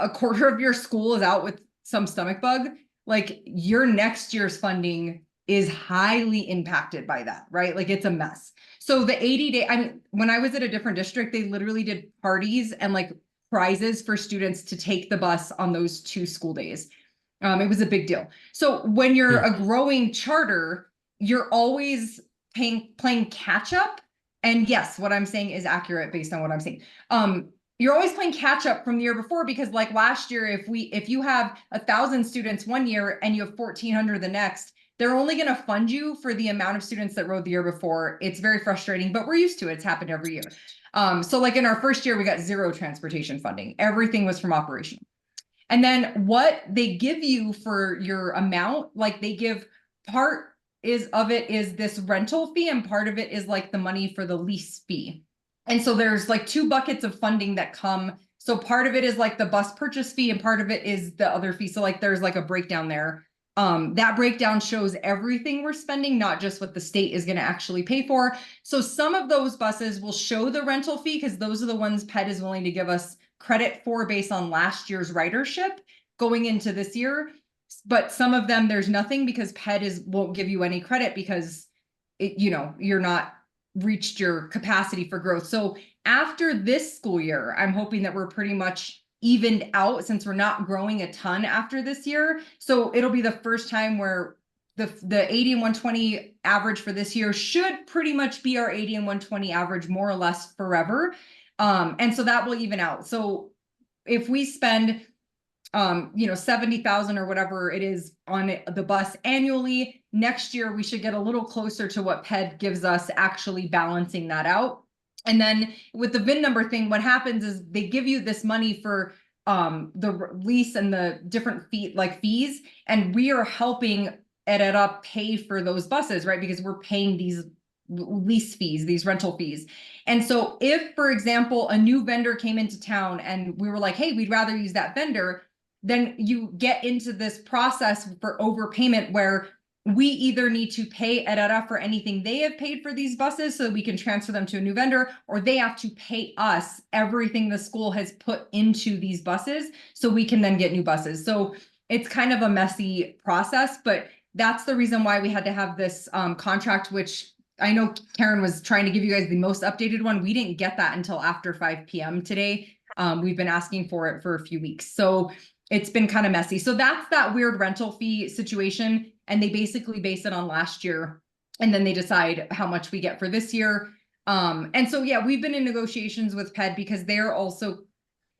a quarter of your school is out with some stomach bug, like your next year's funding is highly impacted by that, right? Like it's a mess. So the 80 day, I mean, when I was at a different district, they literally did parties and like prizes for students to take the bus on those 2 school days. It was a big deal. So when you're a growing charter, you're always playing catch up. And yes, what I'm saying is accurate based on what I'm saying. You're always playing catch up from the year before, because like last year, if you have 1,000 students one year and you have 1,400 the next, they're only going to fund you for the amount of students that rode the year before. It's very frustrating, but we're used to it. It's happened every year. So like in our first year, we got 0 transportation funding. Everything was from operational. And then what they give you for your amount, like they give part of it is this rental fee and part of it is like the money for the lease fee. And so there's like 2 buckets of funding that come. So part of it is like the bus purchase fee and part of it is the other fee. So like there's like a breakdown there. That breakdown shows everything we're spending, not just what the state is going to actually pay for. So some of those buses will show the rental fee because those are the ones PED is willing to give us credit for based on last year's ridership going into this year. But some of them, there's nothing because PED won't give you any credit because you're not reached your capacity for growth. So after this school year, I'm hoping that we're pretty much evened out since we're not growing a ton after this year. So it'll be the first time where the 80 and 120 average for this year should pretty much be our 80 and 120 average more or less forever. And so that will even out. So if we spend 70,000 or whatever it is on the bus annually, next year we should get a little closer to what PED gives us, actually balancing that out. And then with the VIN number thing, what happens is they give you this money for the lease and the different fees, and we are helping EdUp pay for those buses, right? Because we're paying these lease fees, these rental fees. And so if, for example, a new vendor came into town and we were like, hey, we'd rather use that vendor, then you get into this process for overpayment where we either need to pay EdUp for anything they have paid for these buses so we can transfer them to a new vendor, or they have to pay us everything the school has put into these buses so we can then get new buses. So it's kind of a messy process, but that's the reason why we had to have this contract, which I know Karen was trying to give you guys the most updated one. We didn't get that until after 5 p.m. today. We've been asking for it for a few weeks. So it's been kind of messy. So that's that weird rental fee situation. And they basically base it on last year. And then they decide how much we get for this year. And so, yeah, we've been in negotiations with PED because they're also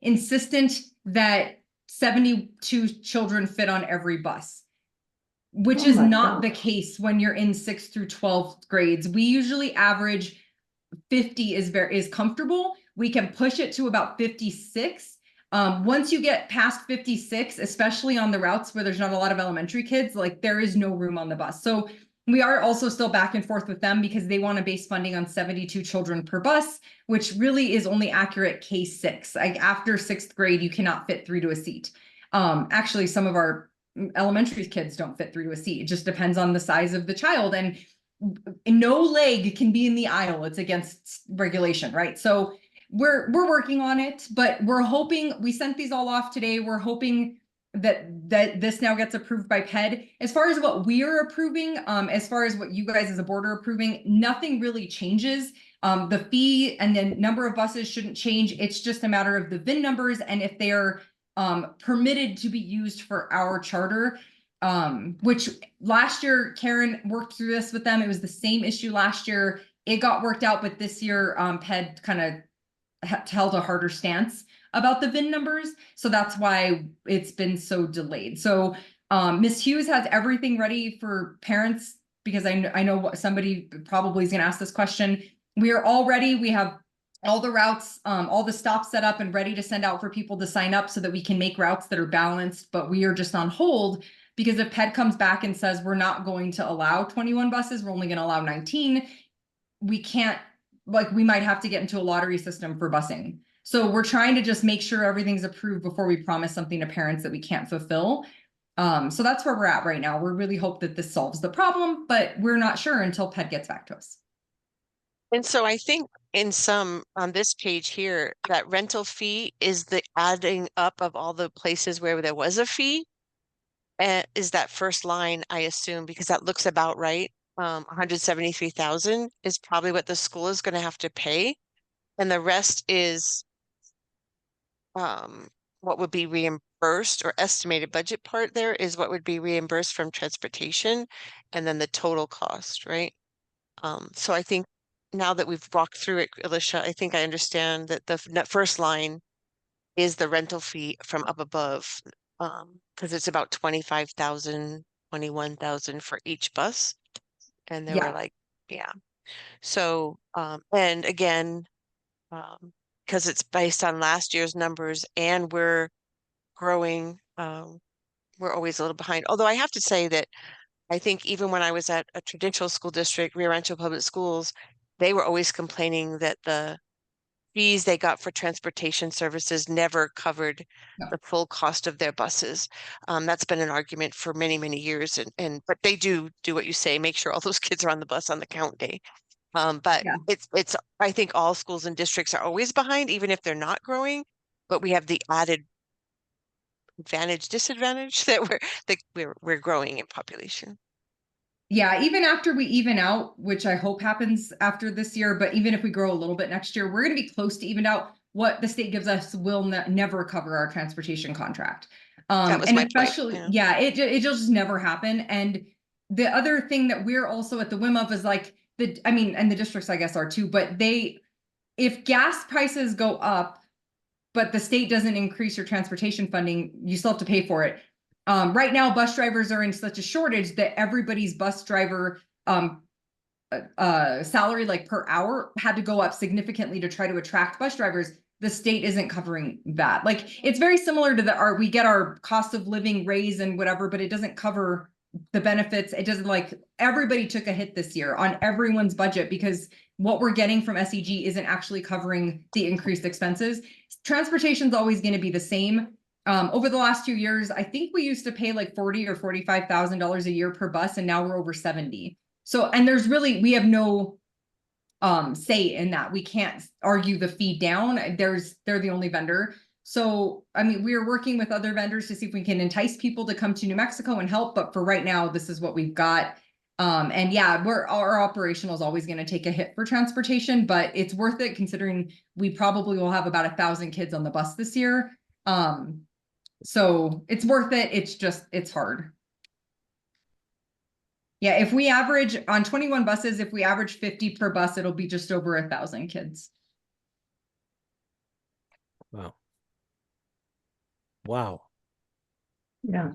insistent that 72 children fit on every bus, which is not the case when you're in 6th through 12th grades. We usually average 50 is comfortable. We can push it to about 56. Once you get past 56, especially on the routes where there's not a lot of elementary kids, like there is no room on the bus. So we are also still back and forth with them because they want to base funding on 72 children per bus, which really is only accurate K6. Like after 6th grade, you cannot fit 3 to a seat. Actually, some of our elementary kids don't fit 3 to a seat. It just depends on the size of the child, and no leg can be in the aisle. It's against regulation, right? So we're working on it, but we're hoping, we sent these all off today. We're hoping that this now gets approved by PED. As far as what we're approving, as far as what you guys as a board are approving, nothing really changes. The fee and the number of buses shouldn't change. It's just a matter of the VIN numbers and if they're permitted to be used for our charter, which last year Karen worked through this with them. It was the same issue last year. It got worked out, but this year PED kind of held a harder stance about the VIN numbers. So that's why it's been so delayed. So Ms. Hughes has everything ready for parents because I know somebody probably is going to ask this question. We are all ready. We have all the routes, all the stops set up and ready to send out for people to sign up so that we can make routes that are balanced, but we are just on hold because if PED comes back and says we're not going to allow 21 buses, we're only going to allow 19, we can't, like, we might have to get into a lottery system for busing. So we're trying to just make sure everything's approved before we promise something to parents that we can't fulfill. So that's where we're at right now. We really hope that this solves the problem, but we're not sure until PED gets back to us. And so I think in some on this page here, that rental fee is the adding up of all the places where there was a fee. And is that first line, I assume, because that looks about right. 173,000 is probably what the school is going to have to pay. And the rest is what would be reimbursed, or estimated budget part there is what would be reimbursed from transportation, and then the total cost, right? So I think now that we've walked through it, Alicia, I think I understand that the first line is the rental fee from up above, because it's about 25,000, 21,000 for each bus. And they were like, yeah. So, and again, because it's based on last year's numbers and we're growing, we're always a little behind. Although I have to say that I think even when I was at a traditional school district, Rio Rancho Public Schools, they were always complaining that the fees they got for transportation services never covered No. the full cost of their buses. That's been an argument for many, many years, but they do what you say, make sure all those kids are on the bus on the count day. But Yeah. it's I think all schools and districts are always behind, even if they're not growing, but we have the added disadvantage that we're growing in population. Yeah, even after we even out, which I hope happens after this year, but even if we grow a little bit next year, we're going to be close to evened out. What the state gives us will never cover our transportation contract. That was and my point, especially, yeah, it'll just never happen. And the other thing that we're also at the whim of is like and the districts, I guess, are too, but if gas prices go up, but the state doesn't increase your transportation funding, you still have to pay for it. Right now, bus drivers are in such a shortage that everybody's bus driver salary, like per hour, had to go up significantly to try to attract bus drivers. The state isn't covering that. Like, it's very similar to we get our cost of living raise and whatever, but it doesn't cover the benefits. It doesn't, like, everybody took a hit this year on everyone's budget because what we're getting from SEG isn't actually covering the increased expenses. Transportation is always going to be the same. Over the last 2 years, I think we used to pay like $40,000 or $45,000 a year per bus, and now we're over 70. So, and we have no say in that. We can't argue the fee down. They're the only vendor. So, I mean, we are working with other vendors to see if we can entice people to come to New Mexico and help. But for right now, this is what we've got. And yeah, our operational is always going to take a hit for transportation, but it's worth it considering we probably will have about 1,000 kids on the bus this year. So it's worth it. It's hard. Yeah, if we average on 21 buses, if we average 50 per bus, it'll be just over 1,000 kids. Wow. Wow. Yeah.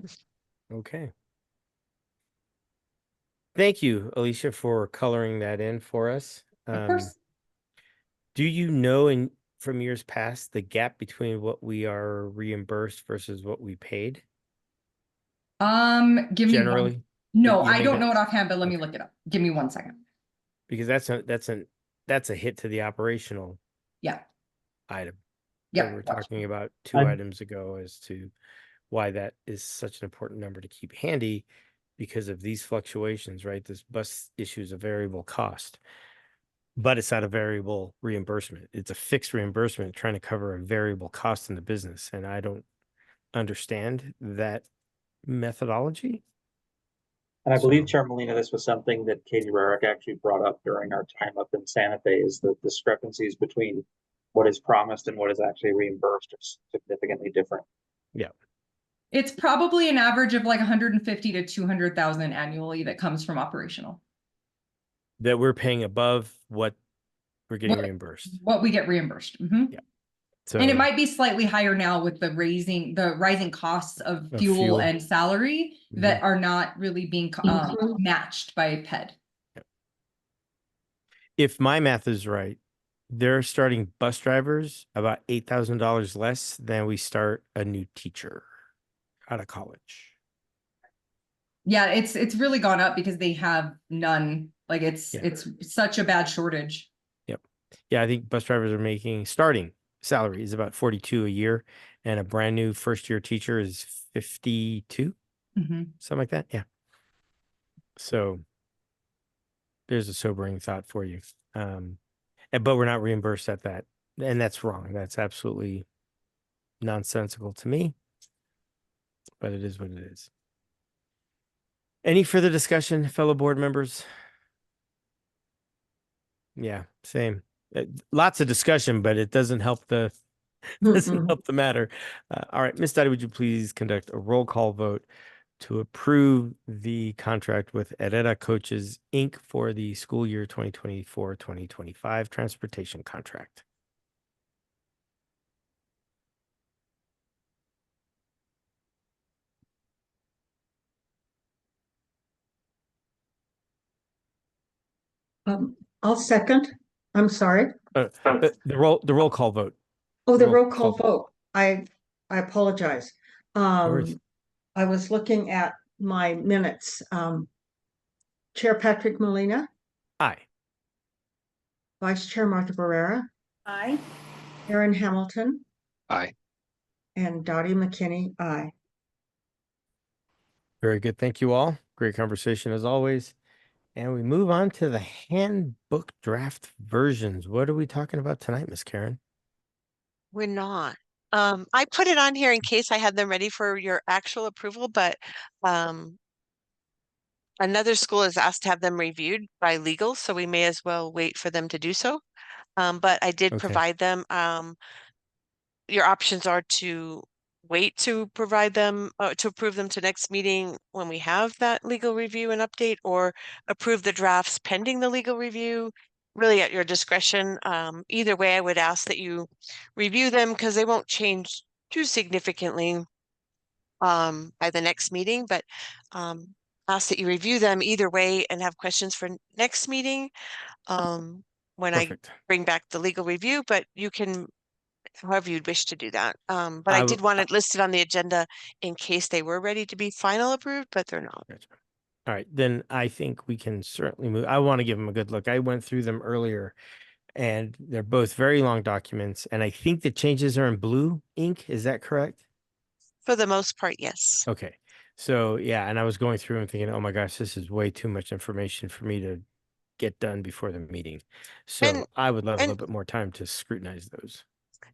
Okay. Thank you, Alicia, for coloring that in for us. Of course. Do you know from years past the gap between what we are reimbursed versus what we paid? Give me Generally? one. No, You I don't even- know it offhand, but let me Okay. look it up. Give me 1 second. Because that's a hit to the operational Yeah. item. Yeah. We were talking about 2 items ago as to why that is such an important number to keep handy because of these fluctuations, right? This bus issue is a variable cost, but it's not a variable reimbursement. It's a fixed reimbursement trying to cover a variable cost in the business. And I don't understand that methodology. And I believe, So- Chair Molina, this was something that Katie Rarick actually brought up during our time up in Santa Fe, is the discrepancies between what is promised and what is actually reimbursed are significantly different. Yeah. It's probably an average of like 150 to 200,000 annually that comes from operational. That we're paying above what we're getting reimbursed. What we get reimbursed. Mhm. Yeah. So, And it might be slightly higher now with the rising costs of fuel fuel. and salary that are not really being Mhm. matched by PED. if my math is right, they're starting bus drivers about $8,000 less than we start a new teacher out of college. Yeah, it's really gone up because they have none. Like it's such a bad shortage. Yep. Yeah, I think bus drivers are making starting salary is about 42 a year, and a brand new first year teacher is 52, something like that. Yeah. So there's a sobering thought for you. But we're not reimbursed at that, and that's wrong. That's absolutely nonsensical to me, but it is what it is. Any further discussion, fellow board members? Yeah, same. Lots of discussion, but it doesn't help the matter. All right, Ms. Dottie, would you please conduct a roll call vote to approve the contract with Herrera Coaches, Inc. for the school year 2024-2025 transportation contract? I'll second. I'm sorry. The roll call vote. Oh, the roll call vote. I apologize. worries. I was looking at my minutes. Chair Patrick Molina, Aye. Vice Chair Martha Barrera, Aye. Aaron Hamilton, Aye. and Dottie McKinney, aye. Very good. Thank you all. Great conversation as always. And we move on to the handbook draft versions. What are we talking about tonight, Miss Karen? We're not. I put it on here in case I had them ready for your actual approval, but another school has asked to have them reviewed by legal, so we may as well wait for them to do so. But I did Okay. provide them. Your options are to wait to provide them, to approve them to next meeting when we have that legal review and update, or approve the drafts pending the legal review, really at your discretion. Either way, I would ask that you review them because they won't change too significantly by the next meeting, but ask that you review them either way and have questions for next meeting when Perfect. I bring back the legal review, but you can however you'd wish to do that. But I I w- did want it listed on the agenda in case they were ready to be final approved, but they're not. Gotcha. All right, then I think we can certainly move. I want to give them a good look. I went through them earlier and they're both very long documents. And I think the changes are in blue ink. Is that correct? For the most part, yes. Okay. So yeah, and I was going through and thinking, oh my gosh, this is way too much information for me to get done before the meeting. So And I would love a and little bit more time to scrutinize those.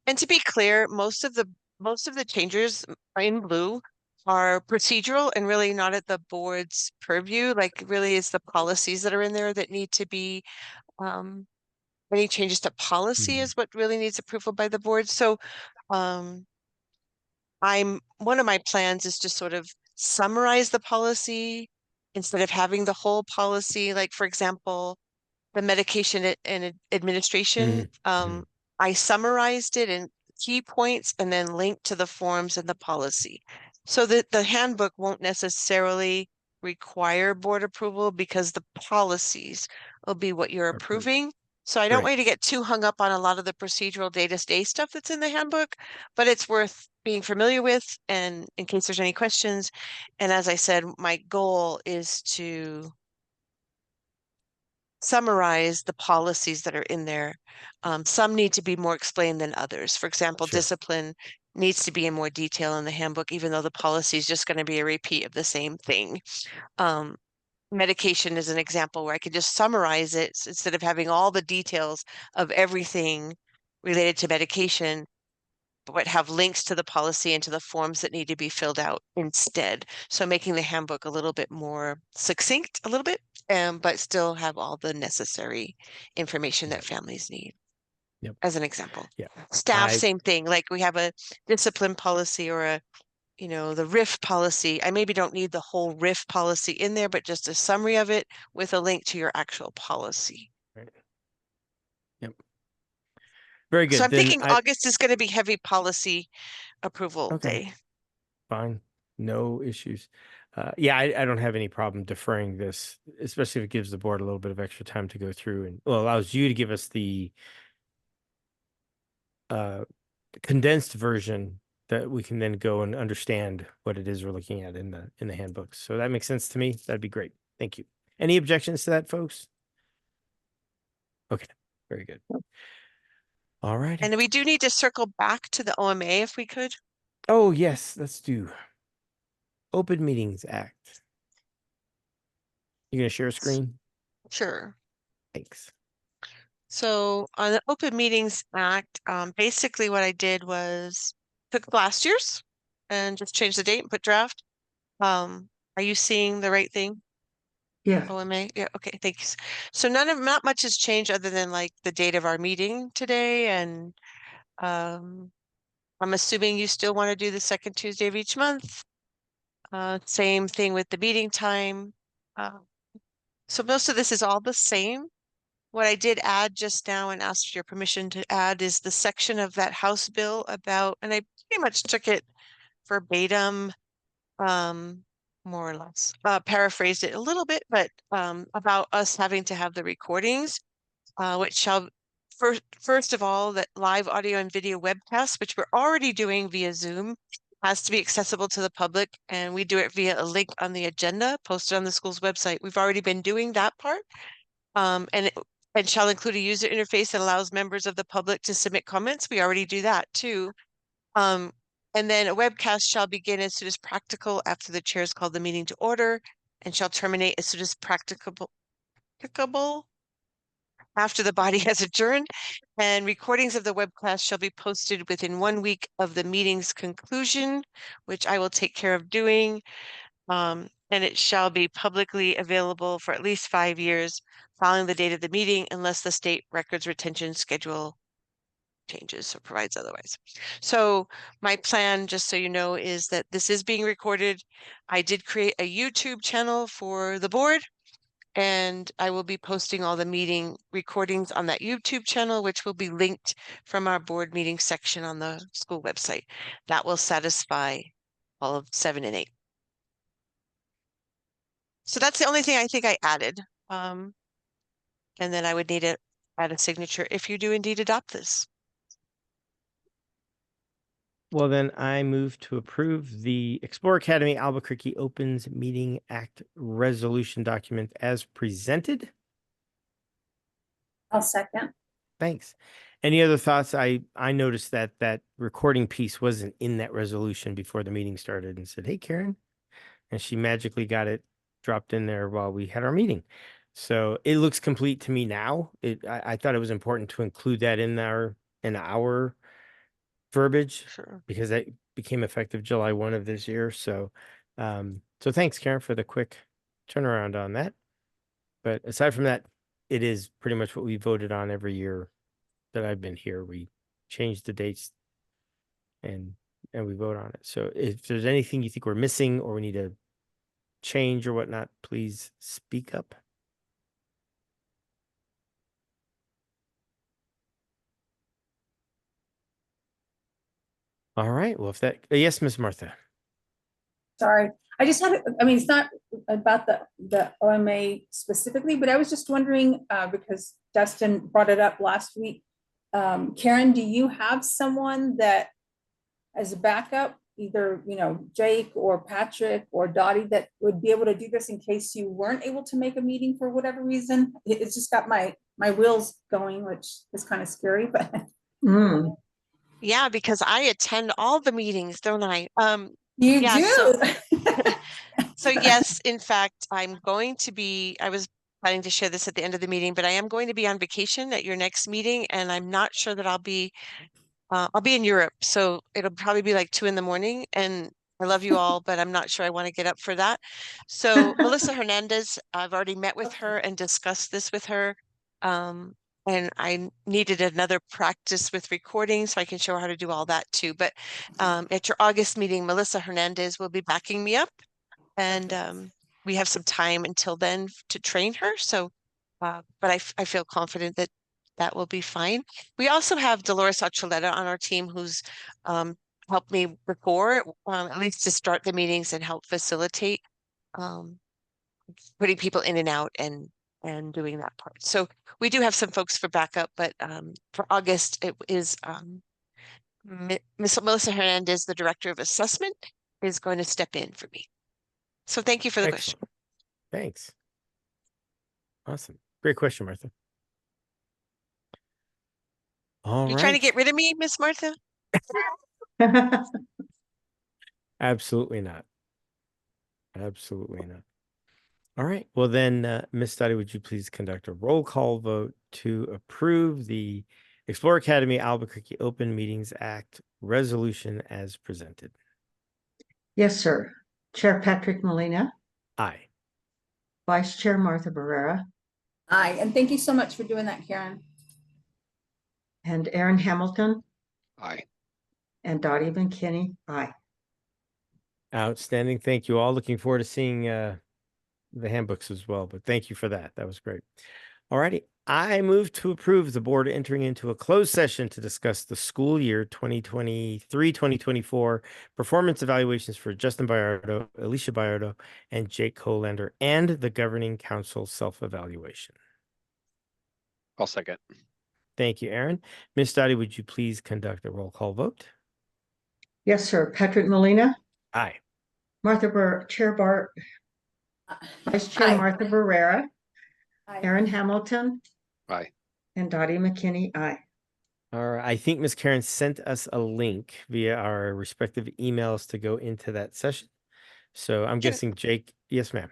and to be clear, most of the changes in blue are procedural and really not at the board's purview. Like really is the policies that are in there that need to be any changes to policy Mhm. is what really needs approval by the board. So um one of my plans is to sort of summarize the policy instead of having the whole policy. Like, for example, the medication and administration, Mhm. I summarized it in key points and then linked to the forms and the policy. So that the handbook won't necessarily require board approval because the policies will be what you're Approved. approving. So I don't want Great. you to get too hung up on a lot of the procedural day-to-day stuff that's in the handbook, but it's worth being familiar with and in case there's any questions. And as I said, my goal is to summarize the policies that are in there. Some need to be more explained than others. For example, Sure. discipline needs to be in more detail in the handbook, even though the policy is just going to be a repeat of the same thing. Medication is an example where I could just summarize it instead of having all the details of everything related to medication, but have links to the policy and to the forms that need to be filled out instead. So making the handbook a little bit more succinct, a little bit, but still have all the necessary information that Yep. families need. Yep. As an example. Yeah. Staff, same thing. Like we have a discipline policy or the RIF policy. I maybe don't need the whole RIF policy in there, but just a summary of it with a link to your actual policy. Right. Yep. Very good. So I'm Then thinking August is going to be heavy policy approval okay. day. Fine. No issues. Yeah, I don't have any problem deferring this, especially if it gives the board a little bit of extra time to go through and allows you to give us the condensed version that we can then go and understand what it is we're looking at in the handbooks. So that makes sense to me. That'd be great. Thank you. Any objections to that, folks? Okay, very good. All right. And we do need to circle back to the OMA if we could. Oh, yes, let's do Open Meetings Act. You gonna share a screen? Sure. Thanks. So on the Open Meetings Act, basically what I did was took last year's and just changed the date and put draft. Are you seeing the right thing? Yeah. OMA? Yeah, okay, thanks. So not much has changed other than like the date of our meeting today, and I'm assuming you still want to do the second Tuesday of each month. Same thing with the meeting time. So most of this is all the same. What I did add just now and asked for your permission to add is the section of that House bill about, and I pretty much took it verbatim, more or less, paraphrased it a little bit, but about us having to have the recordings, which shall first of all, that live audio and video webcasts, which we're already doing via Zoom, has to be accessible to the public, and we do it via a link on the agenda posted on the school's website. We've already been doing that part. And and shall include a user interface that allows members of the public to submit comments. We already do that too. And then a webcast shall begin as soon as practical after the chairs call the meeting to order and shall terminate as soon as practicable after the body has adjourned. And recordings of the webcast shall be posted within 1 week of the meeting's conclusion, which I will take care of doing. And it shall be publicly available for at least 5 years following the date of the meeting, unless the state records retention schedule changes or provides otherwise. So my plan, just so you know, is that this is being recorded. I did create a YouTube channel for the board, and I will be posting all the meeting recordings on that YouTube channel, which will be linked from our board meeting section on the school website. That will satisfy all of 7 and 8. So that's the only thing I think I added. And then I would need to add a signature if you do indeed adopt this. Well, then I move to approve the Explore Academy Albuquerque Opens Meeting Act resolution document as presented. I'll second. Thanks. Any other thoughts? I noticed that recording piece wasn't in that resolution before the meeting started, and said, "Hey, Karen," and she magically got it dropped in there while we had our meeting. So it looks complete to me now. I thought it was important to include that in our verbiage, Sure. because that became effective July 1 of this year. So, so thanks, Karen, for the quick turnaround on that. But aside from that, it is pretty much what we voted on every year that I've been here. We change the dates and we vote on it. So if there's anything you think we're missing or we need to change or whatnot, please speak up. All right. Well, if that, yes, Miss Martha. Sorry, I just had, I mean, it's not about the OMA specifically, but I was just wondering, because Dustin brought it up last week. Karen, do you have someone that as a backup, either, you know, Jake or Patrick or Dottie, that would be able to do this in case you weren't able to make a meeting for whatever reason? It's just got my wheels going, which is kind of scary, but. Mm. Yeah, because I attend all the meetings, don't I? You yeah, do. So yes, in fact, I was planning to share this at the end of the meeting, but I am going to be on vacation at your next meeting, and I'm not sure that I'll be in Europe. So it'll probably be like 2 in-the-morning, and I love you all, but I'm not sure I want to get up for that. So Melissa Hernandez, I've already met with her and discussed this with her. And I needed another practice with recording so I can show her how to do all that too. But at your August meeting, Melissa Hernandez will be backing me up, and we have some time until then to train her. So, but I feel confident that that will be fine. We also have Dolores Archuleta on our team, who's helped me before, at least to start the meetings and help facilitate putting people in and out and doing that part. So we do have some folks for backup, but for August, it is Miss Melissa Hernandez, the Director of Assessment, is going to step in for me. So thank you for the question. Thanks. Awesome. Great question, Martha. All You right. trying to get rid of me, Miss Martha? Absolutely not. Absolutely not. All right. Well, then, Ms. Dottie, would you please conduct a roll call vote to approve the Explore Academy Albuquerque Open Meetings Act resolution as presented? Yes, sir. Chair Patrick Molina, Aye. Vice Chair Martha Barrera, Aye, and thank you so much for doing that, Karen. and Aaron Hamilton, Aye. and Dottie McKinney. Aye. Outstanding. Thank you all. Looking forward to seeing the handbooks as well, but thank you for that. That was great. All righty. I move to approve the board entering into a closed session to discuss the school year 2023-2024 performance evaluations for Justin Bayardo, Alicia Bayardo, and Jake Colander, and the governing council self-evaluation. I'll second. Thank you, Aaron. Ms. Dottie, would you please conduct a roll call vote? Yes, sir. Patrick Molina, Aye. Vice Chair Aye. Martha Barrera, Aye. Aaron Hamilton, Aye. And Dottie McKinney, aye. All right. I think Miss Karen sent us a link via our respective emails to go into that session. So I'm Can- guessing Jake. Yes, ma'am.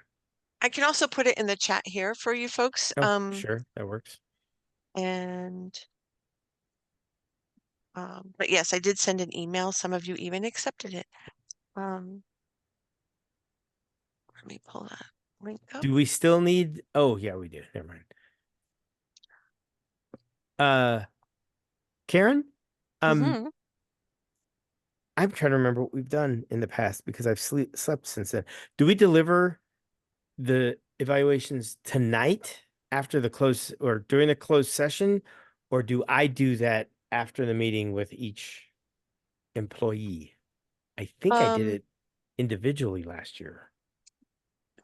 I can also put it in the chat here for you folks. Oh, sure. That works. And but yes, I did send an email. Some of you even accepted it. Let me pull that link up. Do we still need? Oh, yeah, we do. Never mind. Karen, Mhm. I'm trying to remember what we've done in the past because I've slept since then. Do we deliver the evaluations tonight after the close or during the closed session, or do I do that after the meeting with each employee? I think I did Um, it individually last year.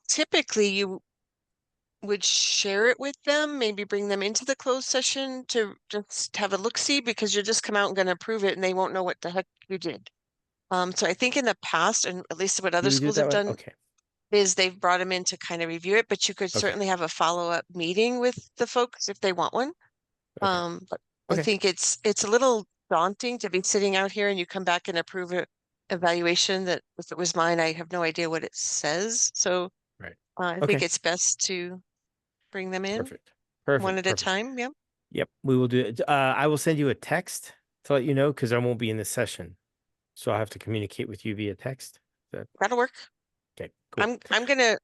Typically you would share it with them, maybe bring them into the closed session to just have a look-see because you're just come out and gonna approve it and they won't know what the heck you did. So I think in the past, and at least what Do other we do it schools that have way? done, Okay. is they've brought them in to kind of review it, but you could Okay. certainly have a follow-up meeting with the folks if they want one. Okay. But I Okay. think it's a little daunting to be sitting out here and you come back and approve a evaluation that if it was mine, I have no idea what it says. So Right. I think Okay. it's best to bring them in Perfect. one Perfect. at a Perfect. time. Yeah, Yep. We will do it. I will send you a text to let you know because I won't be in the session. So I'll have to communicate with you via text. that'll work. Okay, cool. I'm gonna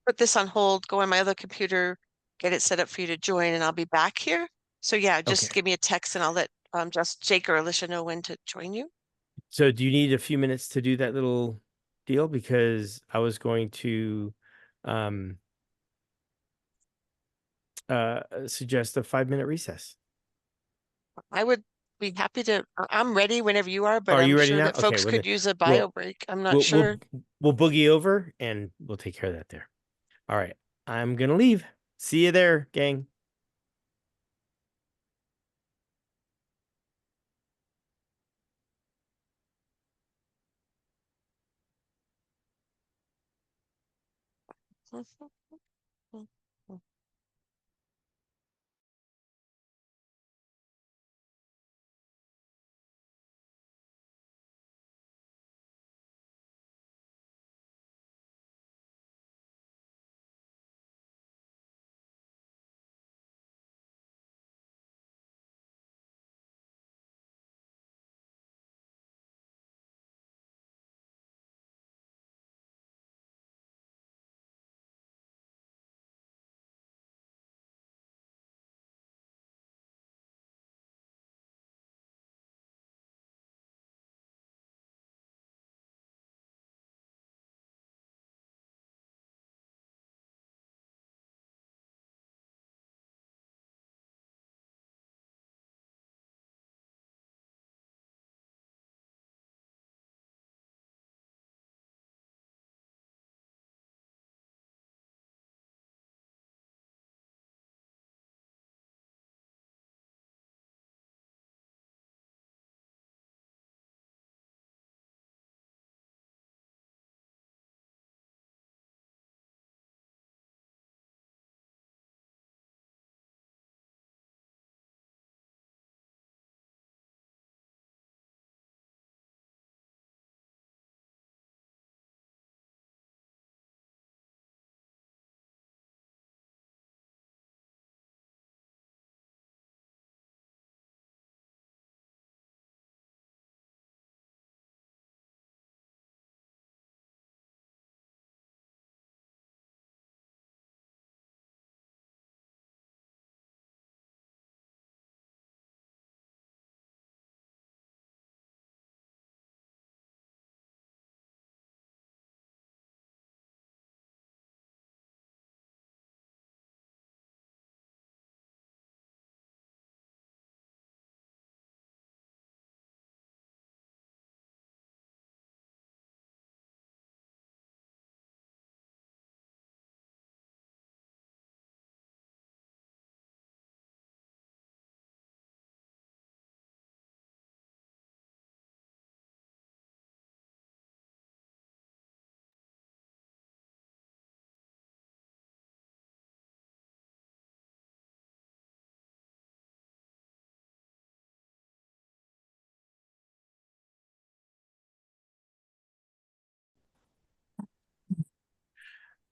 put this on hold, go on my other computer, get it set up for you to join, and I'll be back here. So yeah, just Okay. give me a text and I'll let just Jake or Alicia know when to join you. So do you need a few minutes to do that little deal? Because I was going to um suggest a 5-minute recess. I would be happy to. I'm ready whenever you are, but Are I'm you ready sure now? that Okay, folks well could then use a bio we'll break. I'm not we'll sure. we'll we'll boogie over and we'll take care of that there. All right. I'm gonna leave. See you there, gang.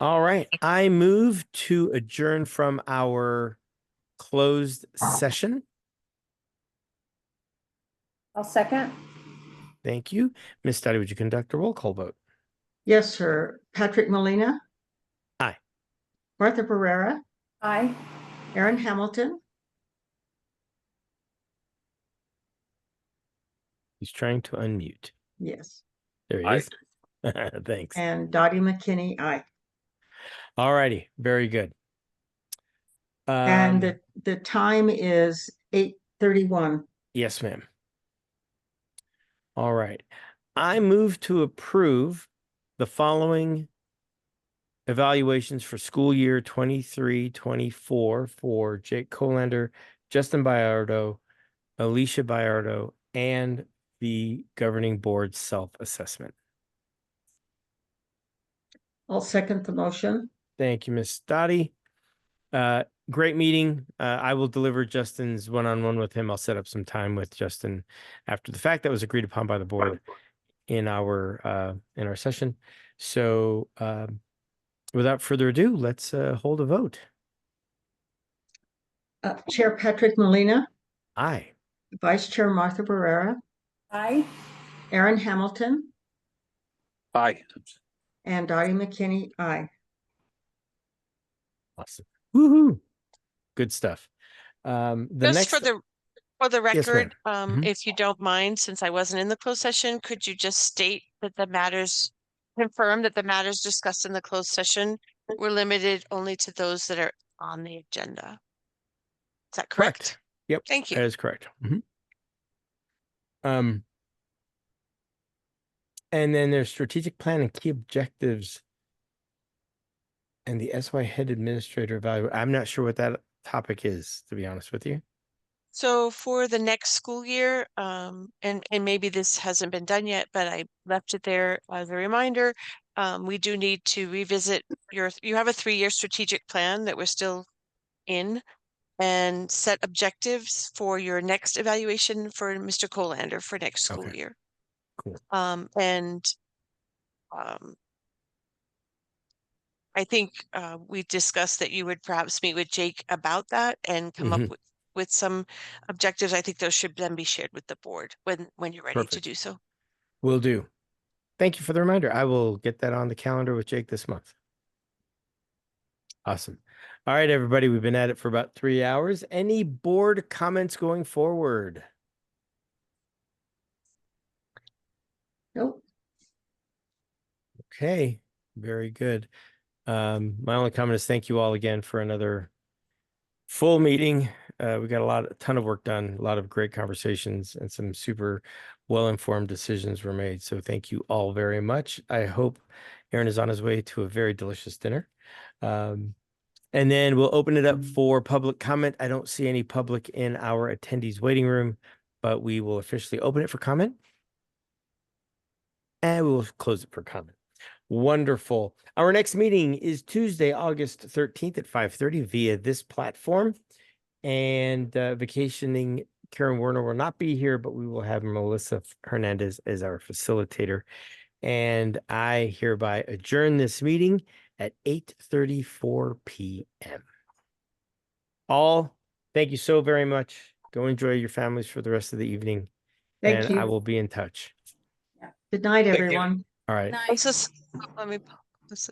All right. I move to adjourn from our closed session. I'll second. Thank you. Ms. Study, would you conduct a roll call vote? Yes, sir. Patrick Molina. Aye. Martha Barrera, Aye. Aaron Hamilton, He's trying to unmute. yes, There he Aye. is. Thanks. and Dottie McKinney, aye. All righty. Very good. And the time is 8:31. Yes, ma'am. All right. I move to approve the following evaluations for school year 23-24 for Jake Colander, Justin Bayardo, Alicia Bayardo, and the governing board self-assessment. I'll second the motion. Thank you, Ms. Dottie. Great meeting. I will deliver Justin's one-on-one with him. I'll set up some time with Justin after the fact that was agreed upon by the board in our session. So without further ado, let's hold a vote. Chair Patrick Molina, Aye. Vice Chair Martha Barrera, Aye. Aaron Hamilton, Aye. and Dottie McKinney, aye. Awesome. Woohoo. Good stuff. The Just next for the Yes, ma'am. record, Mhm. if you don't mind, since I wasn't in the closed session, could you just state that confirm that the matters discussed in the closed session were limited only to those that are on the agenda? Is that correct? Yep. Thank you. That is correct. And then there's strategic plan and key objectives and the SY head administrator value. I'm not sure what that topic is, to be honest with you. So for the next school year, and maybe this hasn't been done yet, but I left it there as a reminder. We do need to revisit you have a 3-year strategic plan that we're still in, and set objectives for your next evaluation for Mr. Colander for next school Okay. year. Cool. I think we discussed that you would perhaps meet with Jake about that and come up with some objectives. I think those should then be shared with the board when you're ready to Perfect. do so. Will do. Thank you for the reminder. I will get that on the calendar with Jake this month. Awesome. All right, everybody. We've been at it for about 3 hours. Any board comments going forward? Nope. Okay. Very good. My only comment is thank you all again for another full meeting. We got a ton of work done, a lot of great conversations, and some super well-informed decisions were made. So thank you all very much. I hope Aaron is on his way to a very delicious dinner. And then we'll open it up for public comment. I don't see any public in our attendees waiting room, but we will officially open it for comment. And we will close it for comment. Wonderful. Our next meeting is Tuesday, August 13th at 5:30 via this platform. And vacationing Karen Werner will not be here, but we will have Melissa Hernandez as our facilitator. And I hereby adjourn this meeting at 8:34 p.m. All, thank you so very much. Go enjoy your families for the rest of the evening. Thank and you. I will be in touch. Good night, Thank you. everyone. All right. Let me